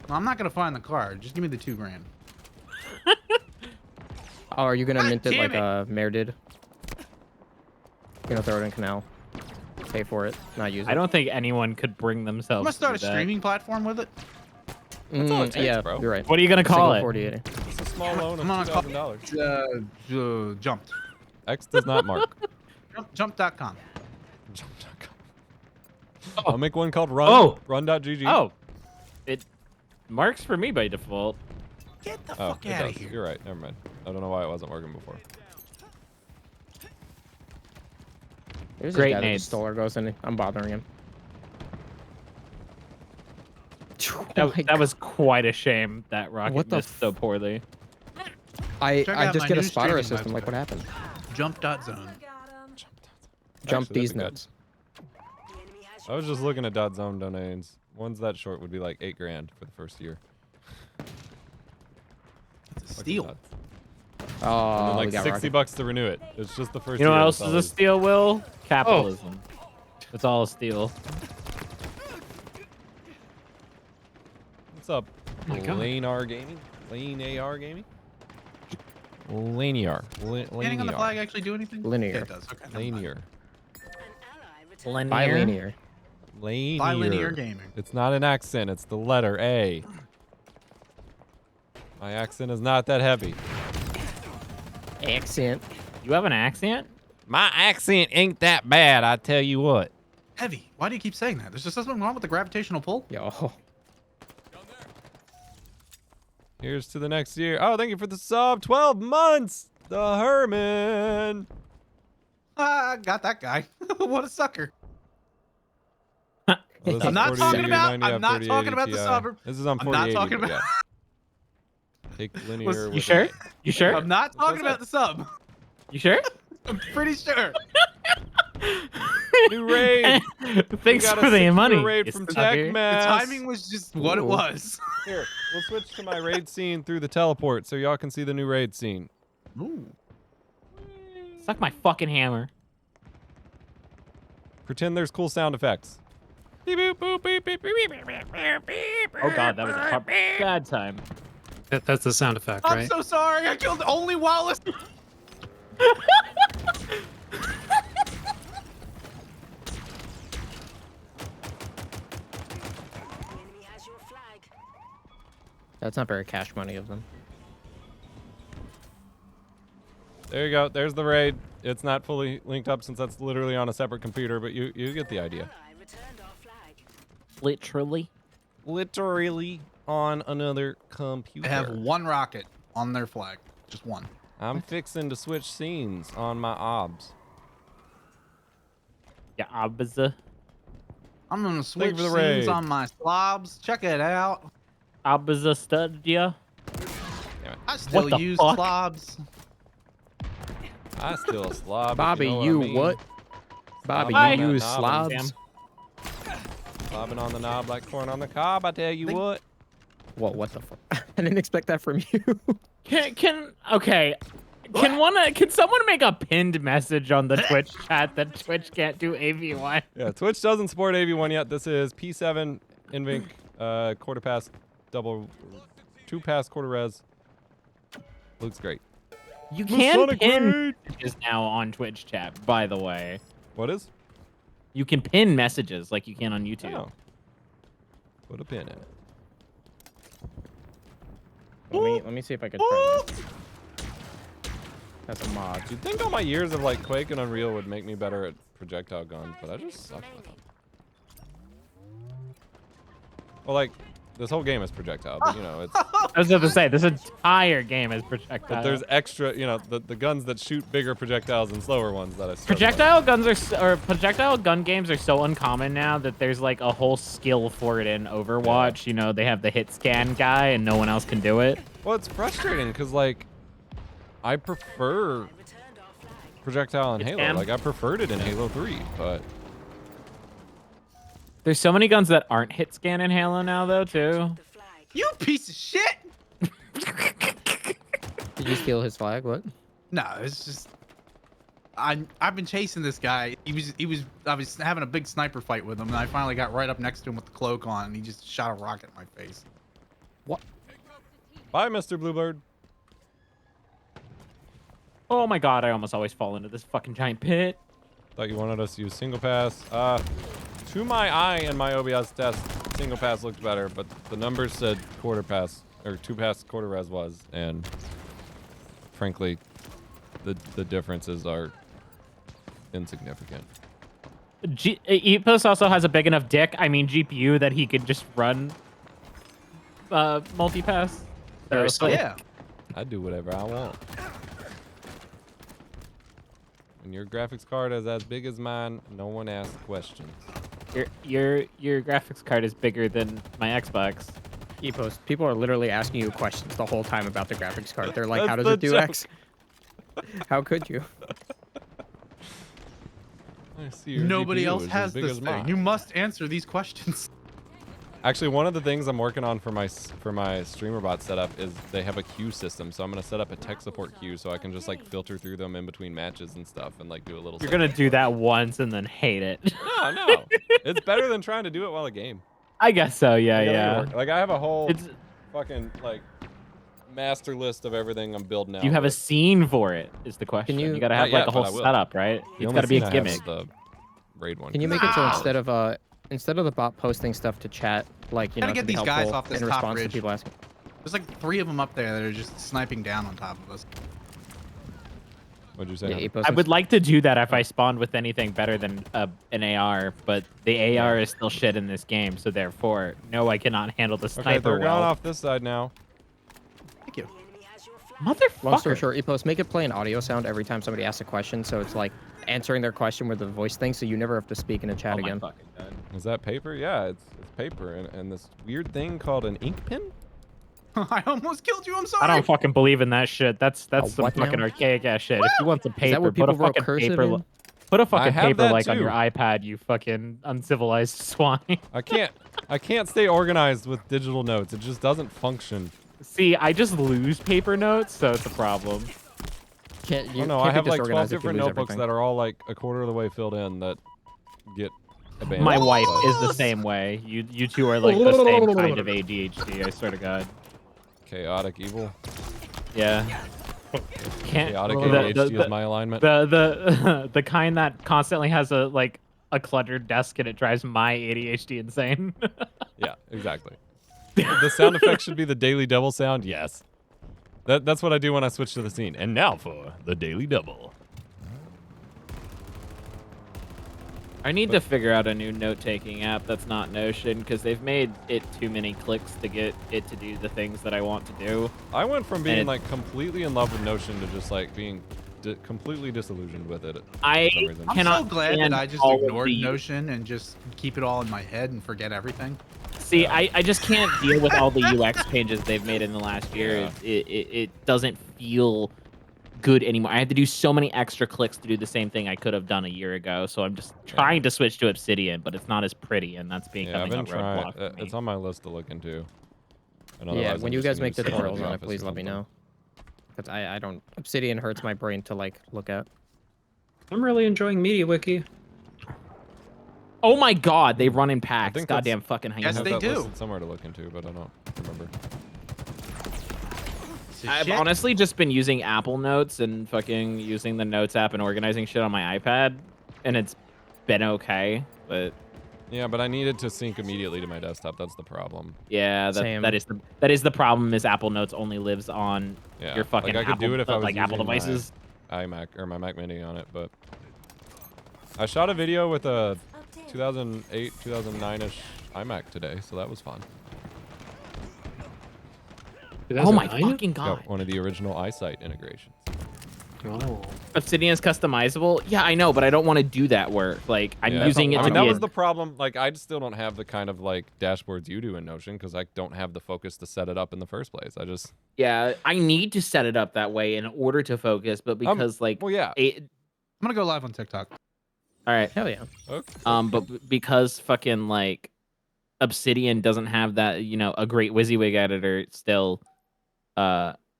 S5: No, I'm not gonna find the car. Just give me the $2,000.
S3: Oh, are you gonna
S5: God
S3: mint it
S5: damn
S3: like Mayor did? You're gonna throw it in canal. Pay for it, not use it.
S6: I don't think anyone could bring
S5: I'm
S6: themselves
S5: gonna start a
S6: to do that.
S5: streaming platform with it.
S1: That's all it takes,
S3: yeah,
S1: bro.
S3: you're right.
S6: What are you gonna call it?
S3: 4080.
S1: It's a small loan
S5: I'm
S1: of
S5: gonna call
S1: $2,000.
S5: Jumped.
S1: X does not mark.
S5: Jump.com.
S1: I'll make one called Run.
S8: Oh.
S1: Run.gg.
S6: Oh, it marks for me by default.
S5: Get the
S1: Oh,
S5: fuck
S1: it
S5: out of
S1: does.
S5: here.
S1: You're right. Never mind. I don't know why it wasn't working before.
S3: There's
S6: Great
S3: this guy that
S6: nades.
S3: just stole our ghost and I'm bothering him.
S6: That,
S3: Oh my
S6: that was quite a shame that rocket
S3: What the
S6: missed so poorly.
S3: I
S5: Check out
S3: just
S5: my
S3: get a
S5: new
S3: spotter
S5: streaming
S3: system. Like,
S5: website.
S3: what happened?
S5: Jump.zone.
S4: got 'em.
S3: Jump
S1: Actually,
S3: these
S1: that'd be good.
S3: nuts.
S1: I was just looking at .zone domains. Ones that short would be like $8,000 for the first year.
S5: It's a
S1: Fucking
S5: steal.
S1: nuts. And
S3: Oh,
S1: then
S3: we
S1: like
S3: got
S1: $60
S3: rocket.
S1: to renew it. It's just the first
S6: You know
S1: year.
S6: what else
S1: that's
S6: is
S1: all
S6: a
S1: it
S6: steal, Will? Capitalism. It's all a steal.
S1: What's up?
S8: my God.
S1: Lane R Gaming? Lane AR Gaming? Linear.
S5: Standing on the flag actually do anything?
S3: Linear.
S5: Yeah, it does. Okay. never mind.
S1: Linear.
S3: Bilinear.
S1: Linear.
S5: Bilinear gaming.
S1: It's not an accent. It's the letter A. My accent is not that heavy.
S3: Accent.
S6: You have an accent?
S1: My accent ain't that bad, I tell you what.
S5: Heavy. Why do you keep saying that? There's just something wrong with the gravitational pull.
S3: Yo.
S1: Here's to the next year. Oh, thank you for the sub. 12 months. The Herman.
S5: Ah, got that guy. What a sucker.
S1: Oh, this is
S5: I'm not
S1: 40,
S5: talking about-
S1: 90,
S5: I'm not
S1: 40,
S5: talking about the
S1: 80 Ti.
S5: suburb.
S1: This is on
S5: I'm not
S1: 4080.
S5: talking
S1: but
S5: about-
S1: yeah. Take linear.
S5: Listen,
S1: with
S6: You
S1: an
S6: sure?
S1: A.
S6: You sure?
S5: I'm not
S1: That's what
S5: talking
S1: I
S5: about the sub.
S6: You sure?
S5: I'm pretty sure.
S1: New raid.
S6: Thanks
S1: got a
S6: for the
S1: secure
S6: money.
S1: raid
S6: you
S1: from
S6: sucker.
S1: Tech
S5: The
S1: Mass.
S5: timing was just what it
S3: Ooh.
S5: was.
S1: Here, we'll switch to my raid scene through the teleport so y'all can see the new raid scene.
S5: Ooh.
S6: Suck my fucking hammer.
S1: Pretend there's cool sound effects. Beep, boop, boop, beep, beep, beep, beep, beep, beep, beep,
S6: Oh god, that was a bad time.
S8: That's the sound effect,
S5: I'm
S8: right?
S5: so sorry. I killed only Wallace.
S3: That's not very cash money of them.
S1: There you go. There's the raid. It's not fully linked up since that's literally on a separate computer, but you get the idea.
S6: Literally.
S1: Literally on another computer.
S5: They have one rocket on their flag. Just one.
S1: I'm fixing to switch scenes on my obs.
S6: Yeah, Abza.
S5: I'm gonna switch
S1: for the
S5: scenes
S1: raid.
S5: on my slobs. Check it out.
S6: Abza Studia.
S5: I still
S6: the
S5: use
S6: fuck?
S5: slobs.
S1: I still slob. if
S3: Bobby,
S1: you, know
S3: you
S1: what? I mean.
S3: what? Bobby,
S1: Slobbing
S3: you
S1: on
S3: use
S1: that knob and-
S3: slobs?
S1: Slobbing on the knob like corn on the cob. I tell you what.
S3: What the fuck? I didn't expect that from you.
S6: Okay. Can someone make a pinned message on the Twitch chat that Twitch can't do AV1?
S1: Yeah, Twitch doesn't support AV1 yet. This is P7 Invink quarter pass double 2 pass quarter res. Looks great.
S6: You can pin messages now on Twitch chat, by the way.
S1: What is?
S6: You can pin messages like you can on YouTube.
S1: Oh. Put a pin in it.
S3: Let me see if I can try this. That's a mod.
S1: You'd think all my years of like Quake and Unreal would make me better at projectile guns, but I just suck with them. Well, like this whole game is projectile, but you know it's.
S6: I was about to say this entire game is projectile.
S1: But there's extra, you know, the guns that shoot bigger projectiles and slower ones that I.
S6: Projectile guns projectile gun games are so uncommon now that there's like a whole skill for it in Overwatch.
S1: Yeah.
S6: You know, they have the hit scan guy and no one else can do it.
S1: Well, it's frustrating because like, I prefer projectile in Halo. Like I preferred it in Halo 3, but.
S6: There's so many guns that aren't hit scan in Halo now, though, too.
S5: You piece of shit.
S3: Did you steal his flag? What?
S5: No, it's just I've been chasing this guy. I was having a big sniper fight with him, and I finally got right up next to him with the cloak on, and he just shot a rocket in my face.
S3: What?
S1: Bye, Mr. Bluebird.
S6: Oh my god, I almost always fall into this fucking giant pit.
S1: Thought you wanted us to use single pass. To my eye and my OBS test, single pass looked better, but the numbers said quarter pass or 2 pass quarter res was, and frankly, the differences are insignificant.
S6: Epos also has a big enough dick, I mean GPU, that he could just run multi-pass. So,
S5: Yeah.
S1: I do whatever I want. When your graphics card is as big as mine, no one asks questions.
S6: Your graphics card is bigger than my Xbox.
S3: Epos, people are literally asking you questions the whole time about the graphics card. They're like,
S1: That's
S3: how does
S1: the
S3: it do
S1: joke.
S3: X? How could you?
S1: I see your
S5: Nobody
S1: GPU
S5: else
S1: is as
S5: has
S1: big
S5: this
S1: as
S5: thing.
S1: mine.
S5: You must answer these questions.
S1: Actually, one of the things I'm working on for my streamer bot setup is they have a queue system, so I'm gonna set up a tech support queue so I can just like filter through them in between matches and stuff and like do a little.
S6: You're gonna do that once and then hate it.
S1: No, it's better than trying to do it while a game.
S6: I guess so.
S1: Like, I
S6: Yeah,
S1: make it
S6: yeah.
S1: work. Like I have a whole
S6: It's,
S1: fucking like master list of everything I'm building out.
S6: do you have a
S1: with.
S6: scene for it? Is the question.
S3: you-
S6: You gotta
S1: Not
S6: have like
S1: yet,
S6: a whole
S1: but I will.
S6: setup, right?
S1: The
S6: It's
S1: only
S6: gotta be
S1: scene
S6: a
S1: I have is
S6: gimmick.
S1: the raid one.
S3: Can you make it so instead of the bot posting stuff to chat, like you know,
S5: Gotta get
S3: to be
S5: these guys
S3: helpful
S5: off this
S3: in
S5: top
S3: response to
S5: ridge.
S3: people asking?
S5: There's like 3 of them up there that are just sniping down on top of us.
S1: What'd you say?
S3: Yeah,
S1: Hunter?
S3: Epos
S6: I
S3: is-
S6: would like to do that if I spawned with anything better than an AR, but the AR is still shit in this game, so therefore, no, I cannot handle the
S1: Okay,
S6: sniper
S1: they're going
S6: well.
S1: off this side now.
S5: Thank you.
S3: Long story
S6: Motherfucker.
S3: short, Epos, make it play an audio sound every time somebody asks a question, so it's like answering their question with a voice thing, so you never have to speak in a chat
S6: Oh my
S3: again.
S6: fucking God.
S1: Is that paper? Yeah, it's paper and this weird thing called an ink pen.
S5: I almost killed you. I'm sorry.
S6: I don't fucking believe in that shit. That's some
S3: what
S6: fucking
S3: now?
S6: archaic ass shit. If you want some
S3: Is that
S6: paper,
S3: what
S6: put a
S3: people wrote
S6: fucking
S3: cursive
S6: paper.
S3: in?
S6: Put a fucking
S1: have that
S6: paper on your
S1: too.
S6: iPad, you fucking uncivilized swine.
S1: I can't stay organized with digital notes. It just doesn't function.
S6: See, I just lose paper notes, so it's a problem.
S3: Can't you?
S1: Oh no,
S3: can't
S1: I
S3: be
S1: have like 12
S3: disorganized if you
S1: different
S3: lose
S1: notebooks
S3: everything.
S1: that are all like a quarter of the way filled in that get abandoned.
S6: My wife is the same way. You two are like the same kind of ADHD, I swear to God.
S1: Chaotic evil.
S6: Yeah. Can't
S1: Chaotic ADHD is my alignment.
S6: the kind that constantly has a cluttered desk and it drives my ADHD insane.
S1: Yeah, exactly. The sound effect should be the daily double sound. Yes. That's what I do when I switch to the scene. And now for the daily double.
S6: I need to figure out a new note-taking app that's not Notion because they've made it too many clicks to get it to do the things that I want to do.
S1: I went from being like completely in love with Notion to just like being completely disillusioned with it.
S6: I
S5: I'm
S6: cannot
S5: so glad that
S6: stand
S5: I just
S6: all of
S5: ignored
S6: the-
S5: Notion and just keep it all in my head and forget everything.
S6: See, I just can't deal with all the UX changes they've made in the last year.
S1: Yeah.
S6: It doesn't feel good anymore. I had to do so many extra clicks to do the same thing I could have done a year ago. So I'm just trying to switch to Obsidian, but it's not as pretty, and that's
S1: Yeah, I've
S6: becoming
S1: been
S6: a
S1: trying.
S6: roadblock for me.
S1: It's on my list to look into. And
S3: Yeah,
S1: otherwise
S3: when
S1: I'm
S3: you
S1: just
S3: guys
S1: gonna
S3: make
S1: sit down at
S3: tutorials
S1: the
S3: on it,
S1: office
S3: please
S1: or
S3: let me
S1: something.
S3: know. Cause I don't. Obsidian hurts my brain to like look at.
S8: I'm really enjoying MediaWiki.
S6: Oh my God, they run in
S1: I
S6: packs.
S1: think that's-
S6: Goddamn fucking
S1: I
S5: Yes,
S1: have
S5: they
S1: that
S5: do.
S1: listed somewhere to look into, but I don't remember.
S6: I've honestly just been using Apple Notes and fucking using the Notes app and organizing shit on my iPad, and it's been okay. But
S1: Yeah, but I needed to sync immediately to my desktop. That's the problem.
S6: yeah,
S3: Same.
S6: that is the problem. Is Apple Notes only lives on
S1: Yeah,
S6: your fucking
S1: like I could
S6: Apple,
S1: do it if I was
S6: like Apple
S1: using my
S6: devices.
S1: iMac or my Mac Mini on it, but I shot a video with a 2008, 2009-ish iMac today, so that was fun.
S6: Oh my
S8: 2009?
S6: fucking God!
S1: Got one of the original iSight integrations.
S8: Oh.
S6: Obsidian is customizable. Yeah, I know, but I don't want to do that work. Like I'm
S1: Yeah.
S6: using it
S1: I
S6: to
S1: mean,
S6: be
S1: that
S6: a-
S1: was the problem. Like, I still don't have the kind of like dashboards you do in Notion because I don't have the focus to set it up in the first place. I just
S6: Yeah, I need to set it up that way in order to focus, but because like
S1: well, yeah.
S6: it,
S5: I'm gonna go live on TikTok.
S6: all right,
S3: Hell yeah.
S1: Okay.
S6: but because fucking like Obsidian doesn't have that, a great WYSIWYG editor still,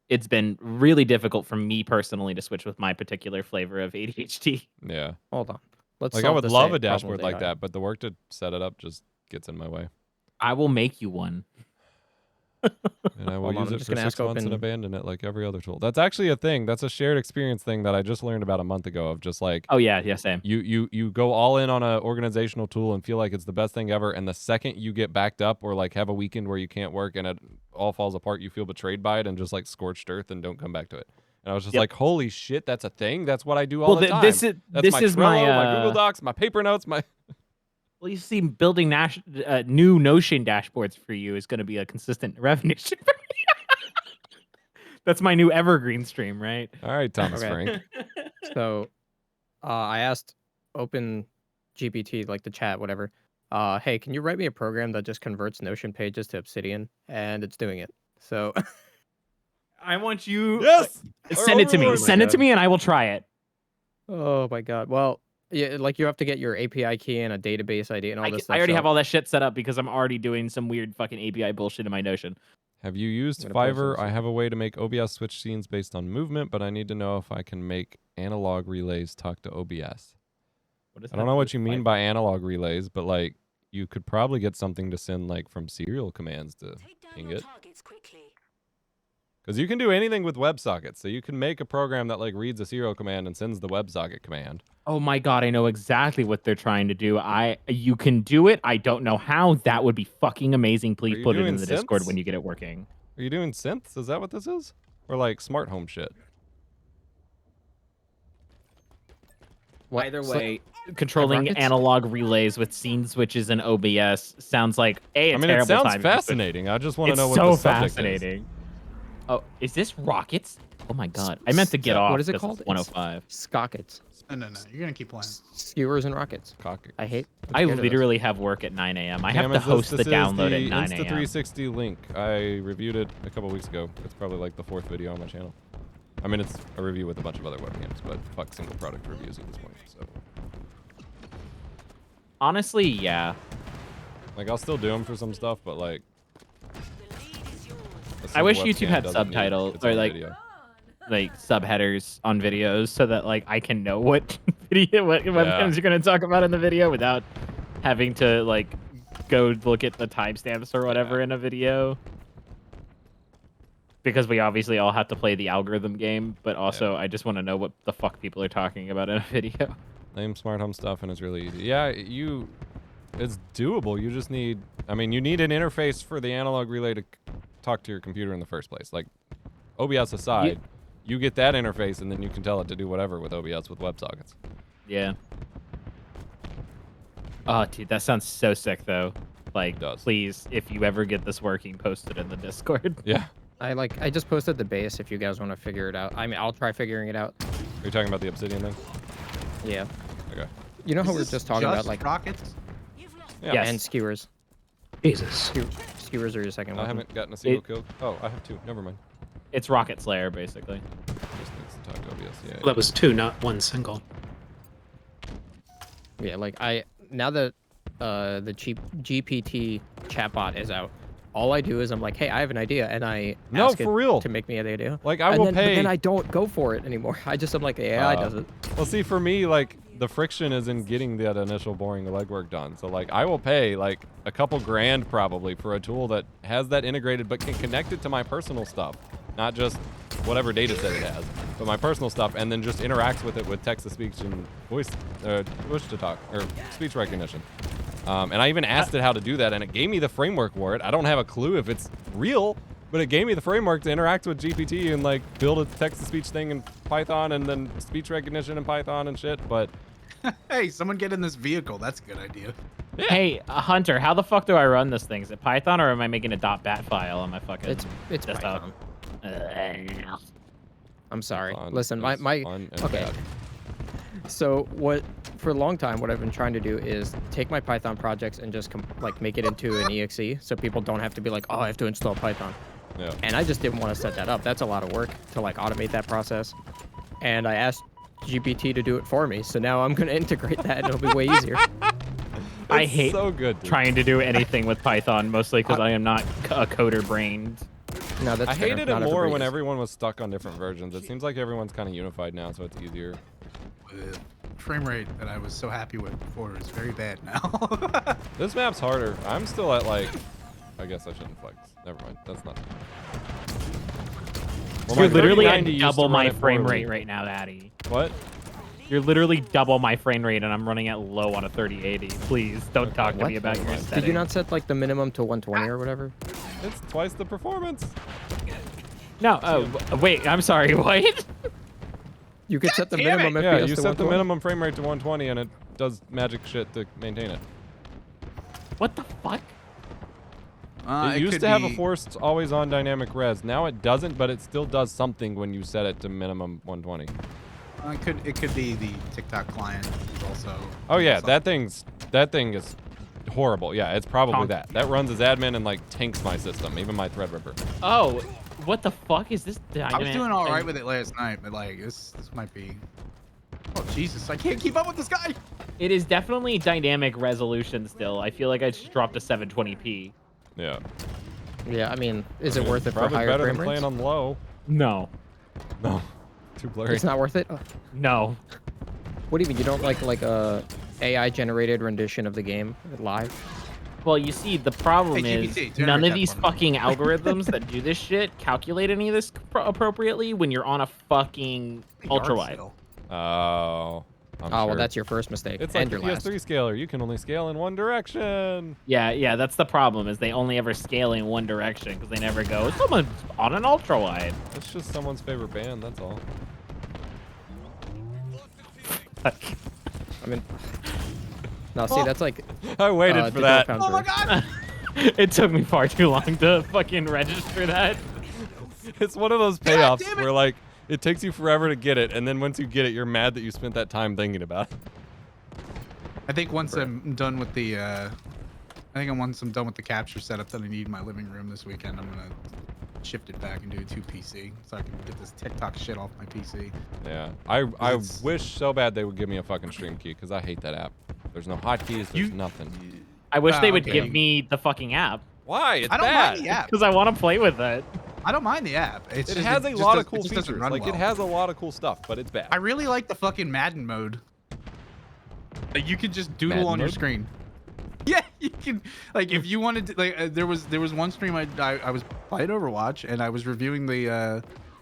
S6: it's been really difficult for me personally to switch with my particular flavor of ADHD.
S1: Yeah.
S3: Hold on. Let's.
S1: Like, I
S3: solve
S1: would
S3: this
S1: love a
S3: problem with
S1: dashboard like
S3: AI.
S1: that, but the work to set it up just gets in my way.
S6: I will make you one.
S1: And I will
S3: Hold on,
S1: use
S3: I'm
S1: it
S3: just
S1: for
S3: gonna
S1: 6
S3: ask
S1: months and
S3: open-
S1: abandon it like every other tool. That's actually a thing. That's a shared experience thing that I just learned about a month ago of just like
S6: Oh yeah, same.
S1: you go all in on an organizational tool and feel like it's the best thing ever, and the second you get backed up or like have a weekend where you can't work and it all falls apart, you feel betrayed by it and just like scorched earth and don't come back to it. And I was just
S6: Yep.
S1: like, holy shit, that's a thing. That's what I do all
S6: Well,
S1: the time.
S6: this is
S1: That's my
S6: this is
S1: Trello,
S6: my,
S1: my Google Docs, my paper notes, my
S6: Well, you see, building new Notion dashboards for you is going to be a consistent revenue stream. That's my new evergreen stream, right?
S1: All right, Thomas
S3: Okay.
S1: Frank.
S3: So, I asked Open GPT, like the chat, whatever. Hey, can you write me a program that just converts Notion pages to Obsidian? And it's doing it. So,
S6: I want you.
S1: Yes.
S6: Send it to me.
S1: Overlord.
S6: Send it to
S3: God.
S6: me, and I will try it.
S3: oh my God. Well, yeah, like you have to get your API key and a database ID and all this stuff.
S6: I already
S3: so-
S6: have all that shit set up because I'm already doing some weird fucking API bullshit in my Notion.
S1: Have you used
S3: I'm gonna post
S1: Fiverr?
S3: this.
S1: I have a way to make OBS switch scenes based on movement, but I need to know if I can make analog relays talk to OBS.
S6: What is
S1: I don't know what you mean by analog relays, but like you could probably get something to send like from serial commands to ping it. Because you can do anything with WebSockets. So you can make a program that like reads a serial command and sends the WebSocket command.
S6: Oh my God, I know exactly what they're trying to do. You can do it. I don't know how. That would be fucking amazing.
S1: Are
S6: Please
S1: you
S6: put it in
S1: doing
S6: the Discord
S1: synths?
S6: when you get it working.
S1: Are you doing synths? Is that what this is? Or like smart home shit?
S3: What?
S6: Either
S3: So-
S6: way, controlling
S3: rockets?
S6: analog relays with scene switches and OBS sounds like a
S1: I mean, it
S6: terrible
S1: sounds
S6: time to switch.
S1: fascinating. I just want to
S6: It's
S1: know what
S6: so
S1: the subject is.
S6: fascinating. Oh, is this rockets? Oh my God, I meant to get off.
S3: What is it
S6: 'cause
S3: called?
S6: It's 105.
S3: Scockets.
S5: No. You're gonna keep playing.
S3: Skewers and rockets.
S1: Cock-
S3: I hate.
S6: I
S3: scared of this.
S6: literally have work at 9 a.m. I have
S1: Cam,
S6: to
S1: is this-
S6: host the
S1: this is
S6: download
S1: the
S6: at 9 a.m.
S1: Insta360 link. I reviewed it a couple weeks ago. It's probably like the 4th video on my channel. I mean, it's a review with a bunch of other webcams, but fuck single product reviews at this point. So
S6: Honestly, yeah.
S1: Like I'll still do them for some stuff, but like.
S6: I wish YouTube had subtitles or like subheaders on videos so that like I can know what webcams you're gonna talk about in the video without having to like go look at the timestamps or whatever in a video. Because we obviously all have to play the algorithm game, but also I just want to know what the fuck people are talking about in a video.
S1: Name smart home stuff and it's really easy. Yeah, it's doable. You just need, I mean, you need an interface for the analog relay to talk to your computer in the first place. Like OBS aside, you get that interface and then you can tell it to do whatever with OBS with WebSockets.
S6: Yeah. Oh, dude, that sounds so sick though. Like, please, if you ever get this working, post it in the Discord.
S1: Yeah.
S3: I just posted the base if you guys want to figure it out. I mean, I'll try figuring it out.
S1: Are you talking about the Obsidian thing?
S3: Yeah.
S1: Okay.
S3: You know how we were just talking about like
S5: rockets?
S1: Yeah.
S3: Yes. And skewers.
S8: Jesus.
S3: Skewers are your second
S1: I
S3: weapon.
S1: haven't gotten a single kill. Oh, I have 2. Never mind.
S6: It's Rocket Slayer, basically.
S1: Just needs to talk to OBS. Yeah.
S8: Well, that was 2, not 1 single.
S3: Yeah, like now that the GPT chatbot is out, all I do is I'm like, hey, I have an idea, and I ask
S1: for
S3: it
S1: real.
S3: to make me an idea.
S1: Like I will
S3: but
S1: pay.
S3: then I don't go for it anymore. I'm like, the AI does it.
S1: Well, see, for me, like the friction is in getting that initial boring legwork done. So like I will pay like a couple grand probably for a tool that has that integrated but can connect it to my personal stuff, not just whatever data set it has, but my personal stuff, and then just interacts with it with text-to-speech and voice, push-to-talk, or speech recognition. And I even asked it how to do that, and it gave me the framework for it. I don't have a clue if it's real, but it gave me the framework to interact with GPT and like build a text-to-speech thing in Python and then speech recognition in Python and shit. But
S5: hey, someone get in this vehicle. That's a good idea.
S1: yeah.
S6: Hey, Hunter, how the fuck do I run this thing? Is it Python or am I making a .bat file on my fucking
S3: It's
S6: desktop?
S3: Python. I'm sorry.
S1: Python
S3: Listen,
S1: is
S3: my
S1: fun and
S3: okay.
S1: bad.
S3: So for a long time, what I've been trying to do is take my Python projects and just like make it into an exe, so people don't have to be like, oh, I have to install Python.
S1: Yeah.
S3: And I just didn't want to set that up. That's a lot of work to like automate that process. And I asked GPT to do it for me, so now I'm gonna integrate that, and it'll be way easier.
S6: I
S1: It's
S6: hate
S1: so good, dude.
S6: trying to do anything with Python, mostly because I am not a coder-brained.
S3: No, that's
S1: I
S3: fair.
S1: hated
S3: Not
S1: it more
S3: everybody
S1: when
S3: is.
S1: everyone was stuck on different versions. It seems like everyone's kind of unified now, so it's easier.
S5: The frame rate that I was so happy with before is very bad now.
S1: This map's harder. I'm still at like, I guess I shouldn't flex. Never mind. That's not. Well,
S6: You're
S1: my
S6: literally
S1: 3090
S6: at
S1: used to
S6: double
S1: run
S6: my
S1: at
S6: frame
S1: 480.
S6: rate right now, Addy.
S1: What?
S6: You're literally double my frame rate, and I'm running at low on a 3080. Please don't talk to
S3: What?
S6: me about your
S1: Never mind.
S6: setting.
S3: Did you not set like the minimum to 120 or whatever?
S1: It's twice the performance.
S6: No. Oh, wait. I'm sorry. What?
S3: You could set the
S5: damn
S3: minimum FPS
S1: Yeah,
S3: to
S1: you set the
S3: 120.
S1: minimum frame rate to 120, and it does magic shit to maintain it.
S6: What the fuck?
S1: It used
S5: could
S1: to have a
S5: be-
S1: forced always-on dynamic res. Now it doesn't, but it still does something when you set it to minimum 120.
S5: It could be the TikTok client is also.
S1: Oh yeah, that thing is horrible. Yeah, it's probably
S6: Conk.
S1: that. That runs as admin and like tanks my system, even my Threadripper.
S6: Oh, what the fuck is this?
S5: I was doing all right with it last night, but like this might be. Oh Jesus! I can't keep up with this guy.
S6: It is definitely dynamic resolution still. I feel like I just dropped to 720p.
S1: Yeah.
S3: Yeah, I mean, is it worth it for
S1: Probably
S3: higher
S1: better
S3: frame
S1: than
S3: rates?
S1: playing on low.
S6: No.
S1: No. Too blurry.
S3: It's not worth it. Oh.
S6: No.
S3: What do you mean? You don't like a AI generated rendition of the game live?
S6: Well, you see, the problem
S5: Hey,
S6: is
S5: GPT,
S6: none
S5: generate
S6: of
S5: that
S6: these
S5: for me.
S6: fucking algorithms that do this shit calculate any of this appropriately when you're on a fucking ultra wide.
S5: Still.
S1: Oh. I'm
S3: Oh,
S1: sure.
S3: well, that's your first mistake.
S1: It's
S3: and
S1: like the
S3: your last.
S1: PS3 scaler. You can only scale in one direction.
S6: Yeah, that's the problem is they only ever scale in one direction because they never go, someone's on an ultra wide.
S1: It's just someone's favorite band. That's all.
S3: I mean, no, see, that's like.
S1: I waited for
S3: Digital
S1: that.
S3: Foundry.
S5: Oh my God!
S6: It took me far too long to fucking register that.
S1: It's one of those payoffs where like it takes you forever to get it, and then once you get it, you're mad that you spent that time thinking about it.
S5: I think once I'm done with the, once I'm done with the capture setup that I need in my living room this weekend, I'm gonna shift it back and do it to PC so I can get this TikTok shit off my PC.
S1: Yeah. I
S5: It's-
S1: wish so bad they would give me a fucking stream key because I hate that app. There's no hotkeys. There's nothing.
S6: I wish they would
S5: okay.
S6: give me the fucking app
S1: Why? It's
S5: I don't
S1: bad.
S5: mind the app.
S6: because I want to play with it.
S5: I don't mind the app. It's
S1: It
S5: just,
S1: has a
S5: just
S1: lot
S5: does-
S1: of cool
S5: it just doesn't
S1: features.
S5: run
S1: Like
S5: well.
S1: it has a lot of cool stuff, but it's bad.
S5: I really like the fucking Madden mode. Like you can just doodle
S1: Madden
S5: on your
S1: mode?
S5: screen. Yeah, you can. Like if you wanted to, like there was one stream I was playing Overwatch and I was reviewing the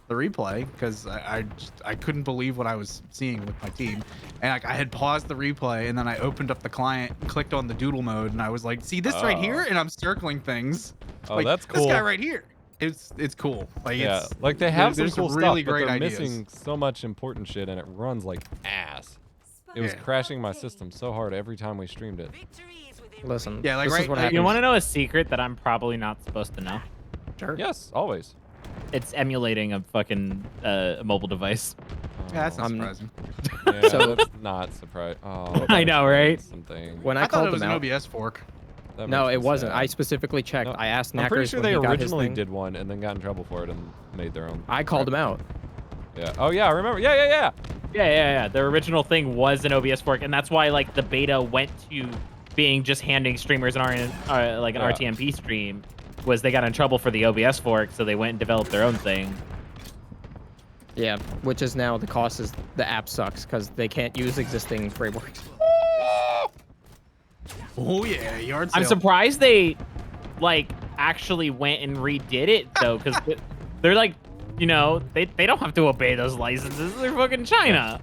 S5: replay because I couldn't believe what I was seeing with my team, and like I had paused the replay and then I opened up the client, clicked on the doodle mode, and I was like, see this right here, and I'm circling things.
S1: Oh,
S5: like,
S1: that's cool.
S5: This guy right here. It's cool. Like
S1: Yeah,
S5: it's
S1: like they have some
S5: there's
S1: cool
S5: really
S1: stuff, but
S5: great
S1: they're
S5: ideas.
S1: missing so much important shit, and it runs like ass. It was
S5: Yeah.
S1: crashing my system so hard every time we streamed it.
S3: Listen,
S5: Yeah, like,
S3: this is
S5: right-
S3: what
S5: like,
S3: happens.
S6: You want to know a secret that I'm probably not supposed to know?
S5: Sure.
S1: Yes, always.
S6: It's emulating a fucking mobile device.
S5: Yeah, that's not
S3: I'm-
S5: surprising.
S1: Yeah,
S3: So-
S1: that's not surprised. Oh,
S6: I know, right?
S1: Something.
S3: When
S5: I
S3: I
S5: thought
S3: called
S5: it was
S3: them
S5: an
S3: out,
S5: OBS fork.
S1: That
S3: no,
S1: makes
S3: it
S1: me
S3: wasn't.
S1: sad.
S3: I specifically checked.
S1: No,
S3: I asked
S1: I'm pretty
S3: Knackers
S1: sure
S3: when
S1: they
S3: he got his
S1: originally
S3: thing.
S1: did one and then got in trouble for it and made their own.
S3: I called him out.
S1: Yeah. Oh yeah, I remember. Yeah.
S6: Yeah. The original thing was an OBS fork, and that's why like the beta went to being just handing streamers like an
S1: Yeah.
S6: RTMP stream. Was they got in trouble for the OBS fork, so they went and developed their own thing.
S3: Yeah, which is now the cost is the app sucks because they can't use existing frameworks.
S5: Oh yeah, yard sale.
S6: I'm surprised they like actually went and redid it though, because they're like, you know, they don't have to obey those licenses. They're fucking China.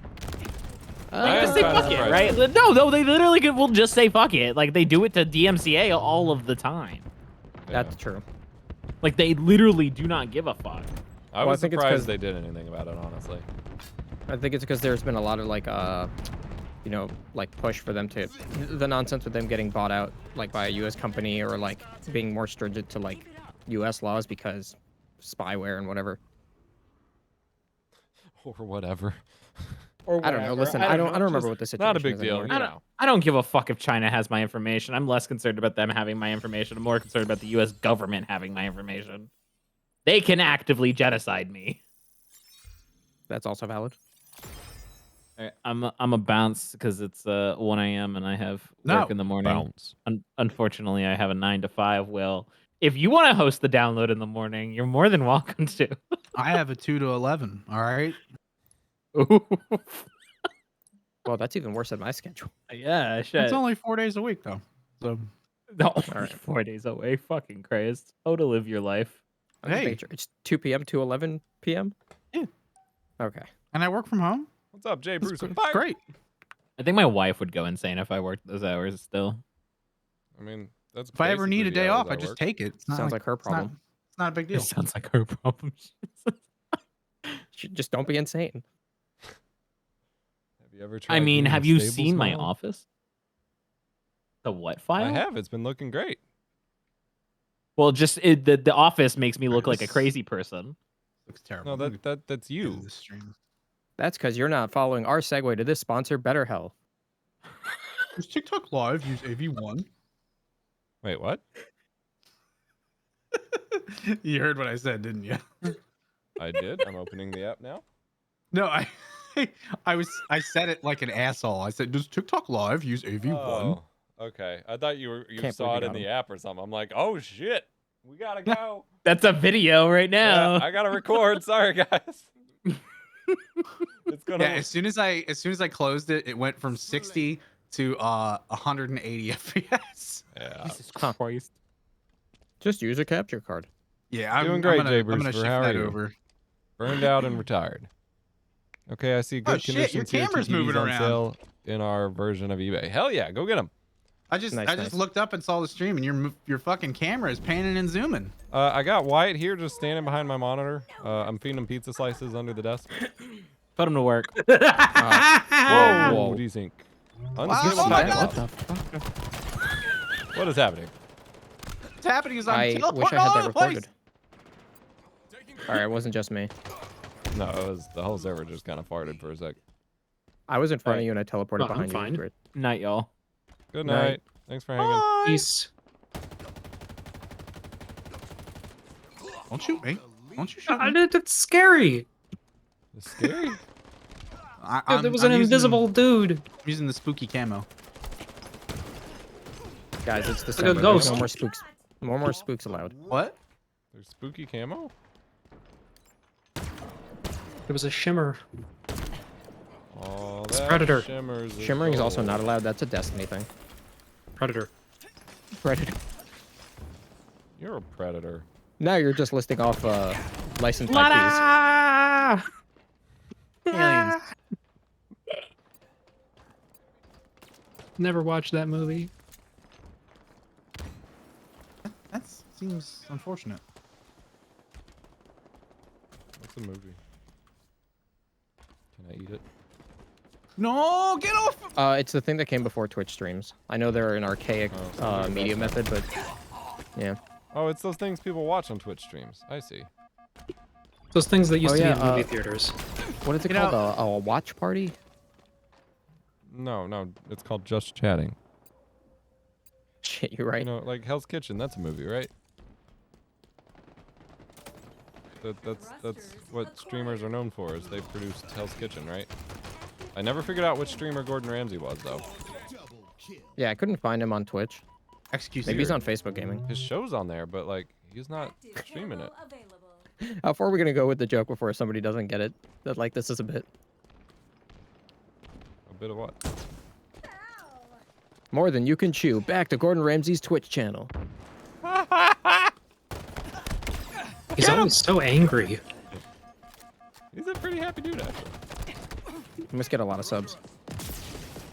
S6: Like, just say
S1: kinda
S6: fuck it,
S1: surprised.
S6: right? No, they literally will just say fuck it. Like they do it to DMCA all of the time.
S3: That's true.
S6: Like they literally do not give a fuck.
S1: I
S3: Well,
S1: was
S3: I think it's
S1: surprised
S3: 'cause-
S1: they did anything about it, honestly.
S3: I think it's because there's been a lot of like you know, like push for them to the nonsense with them getting bought out like by a US company or like being more stringent to like US laws because spyware and whatever.
S1: Or whatever.
S6: Or
S3: I don't know.
S6: whatever.
S3: Listen, I don't remember
S1: just
S3: what the situation
S1: not a big
S3: is
S1: deal.
S3: anymore.
S1: You know.
S6: I don't give a fuck if China has my information. I'm less concerned about them having my information. I'm more concerned about the U.S. government having my information. They can actively genocide me.
S3: That's also valid.
S6: All right, I'm a bounce because it's 1 a.m. and I have work in the morning.
S1: Bounce.
S6: Unfortunately, I have a 9 to 5. Will, if you want to host the download in the morning, you're more than welcome to.
S5: I have a 2 to 11. All right.
S3: Well, that's even worse than my schedule.
S6: Yeah, shit.
S5: It's only 4 days a week though. So
S6: No,
S3: right.
S6: 4 days away. Fucking Christ. How to live your life.
S3: I'm just
S5: Hey.
S3: making sure. It's 2 p.m. to 11 p.m.
S5: Yeah.
S3: Okay.
S5: and I work from home.
S1: What's up, Jay
S5: It's
S1: Bruce?
S5: it's
S1: Fire!
S5: great.
S6: I think my wife would go insane if I worked those hours still.
S1: I mean, that's.
S5: If I ever need a
S1: basically
S5: day
S1: the hours
S5: off, I just
S1: work.
S5: take it. It's not
S3: Sounds like her
S5: it's not-
S3: problem.
S5: It's not a big deal.
S6: It sounds like her problem.
S3: Just don't be insane.
S1: Have you ever tried?
S6: I mean,
S1: being
S6: have you
S1: stable
S6: seen my
S1: small?
S6: office? The what file?
S1: I have. It's been looking great.
S6: Well, just the office makes me look like a
S5: This-
S6: crazy person.
S5: Looks terrible.
S1: No, that's
S5: Use
S1: you.
S5: this stream.
S3: That's because you're not following our segue to this sponsor, BetterHelp.
S5: Does TikTok Live use AV1?
S1: Wait, what?
S5: You heard what I said, didn't you?
S1: I did. I'm opening the app now.
S5: No, I said it like an asshole. I said, does TikTok Live use AV1?
S1: Oh, okay. I thought you
S3: Can't
S1: saw
S3: believe
S1: it
S3: you
S1: in
S3: got
S1: the
S3: him.
S1: app or something. I'm like, oh shit, we gotta go.
S6: That's a video right now.
S1: Yeah, I gotta record. Sorry, guys. It's gonna.
S5: Yeah, as soon as I closed it, it went from 60 to 180 FPS.
S1: Yeah.
S6: Jesus Christ.
S3: Just use a capture card.
S5: Yeah, I'm
S1: Doing great,
S5: I'm
S1: Jay
S5: gonna, I'm gonna
S1: Brewster.
S5: shift
S1: How are
S5: that
S1: you?
S5: over.
S1: Burned out and retired. Okay, I see good
S5: Oh, shit, your
S1: conditions here.
S5: camera's
S1: TVs
S5: moving
S1: on
S5: around.
S1: sale in our version of eBay. Hell yeah, go get them.
S5: I just
S3: Nice.
S5: looked up and saw the stream, and your fucking camera is panning and zooming.
S1: I got Wyatt here just standing behind my monitor. I'm feeding him pizza slices under the desk.
S6: Put him to work.
S1: Whoa,
S3: Whoa.
S1: what do you think?
S5: oh
S1: Unstable
S5: my
S1: network.
S5: God.
S3: What the fuck?
S1: What is happening?
S5: What's happening is I'm
S3: I
S5: teleporting
S3: wish I
S5: all
S3: had
S5: over
S3: that
S5: the place.
S3: recorded. All right, it wasn't just me.
S1: No, it was the whole server just kind of farted for a sec.
S3: I was in front of you and I teleported
S8: Oh, I'm
S3: behind you.
S8: fine.
S3: It was great.
S6: Night, y'all.
S1: Good
S3: Night.
S1: night. Thanks for hanging.
S8: Peace.
S5: Don't shoot me. Don't you shoot me.
S8: It's scary.
S1: It's scary.
S8: There was an invisible dude.
S5: I'm using the spooky camo.
S3: Guys, it's
S8: a
S3: December. There's
S8: ghost.
S3: no more spooks. No more spooks allowed.
S5: What?
S1: There's spooky camo?
S8: There was a shimmer.
S1: Oh,
S8: It's
S1: that
S8: Predator.
S1: shimmers is
S3: Shimmering is also
S1: gold.
S3: not allowed. That's a Destiny thing.
S8: Predator.
S3: Predator.
S1: You're a predator.
S3: Now you're just listing off licensed IPs.
S6: La-da!
S5: Aliens.
S8: Never watched that movie.
S5: That seems unfortunate.
S1: What's the movie? Can I eat it?
S5: No, get off!
S3: It's the thing that came before Twitch streams. I know they're an archaic
S1: so maybe
S3: media
S1: that's
S3: method, but yeah.
S1: Oh, it's those things people watch on Twitch streams. I see.
S8: Those things that used
S3: Oh,
S8: to
S3: yeah,
S8: be in movie theaters.
S3: What is it
S5: You know-
S3: called? A watch party?
S1: No, it's called Just Chatting.
S3: Shit, you're right.
S1: You know, like Hell's Kitchen. That's a movie, right? That's what streamers are known for. Is they produced Hell's Kitchen, right? I never figured out which streamer Gordon Ramsay was though.
S2: Double kill.
S3: Yeah, I couldn't find him on Twitch.
S5: Execute.
S3: Maybe he's on Facebook Gaming.
S1: His show's on there, but like he's not streaming it.
S3: How far are we gonna go with the joke before somebody doesn't get it? That like this is a bit
S1: A bit of what?
S3: more than you can chew. Back to Gordon Ramsay's Twitch channel.
S8: He's always so angry.
S1: He's a pretty happy dude actually.
S3: We must get a lot of subs.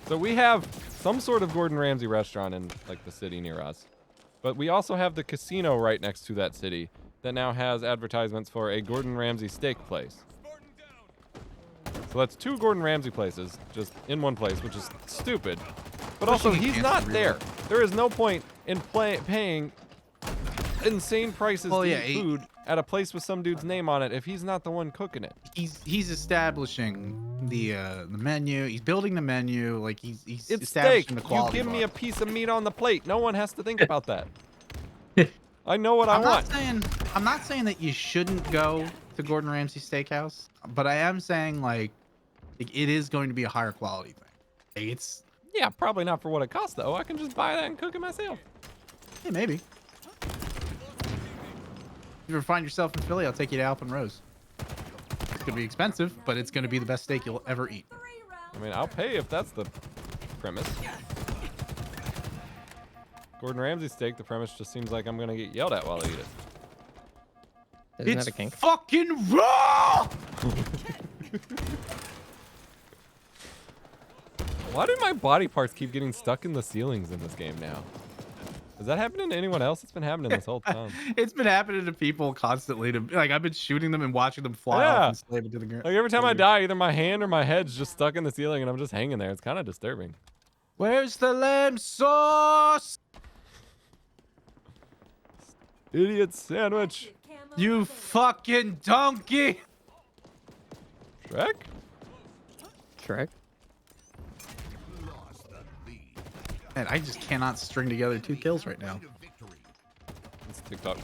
S1: So we have some sort of Gordon Ramsay restaurant in like the city near us. But we also have the casino right next to that city that now has advertisements for a Gordon Ramsay steak place. So that's two Gordon Ramsay places just in one place, which is stupid. But also
S5: Pushing
S1: he's
S5: against
S1: not
S5: the
S1: there.
S5: real.
S1: There is no point in paying insane prices
S5: Well,
S1: to
S5: yeah,
S1: eat food at a place with some dude's name on it if he's not the one cooking it.
S5: He's establishing the menu. He's building the menu. Like he's
S1: It's
S5: establishing
S1: steak.
S5: the
S1: You
S5: quality.
S1: give me a
S5: bar.
S1: piece of meat on the plate. No one has to think about that. I know what I
S5: I'm
S1: want.
S5: not saying that you shouldn't go to Gordon Ramsay Steakhouse, but I am saying like it is going to be a higher quality thing. It's
S1: Yeah, probably not for what it costs though. I can just buy that and cook it myself.
S5: yeah, maybe. If you ever find yourself in Philly, I'll take you to Alpen Rose. It's gonna be expensive, but it's gonna be the best steak you'll ever eat.
S1: I mean, I'll pay if that's the premise. Gordon Ramsay steak, the premise just seems like I'm gonna get yelled at while I eat it.
S3: Isn't
S5: It's
S3: that a kink?
S5: fucking raw.
S1: Why do my body parts keep getting stuck in the ceilings in this game now? Is that happening to anyone else? It's been happening this whole time.
S5: It's been happening to people constantly. Like I've been shooting them and watching them fly
S1: Yeah.
S5: off and slam into the ground.
S1: Like every time I die, either my hand or my head's just stuck in the ceiling and I'm just hanging there. It's kind of disturbing.
S5: Where's the lamb sauce?
S1: Idiot sandwich.
S5: You fucking donkey!
S1: Shrek?
S3: Shrek?
S2: Lost the lead.
S5: Man, I just cannot string together 2 kills right now.
S2: Victory.
S1: It's TikTok.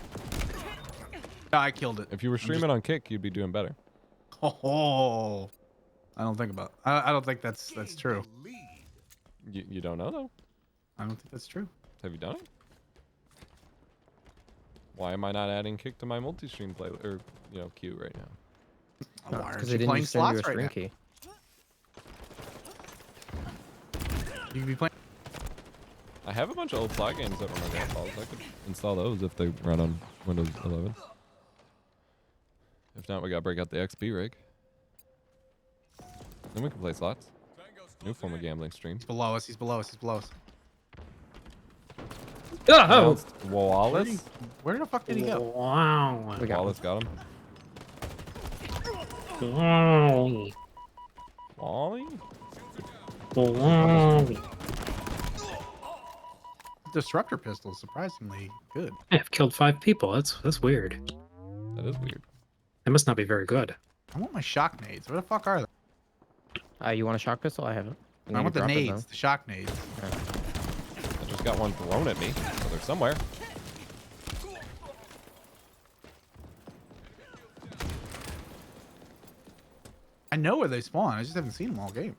S5: No, I killed it.
S1: If you were streaming on Kick, you'd be doing better.
S5: Oh, I don't think about. I don't think that's true.
S2: Lead.
S1: You don't know though.
S5: I don't think that's true.
S1: Have you done it? Why am I not adding Kick to my multi-stream play or queue right now?
S5: Why aren't
S3: Because
S5: you
S3: they didn't
S5: playing
S3: send you a
S5: slots right
S3: stream
S5: now?
S3: key.
S5: You could be playing.
S1: I have a bunch of old slot games over my grandpa's. I could install those if they run on Windows 11. If not, we gotta break out the XP rig. Then we can play slots. New form of gambling stream.
S5: He's below us. He's below us. He's below us.
S8: Oh!
S1: Announced Wallace.
S5: Where the fuck did he go?
S8: Wow.
S3: We got
S1: Wallace got him.
S8: Wow.
S1: Wally?
S8: Wow.
S5: Disruptor pistol is surprisingly good.
S8: I've killed 5 people. That's weird.
S1: That is weird.
S8: They must not be very good.
S5: I want my shock nades. Where the fuck are they?
S3: You want a shock pistol? I have it.
S5: I want the nades. The shock nades.
S1: I just got one thrown at me, so they're somewhere.
S5: I know where they spawn. I just haven't seen them all game.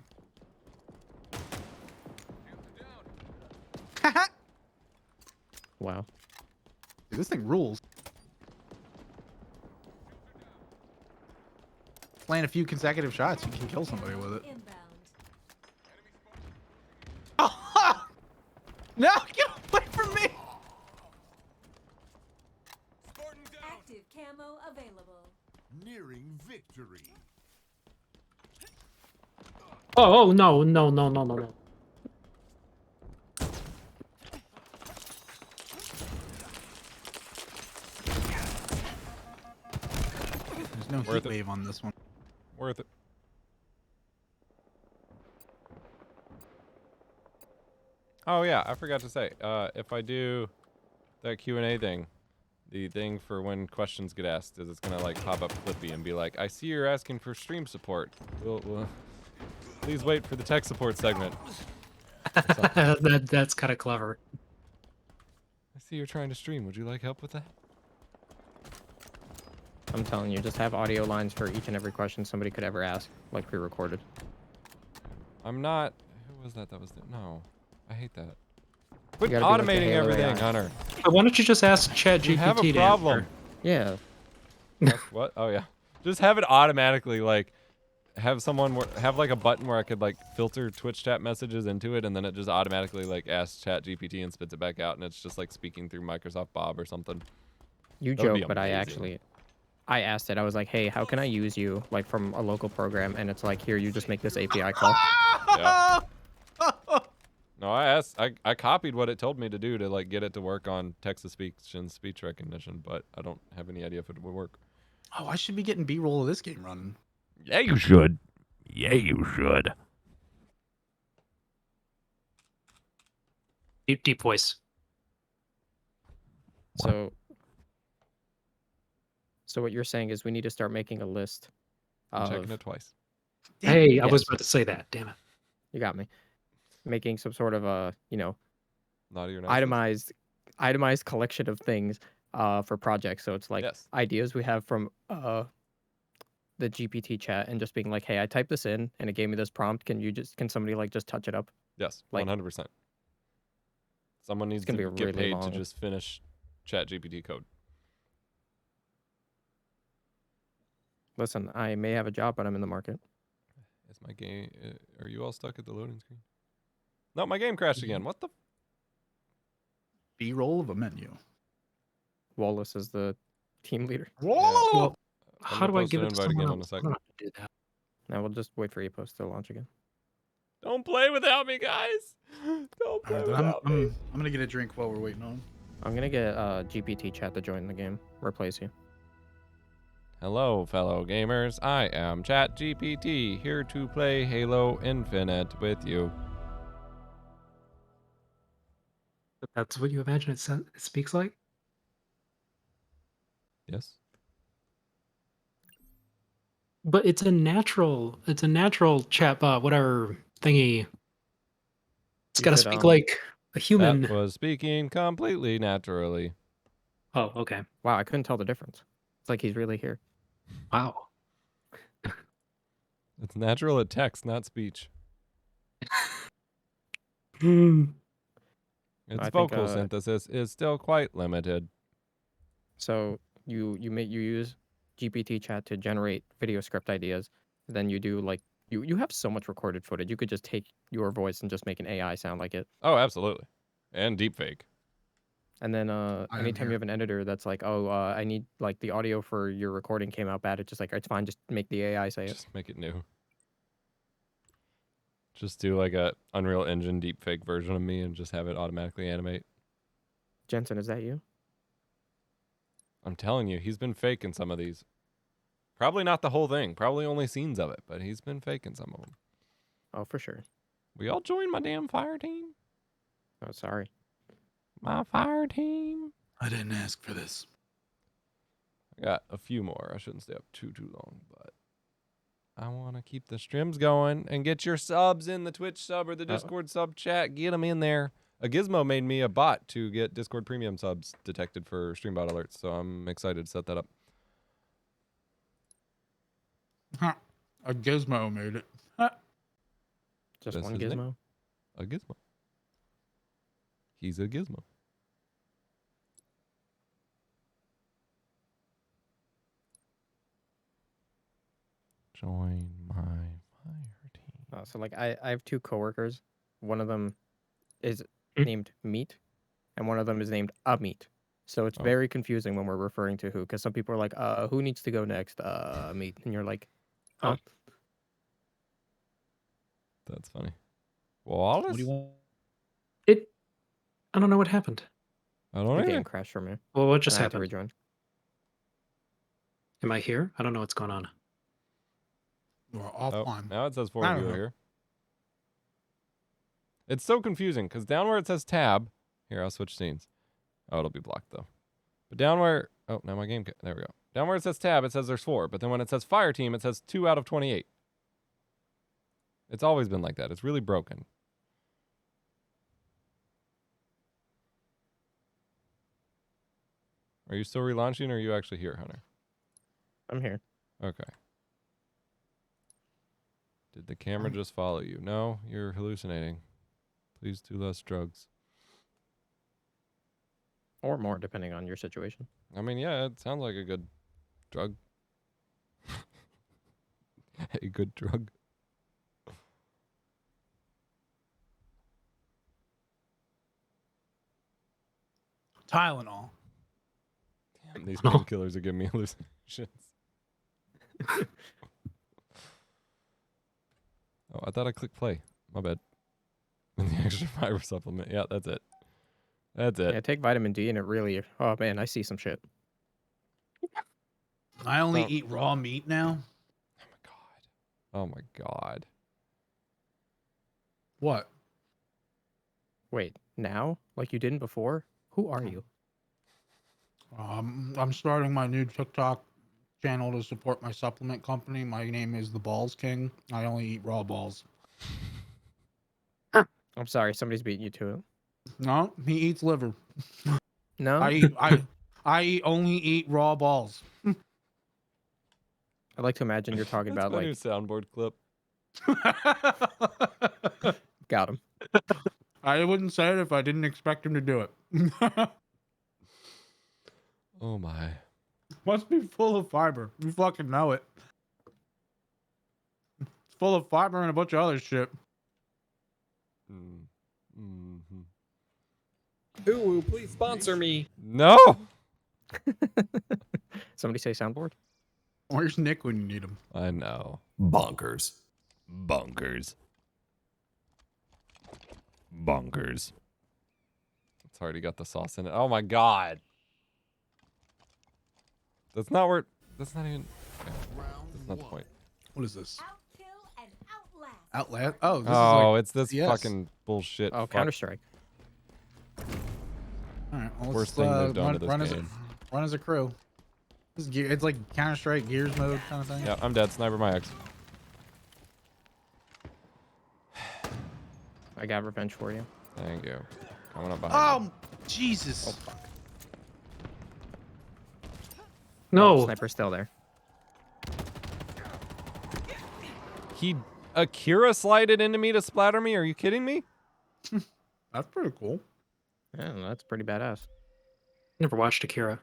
S3: Wow.
S5: Dude, this thing rules. Playing a few consecutive shots, you can kill somebody with it.
S4: Inbound.
S5: Oh, no, get away from me!
S4: Active camo available.
S2: Nearing victory.
S8: Oh, no, no, no, no, no, no.
S5: There's no
S1: Worth
S5: heat
S1: it.
S5: wave on this one.
S1: Worth it. Oh yeah, I forgot to say. If I do that Q&A thing, the thing for when questions get asked is it's gonna like pop up Flippy and be like, "I see you're asking for stream support. Please wait for the tech support segment."
S8: That's kind of clever.
S1: I see you're trying to stream. Would you like help with that?
S3: I'm telling you, just have audio lines for each and every question somebody could ever ask, like pre-recorded.
S1: I'm not. Who was that? That was no. I hate that. Quit
S3: gotta be like the
S1: automating
S3: Halo
S1: everything,
S3: AI.
S1: Hunter.
S8: Why don't you just ask ChatGPT
S1: You have a
S8: to
S1: problem.
S8: answer?
S3: Yeah.
S1: What? Oh yeah. Just have it automatically like have someone have like a button where I could like filter Twitch chat messages into it, and then it just automatically like asks ChatGPT and spits it back out, and it's just like speaking through Microsoft Bob or something.
S3: You
S1: That would be
S3: joke, but
S1: amazing.
S3: I asked it. I was like, hey, how can I use you like from a local program? And it's like, here, you just make this API call.
S1: Yeah. No, I copied what it told me to do to like get it to work on text-to-speech and speech recognition, but I don't have any idea if it would work.
S5: Oh, I should be getting B-roll of this game running.
S1: Yeah, you should. Yeah, you should.
S8: Deep voice.
S3: So what you're saying is we need to start making a list
S1: I'm
S3: of.
S1: checking it twice.
S8: Hey, I was
S3: Yes.
S8: about to say that. Damn it.
S3: You got me. Making some sort of
S1: Naughty or nice.
S3: itemized collection of things for projects. So it's like
S1: Yes.
S3: ideas we have from the GPT chat and just being like, hey, I typed this in and it gave me this prompt. Can somebody like just touch it up?
S1: Yes,
S3: Like-
S1: 100%. Someone needs
S3: gonna
S1: to
S3: be
S1: get
S3: really
S1: paid
S3: long.
S1: to just finish ChatGPT code.
S3: Listen, I may have a job, but I'm in the market.
S1: Is my game? Are you all stuck at the loading screen? No, my game crashed again. What the?
S5: B-roll of a menu.
S3: Wallace is the team leader.
S8: Well,
S1: I'm
S8: how
S1: gonna
S8: do I
S1: post
S8: give
S1: an
S8: it to
S1: invite
S8: someone
S1: again in a
S8: else? I
S1: second.
S8: don't know how to do that.
S3: Now we'll just wait for Epos to launch again.
S1: Don't play without me, guys. Don't play without me.
S5: I'm gonna get a drink while we're waiting on him.
S3: I'm gonna get GPT chat to join the game. Replace you.
S1: Hello, fellow gamers. I am ChatGPT, here to play Halo Infinite with you.
S8: That's what you imagine it speaks like?
S1: Yes.
S8: But it's a natural chatbot, whatever thingy. It's
S3: You
S8: gotta
S3: could,
S8: speak like a human.
S1: That was speaking completely naturally.
S8: Oh, okay.
S3: Wow, I couldn't tell the difference. It's like he's really here.
S8: Wow.
S1: It's natural at text, not speech.
S8: Hmm.
S1: Its
S3: I think,
S1: vocal synthesis is still quite limited.
S3: So you use GPT chat to generate video script ideas. Then you do like you have so much recorded footage. You could just take your voice and just make an AI sound like it.
S1: Oh, absolutely. And deepfake.
S3: And then
S5: am
S3: anytime you
S5: here.
S3: have an editor that's like, oh, I need like the audio for your recording came out bad. It's just like it's fine. Just make the AI say it.
S1: Just make it new. Just do like a Unreal Engine deepfake version of me and just have it automatically animate.
S3: Jensen, is that you?
S1: I'm telling you, he's been faking some of these. Probably not the whole thing. Probably only scenes of it, but he's been faking some of them.
S3: Oh, for sure.
S1: We all join my damn fire team.
S3: Oh, sorry.
S1: My fire team.
S5: I didn't ask for this.
S1: I got a few more. I shouldn't stay up too long, but I want to keep the streams going and get your subs in the Twitch sub or the Discord sub chat. Get them in there. A Gizmo made me a bot to get Discord premium subs detected for streambot alerts, so I'm excited to set that up.
S5: Huh. A gizmo made it.
S3: Just
S1: That's
S3: one
S1: his name.
S3: gizmo.
S1: A Gizmo. He's a Gizmo. Join my fire team.
S3: So like I have two coworkers. One of them is
S8: Hmm?
S3: named Meat, and one of them is named Meat. So it's
S1: Oh.
S3: very confusing when we're referring to who, because some people are like, who needs to go next? Meat, and you're like, huh?
S8: Oh.
S1: That's funny. Wallace?
S7: What do you want?
S8: I don't know what happened.
S1: I
S3: The
S1: don't
S3: game
S1: either.
S3: crashed for me.
S8: Well, what just
S3: and I had to
S8: happened?
S3: rejoin.
S8: Am I here? I don't know what's going on.
S7: We're
S1: Oh,
S7: offline.
S1: now it says
S7: I
S1: forward
S7: don't
S1: viewer
S7: know.
S1: here. It's so confusing because down where it says tab, here I'll switch scenes. Oh, it'll be blocked though. But down where, oh, now my game, there we go. Down where it says tab, it says there's 4. But then when it says fire team, it says 2 out of 28. It's always been like that. It's really broken. Are you still relaunching or are you actually here, Hunter?
S3: I'm here.
S1: Okay. Did the camera just follow you? No, you're hallucinating. Please do less drugs.
S3: Or more, depending on your situation.
S1: I mean, yeah, it sounds like a good drug. A good drug.
S7: Tylenol.
S1: Damn, these painkillers are giving me hallucinations. Oh, I thought I clicked play. My bad. And the extra fiber supplement. Yeah, that's it. That's it.
S3: Yeah, take vitamin D, and it really. Oh man, I see some shit.
S7: I only
S3: Oh.
S7: eat raw meat now.
S1: Oh my god. Oh my god.
S7: What?
S3: Wait, now? Like you didn't before? Who are you?
S7: I'm starting my new TikTok channel to support my supplement company. My name is the Balls King. I only eat raw balls.
S3: I'm sorry, somebody's beating you to it.
S7: No, he eats liver.
S3: No,
S7: I only eat raw balls.
S3: I like to imagine you're talking
S1: That's
S3: about
S1: my new
S3: like
S1: soundboard clip.
S3: got him.
S7: I wouldn't say it if I didn't expect him to do it.
S1: Oh my.
S7: Must be full of fiber. You fucking know it. It's full of fiber and a bunch of other shit.
S1: Mm-hmm.
S9: Ooh, please sponsor me.
S1: No!
S3: Somebody say soundboard.
S7: Where's Nick when you need him?
S1: I know.
S2: Bonkers.
S1: Bonkers. Bonkers. It's already got the sauce in it. Oh my god. That's not where. That's not even. Okay. That's not the point.
S7: What is this?
S4: Outkill and outlast.
S7: Outlast? Oh, this
S1: Oh,
S7: is
S1: it's this
S7: yes.
S1: fucking bullshit.
S3: Oh,
S1: fuck.
S3: Counter Strike.
S7: like... All right, well,
S1: Worst
S7: let's,
S1: thing they've done to this
S7: run
S1: game.
S7: Run as a crew. This is it's like Counter-Strike Gears mode kind of thing.
S1: Yeah, I'm dead. Sniper my ex.
S3: I got revenge for you.
S1: Thank you. Coming up behind you.
S7: Oh, Jesus.
S3: Oh fuck.
S8: No.
S3: Oh, sniper's still there.
S1: He Akira slided into me to splatter me? Are you kidding me?
S7: That's pretty cool.
S3: Yeah, that's pretty badass.
S8: Never watched Akira.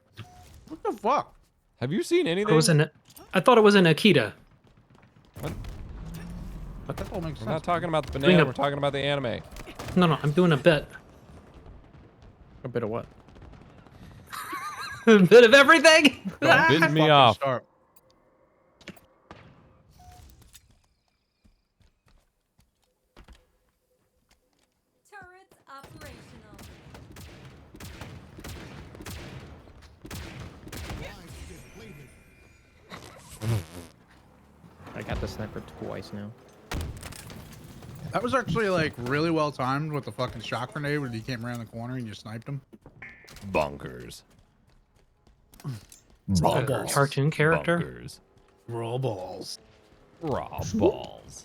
S7: What the fuck?
S1: Have you seen anything?
S8: It was in. I thought it was in Akita.
S7: That all makes
S1: We're
S7: sense.
S1: not talking about the
S8: Doing
S1: banana.
S8: a-
S1: We're talking about the anime.
S8: No, I'm doing a bit.
S3: A bit of what?
S8: A bit of everything.
S1: Don't bit me
S7: Fucking
S1: off.
S7: start.
S4: Turrets operational.
S3: I got the sniper twice now.
S7: That was actually like really well timed with the fucking shock grenade when he came around the corner and you sniped him.
S1: Bonkers.
S7: Raw
S8: A
S7: balls.
S8: cartoon character.
S1: Bonkers.
S7: Raw balls.
S1: Raw balls.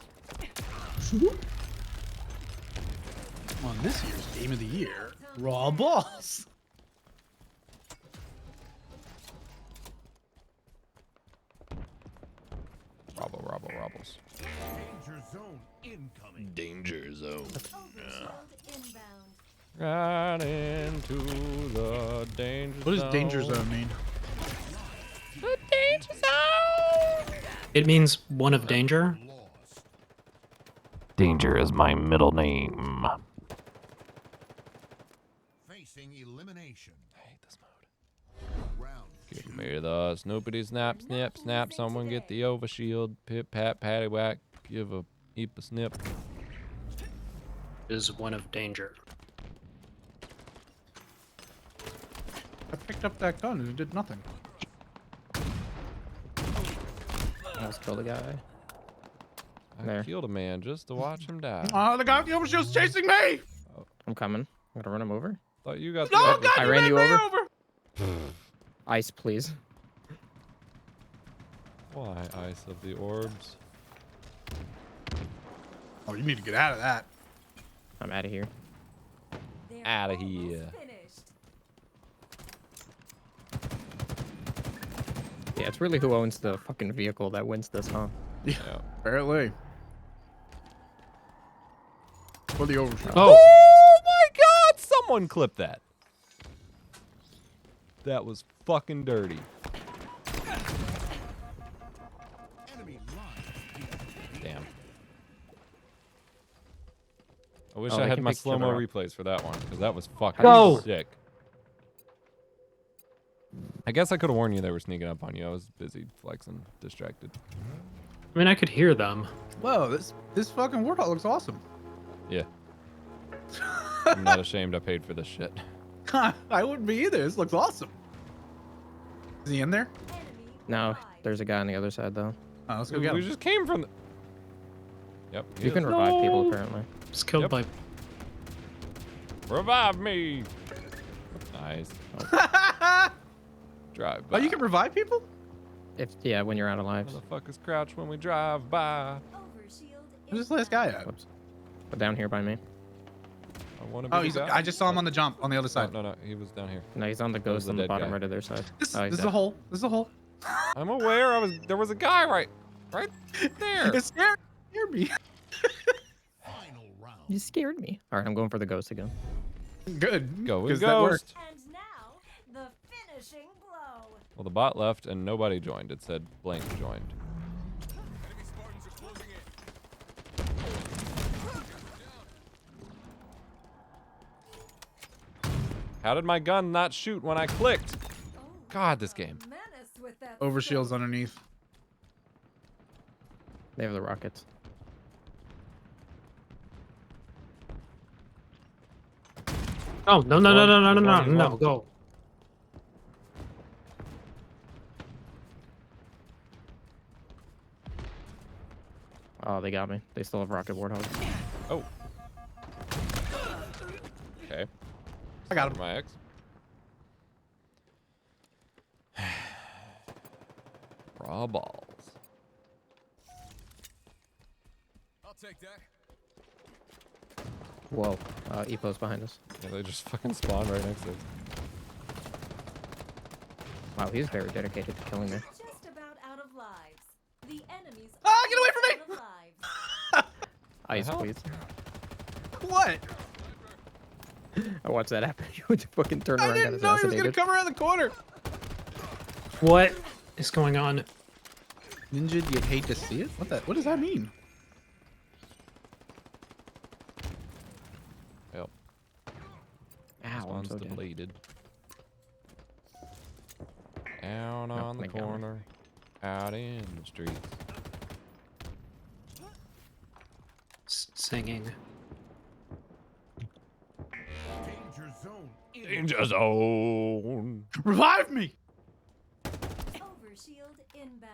S7: On this year's game of the year, raw balls.
S1: Robbles.
S2: Danger zone incoming.
S1: Danger zone.
S4: Overshield inbound.
S1: Right into the danger zone.
S7: What does danger zone mean?
S1: The danger zone!
S8: It means one of danger.
S2: Lost.
S6: Danger is my middle name.
S2: Facing elimination.
S1: I hate this mode.
S2: Round
S1: Give
S2: two.
S1: me the snoopity snap, snap, snap. Someone get the overshield. Pip, pat, patty whack. Give a heap a snip.
S8: Is one of danger.
S5: I picked up that gun and it did nothing.
S3: Almost killed a guy.
S1: I
S3: There.
S1: killed a man just to watch him die.
S5: Oh, the guy with the overshield's chasing me!
S3: I'm coming. I'm gonna run him over.
S1: Thought you got
S5: No,
S1: the
S5: God,
S3: I
S5: you
S3: ran
S5: ran
S3: you
S5: me
S3: over. Ice, please.
S1: Why ice of the orbs?
S5: Oh, you need to get out of that.
S3: I'm out of here.
S4: They're
S1: Outta
S4: almost
S1: here.
S4: finished.
S3: Yeah, it's really who owns the fucking vehicle that wins this, huh?
S1: Yeah.
S5: Apparently. For the overshield.
S8: Oh,
S1: Oh my god! Someone clip that. That was fucking dirty.
S2: Enemy line.
S1: Damn. I wish
S3: Oh,
S1: I
S3: they
S1: had
S3: can
S1: my
S3: pick each other
S1: slow-mo
S3: up.
S1: replays for that one, because that was fucking
S8: Go!
S1: sick. I guess I could have warned you they were sneaking up on you. I was busy flexing, distracted.
S8: I mean, I could hear them.
S5: Whoa, this fucking warthog looks awesome.
S1: Yeah. I'm not ashamed I paid for this shit.
S5: I wouldn't be either. This looks awesome. Is he in there?
S4: Enemy
S3: No,
S4: wide.
S3: there's a guy on the other side though.
S5: Oh, let's go
S1: We
S5: get him.
S1: just came from the... Yep. he
S3: You
S1: is.
S3: can revive people
S8: No.
S3: apparently.
S8: Just killed
S1: Yep.
S8: by.
S1: Revive me! Nice. Drive
S5: Oh,
S1: by.
S5: you can revive people?
S3: Yeah, when you're out of lives.
S1: Motherfuckers crouch when we drive by.
S4: Overshield
S5: Where's this last guy at?
S3: Whoops. But down here by me.
S1: I want to be
S5: Oh,
S1: the
S5: he's.
S1: guy.
S5: I just saw him on the jump on the other
S1: No,
S5: side.
S1: no, he was down here.
S3: No, he's on the
S1: was
S3: ghost
S1: the
S3: on the
S1: dead
S3: bottom
S1: guy.
S3: right of their side.
S5: This,
S3: Oh, he's
S5: this is
S3: dead.
S5: a hole. This is a hole.
S1: I'm aware. There was a guy right there.
S5: It scared me.
S2: Final round.
S3: You scared me. All right, I'm going for the ghost again.
S5: Good.
S1: Go with
S5: 'cause that worked.
S1: ghost.
S4: And now the finishing blow.
S1: Well, the bot left and nobody joined. It said blank joined. How did my gun not shoot when I clicked?
S4: Oh,
S1: God, this game.
S4: menace with that
S5: Overshield's
S4: scope.
S5: underneath.
S3: They have the rockets.
S8: Oh, no, no, no, no, no, no, no,
S1: One,
S8: no,
S1: one.
S8: go.
S3: Oh, they got me. They still have rocket warthogs.
S1: Oh. Okay.
S5: I got him.
S1: My ex. Raw balls.
S2: I'll take that.
S3: Whoa. Epo's behind us.
S1: Yeah, they just fucking spawn right next to us.
S3: Wow, he's very dedicated to killing me.
S4: Just about out of lives. The enemy's
S5: Ah, get away from me!
S4: almost out of lives.
S3: Ice,
S1: hell?
S3: please.
S5: What?
S3: I watched that happen. You would fucking turn
S5: I
S3: around and
S5: didn't
S3: get
S5: know he was gonna
S3: assassinated.
S5: come around the corner.
S8: What is going on?
S5: Ninja, do you hate to see it? What does that mean?
S1: Yep.
S3: Ow, I'm
S1: Spawn's
S3: so dead.
S1: depleted. Down on the
S3: they got me.
S1: corner. Out in the streets.
S8: Singing.
S2: Danger zone.
S1: Danger zone.
S5: Revive me!
S4: Overshield inbound.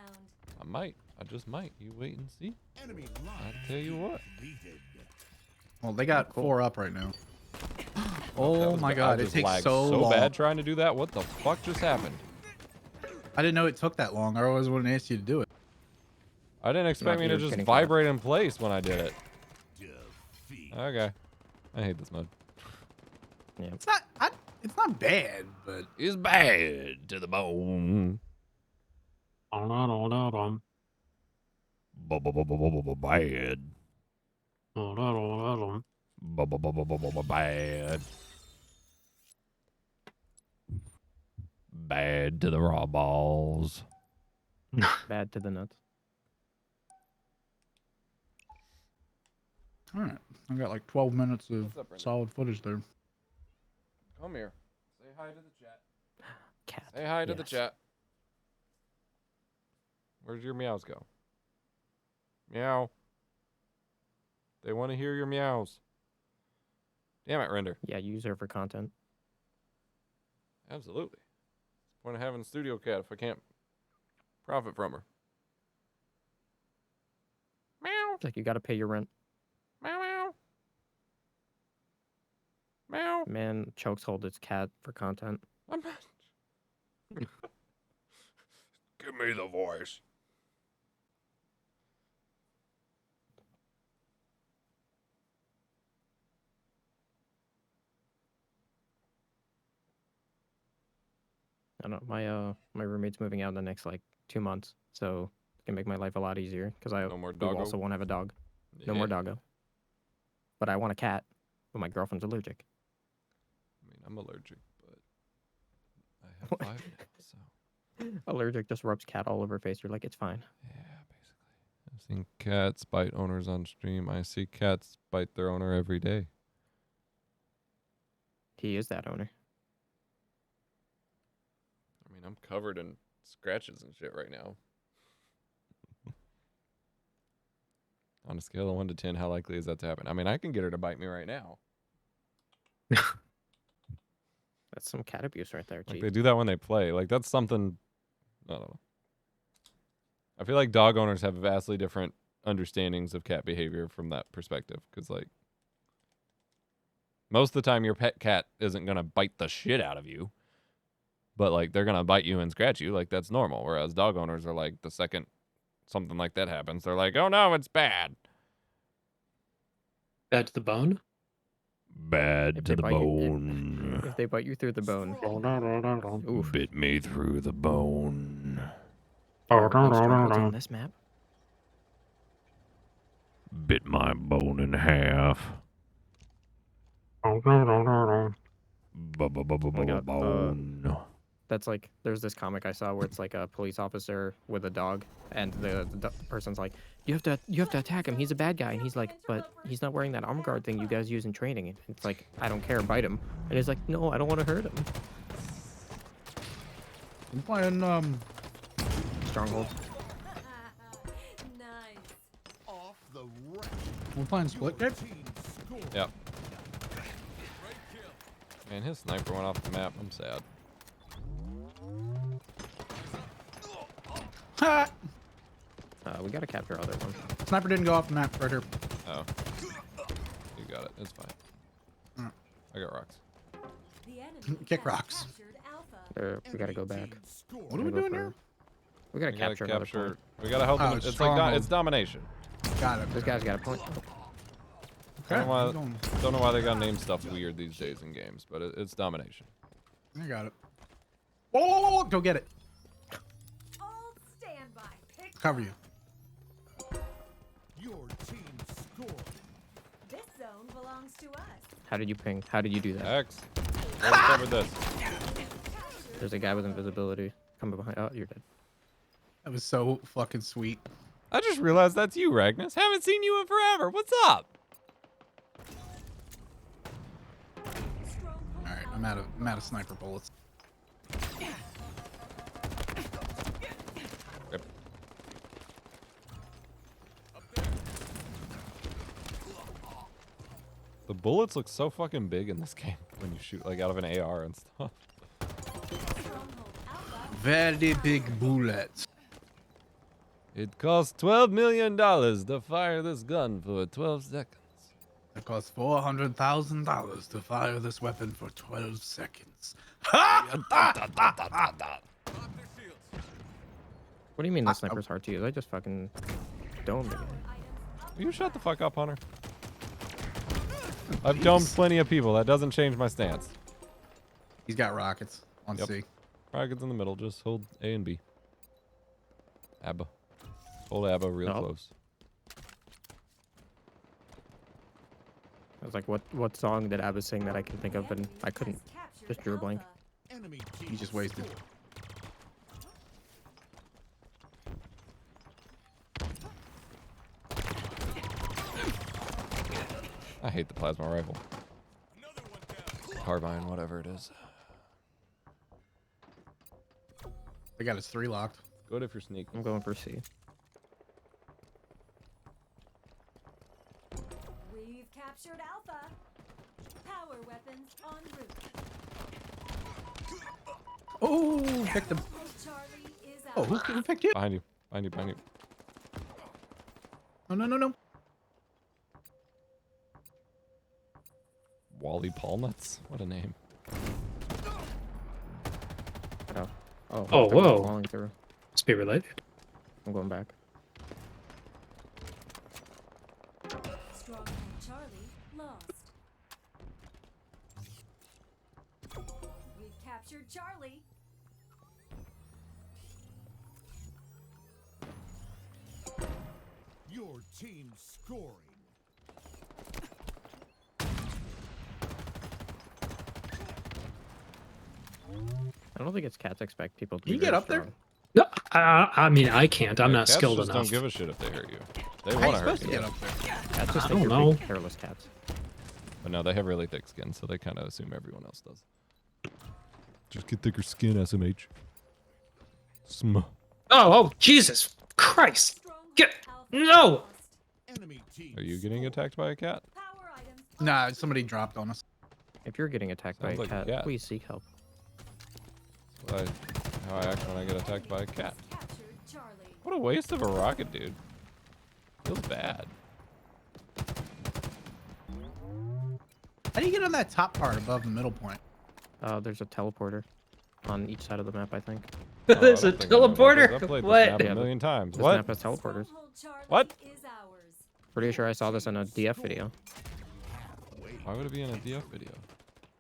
S1: I might. I just might. You wait and see.
S2: Enemy line.
S1: I tell you what.
S2: Deleted.
S5: Well, they got 4 up right now.
S1: That
S5: Oh
S1: was
S5: my
S1: ba- I
S5: god, it
S1: just
S5: takes
S1: lagged
S5: so long.
S1: bad trying to do that. What the fuck just happened?
S5: I didn't know it took that long. I always wouldn't ask you to do it.
S1: I didn't expect me to
S3: you're
S1: just
S3: getting caught.
S1: vibrate in place when I did it.
S2: Defeat.
S1: Okay. I hate this mode.
S3: Yeah.
S5: It's not bad, but
S1: It's bad to the bone.
S6: Bad.
S1: Bad. Bad to the raw balls.
S3: Bad to the nuts.
S7: All right. I got like 12 minutes of
S1: What's up, Brenda?
S7: solid footage there.
S1: Come here. Say hi to the chat.
S3: Cat.
S1: Say hi to the
S3: Yes.
S1: chat. Where'd your meows go? Meow. They want to hear your meows. Damn it, Render.
S3: Yeah, use her for content.
S1: Absolutely. What's the point of having a studio cat if I can't profit from her? Meow.
S3: It's like you got to pay your rent.
S1: Meow, meow. Meow.
S3: Man chokes hold his cat for content.
S1: I'm not. Give me the voice.
S3: I don't know. My roommate's moving out in the next like 2 months, so it can make my life a lot easier because
S1: No more
S3: we
S1: doggo.
S3: also won't have a dog. No more doggo. But I want a cat, but my girlfriend's allergic.
S1: I mean, I'm allergic, but I have 5 now, so.
S3: Allergic just rubs cat all over her face. You're like, it's fine.
S1: Yeah, basically. I've seen cats bite owners on stream. I see cats bite their owner every day.
S3: He is that owner.
S1: I mean, I'm covered in scratches and shit right now. On a scale of 1 to 10, how likely is that to happen? I mean, I can get her to bite me right now.
S3: That's some cat abuse right there,
S1: Like,
S3: Chief.
S1: they do that when they play. Like, that's something... I don't know. I feel like dog owners have vastly different understandings of cat behavior from that perspective. Because, like, most of the time your pet cat isn't going to bite the shit out of you. But, like, they're going to bite you and scratch you. Like, that's normal. Whereas dog owners are like, the second something like that happens, they're like, oh, no, it's bad.
S8: Bad to the bone?
S1: Bad
S3: If
S1: to
S3: they
S1: the
S3: bite you-
S1: bone.
S3: If they bite you through the bone, oof.
S1: Bit me through the bone.
S3: Are there any strongholds on this map?
S1: Bit my bone in half. Bone.
S3: That's like, there's this comic I saw where it's like a police officer with a dog, and the person's like, you have to attack him. He's a bad guy, and he's like, but he's not wearing that arm guard thing you guys use in training. And it's like, I don't care, bite him. And he's like, no, I don't want to hurt him.
S7: I'm playing
S3: Stronghold.
S4: Nice.
S2: Off the rack.
S7: we're playing split kick.
S2: Team score.
S1: Yep.
S2: Great kill.
S1: Man, his sniper went off the map. I'm sad.
S7: Ha!
S3: We gotta capture other one.
S7: Sniper didn't go off the map, right here.
S1: Oh. You got it. It's fine.
S7: Mm.
S1: I got rocks.
S4: The enemy
S7: Kick
S4: has
S7: rocks.
S4: captured Alpha.
S3: We gotta go
S2: Enemy
S3: back.
S2: team score.
S7: What are we
S3: Gotta go
S7: doing
S3: for-
S7: here?
S3: We gotta
S1: We gotta
S3: capture another
S1: capture.
S3: point.
S1: We gotta help
S7: Oh,
S1: them.
S7: it's
S1: It's like
S7: stronghold.
S1: it's domination.
S7: Got it.
S3: This guy's got a point.
S7: Okay,
S1: Don't know why-
S7: keep going.
S1: Don't know why they gotta name stuff weird these days in games, but it's domination.
S7: I got it. Whoa, whoa, whoa, whoa, go get it.
S4: All standby. Pick
S7: Cover you.
S2: Your team scored.
S4: This zone belongs to us.
S3: How did you ping? How did you do that?
S1: X. Already covered this.
S3: There's a guy with invisibility coming behind. Oh, you're dead.
S7: That was so fucking sweet.
S1: I just realized that's you, Ragnus. Haven't seen you in forever. What's up?
S7: All right, I'm out of sniper bullets.
S1: Yep. The bullets look so fucking big in this game when you shoot like out of an AR and stuff.
S4: Stronghold Alpha.
S7: Very big bullets.
S1: It costs $12 million to fire this gun for 12 seconds.
S7: It costs $400,000 to fire this weapon for 12 seconds.
S2: Pop their shields.
S3: What do you mean the sniper's hard to use? I just fucking domed the guy.
S1: Will you shut the fuck up, Hunter? I've domed plenty of people. That doesn't change my stance.
S7: He's got rockets on
S1: Yep.
S7: C.
S1: Rockets in the middle. Just hold A and B. Abba. Hold Abba real
S3: Oh.
S1: close.
S3: I was like, what song did Abba sing that I can think of, and I couldn't.
S4: Has captured
S3: Just drew a blank.
S4: Alpha.
S2: Enemy team
S7: He just wasted.
S2: score.
S1: I hate the plasma rifle.
S2: Another one down.
S1: Carbine, whatever it is.
S5: I got his 3 locked.
S1: Good if you're sneaking.
S3: I'm going for C.
S4: We've captured Alpha. Power weapons en route.
S5: Oh, picked him.
S4: Charlie is
S5: Oh,
S4: out.
S5: who picked you?
S1: Behind you. Behind you. Behind you.
S5: Oh, no, no, no.
S1: Wally Palnuts? What a name.
S3: Oh,
S8: Oh,
S3: they're
S8: whoa.
S3: falling through.
S8: Must be related.
S3: I'm going back.
S4: Stronghold Charlie lost. We've captured Charlie.
S2: Your team scoring.
S3: I don't think it's cats expect people to
S5: Can you
S3: be
S5: get
S3: very
S5: up there?
S3: strong.
S8: No, I mean, I can't. I'm
S1: Yeah,
S8: not
S1: cats
S8: skilled
S1: just
S8: enough.
S1: don't give a shit if they hurt you. They
S5: How are you
S1: want to hurt
S5: supposed to
S1: you.
S5: get up there?
S3: Cats just
S8: I
S3: think
S8: don't
S3: you're
S8: know.
S3: big, hairless cats.
S1: But no, they have really thick skin, so they kind of assume everyone else does. Just get thicker skin, SMH.
S8: Oh, Jesus Christ.
S4: Stronghold
S8: Get-
S4: Alpha
S8: no!
S4: lost.
S2: Enemy team.
S1: Are you getting attacked by a cat?
S4: Power items.
S5: Nah, somebody dropped on us.
S3: If you're getting attacked by
S1: Sounds
S3: a
S1: like a
S3: cat,
S1: cat.
S3: please seek help.
S1: How I act when I get attacked by a cat.
S4: Captured Charlie.
S1: What a waste of a rocket, dude. Feels bad.
S5: How do you get on that top part above the middle point?
S3: There's a teleporter on each side of the map, I think.
S1: Oh, I
S8: There's a
S1: don't think I know about this.
S8: teleporter.
S1: I've played this
S8: What?
S1: map
S3: Yeah,
S1: a million times.
S3: This
S1: What?
S3: map has teleporters.
S4: Stronghold Charlie
S1: What?
S4: is ours.
S3: Pretty sure I saw this in a DF video.
S1: Why would it be in a DF video?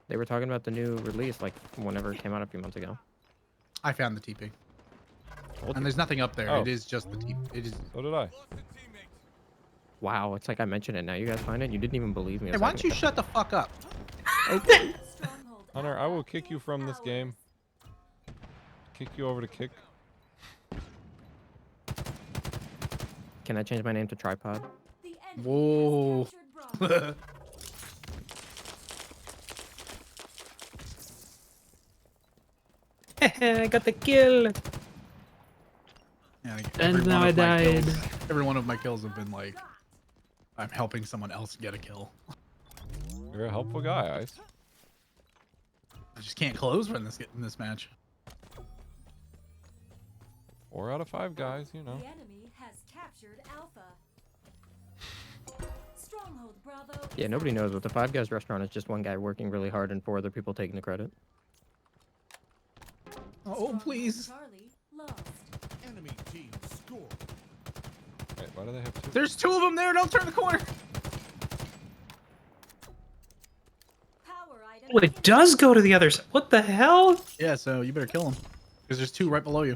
S3: They were talking about the new release, like whenever it came out a few months ago.
S5: I found the TP.
S3: Told
S5: And
S3: you.
S5: there's nothing up there.
S1: Oh.
S5: It is just the TP. It is.
S1: So did I.
S2: Lost a teammate.
S3: Wow, it's like I mentioned it. Now you guys find it. You didn't even believe me. a
S5: Hey, why don't
S3: second
S5: you
S3: ago.
S5: shut the fuck up?
S4: Stronghold
S1: Hunter, I
S4: Alpha
S1: will kick you
S4: is
S1: from this
S4: ours.
S1: game. Kick you over to kick.
S3: Can I change my name to Tripod?
S4: The enemy
S5: Whoa.
S4: has captured Bravo.
S8: I got the kill.
S5: Yeah,
S8: And
S5: every
S8: now
S5: one
S8: I
S5: of my
S8: died.
S5: kills- every one of my kills have been like, I'm helping someone else get a kill.
S1: You're a helpful guy, Ice.
S5: I just can't close in this match.
S1: 4 out of 5 guys, you know.
S4: The enemy has captured Alpha. Stronghold Bravo.
S3: Yeah,
S4: is
S3: nobody
S4: ours.
S3: knows, but the Five Guys restaurant is just one guy working really hard and 4 other people taking the credit.
S5: Oh,
S4: Stronghold
S5: please.
S4: Charlie lost.
S2: Enemy team scored.
S1: Wait, why do they have 2?
S5: There's 2 of them there. Don't turn the corner.
S4: Power item.
S8: Oh, it does go to the other side. What the hell?
S5: Yeah, so you better kill him. Because there's 2 right below you.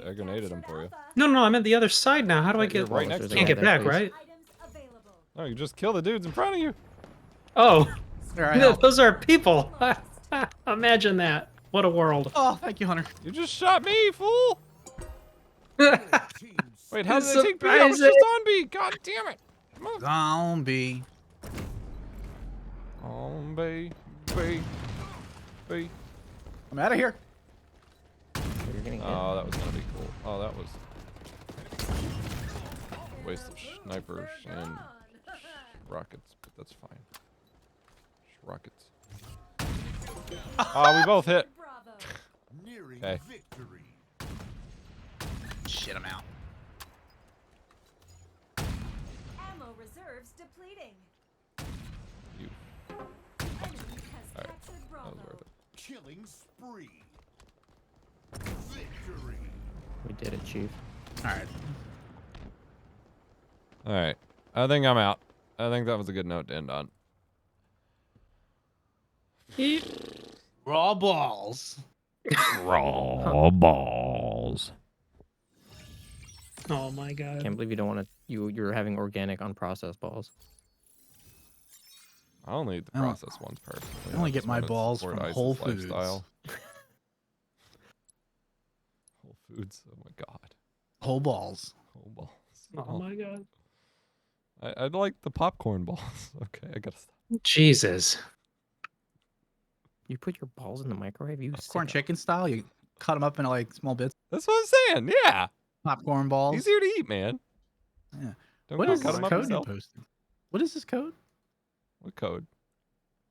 S1: I grenaded him for you.
S8: No, no, I'm at the other side now. How do I
S3: You're
S8: get?
S1: right
S3: well,
S1: next
S3: there's
S1: to
S3: a
S8: Can't
S3: guy
S8: get
S3: there,
S8: back,
S3: please.
S8: right?
S4: Items available.
S1: No, you just kill the dudes in front of you.
S8: Oh,
S5: There I am.
S8: those are people. Imagine that. What a world.
S5: Oh, thank you, Hunter.
S1: You just shot me, fool.
S2: Team
S1: Wait, how did they take B? I was
S8: Surprising.
S1: just on B. God damn it. Come on.
S5: Zombie.
S1: On B. B. B.
S5: I'm out of here.
S3: You're getting hit.
S1: Oh, that was gonna be cool. Oh, that was waste of snipers and rockets, but that's fine. Rockets. Oh, we both hit.
S4: Bravo.
S2: nearing
S1: Okay.
S2: victory.
S5: Shit, I'm out.
S4: Ammo reserves depleting.
S1: You.
S4: Enemy has
S1: Alright,
S4: captured
S1: that
S4: Bravo.
S1: was worth it.
S2: Killing spree. Victory.
S3: We did it, Chief.
S5: All right.
S1: All right. I think I'm out. I think that was a good note to end on.
S5: Raw balls.
S1: Raw balls.
S8: Oh my god.
S3: Can't believe you don't want to. You're having organic unprocessed balls.
S1: I only eat the
S5: I don't-
S1: processed ones personally.
S5: I only get
S1: just
S5: my
S1: wanna
S5: balls
S1: support
S5: from
S1: Ice's
S5: Whole Foods.
S1: lifestyle. Whole Foods. Oh my god.
S5: Whole balls.
S1: Whole balls.
S8: Oh my god.
S1: I like the popcorn balls. Okay, I gotta stop.
S8: Jesus.
S3: You put your balls in the microwave? You
S5: Popcorn
S3: sicko.
S5: chicken style. You cut them up into like small bits.
S1: That's what I'm saying. Yeah,
S5: Popcorn balls.
S1: easier to eat, man.
S5: Yeah.
S1: Don't
S5: What
S1: you
S5: is
S1: cut
S5: this
S1: them up
S5: code you
S1: yourself?
S5: posted? What is this code?
S1: What code?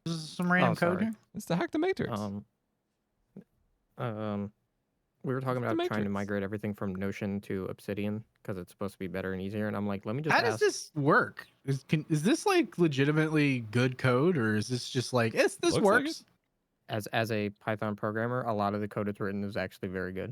S5: This is some random code
S3: sorry.
S5: here.
S1: It's to hack the matrix.
S3: We were talking
S1: It's the
S3: about trying to
S1: Matrix.
S3: migrate everything from Notion to Obsidian because it's supposed to be better and easier. And I'm like, let me just
S5: How does
S3: ask.
S5: this work? Is this like legitimately good code, or is this just like this
S1: Looks like
S5: works?
S3: As a Python programmer, a lot of the code it's written is actually very good.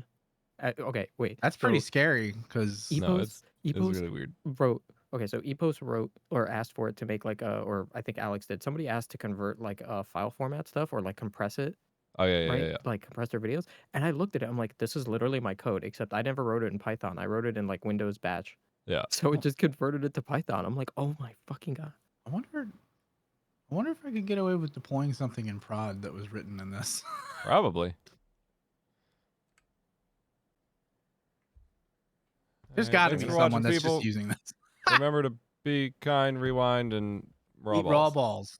S3: Okay, wait.
S5: That's pretty
S3: so
S5: scary because
S1: No, it's
S3: Epos
S1: really weird.
S3: wrote. Okay, so Epos wrote or asked for it to make like a, or I think Alex did. Somebody asked to convert like a file format stuff or like compress it,
S1: Oh yeah,
S3: right?
S1: yeah.
S3: Like compress their videos. And I looked at it. I'm like, this is literally my code, except I never wrote it in Python. I wrote it in like Windows Batch.
S1: Yeah.
S3: So it just converted it to Python. I'm like, oh my fucking god.
S5: I wonder if I could get away with deploying something in prod that was written in this.
S1: Probably.
S5: There's
S1: All right,
S5: got to
S1: thanks
S5: be
S1: for
S5: someone
S1: watching,
S5: that's
S1: people.
S5: just using this.
S1: Remember to be kind, rewind, and raw
S5: Eat
S1: balls.
S5: raw balls.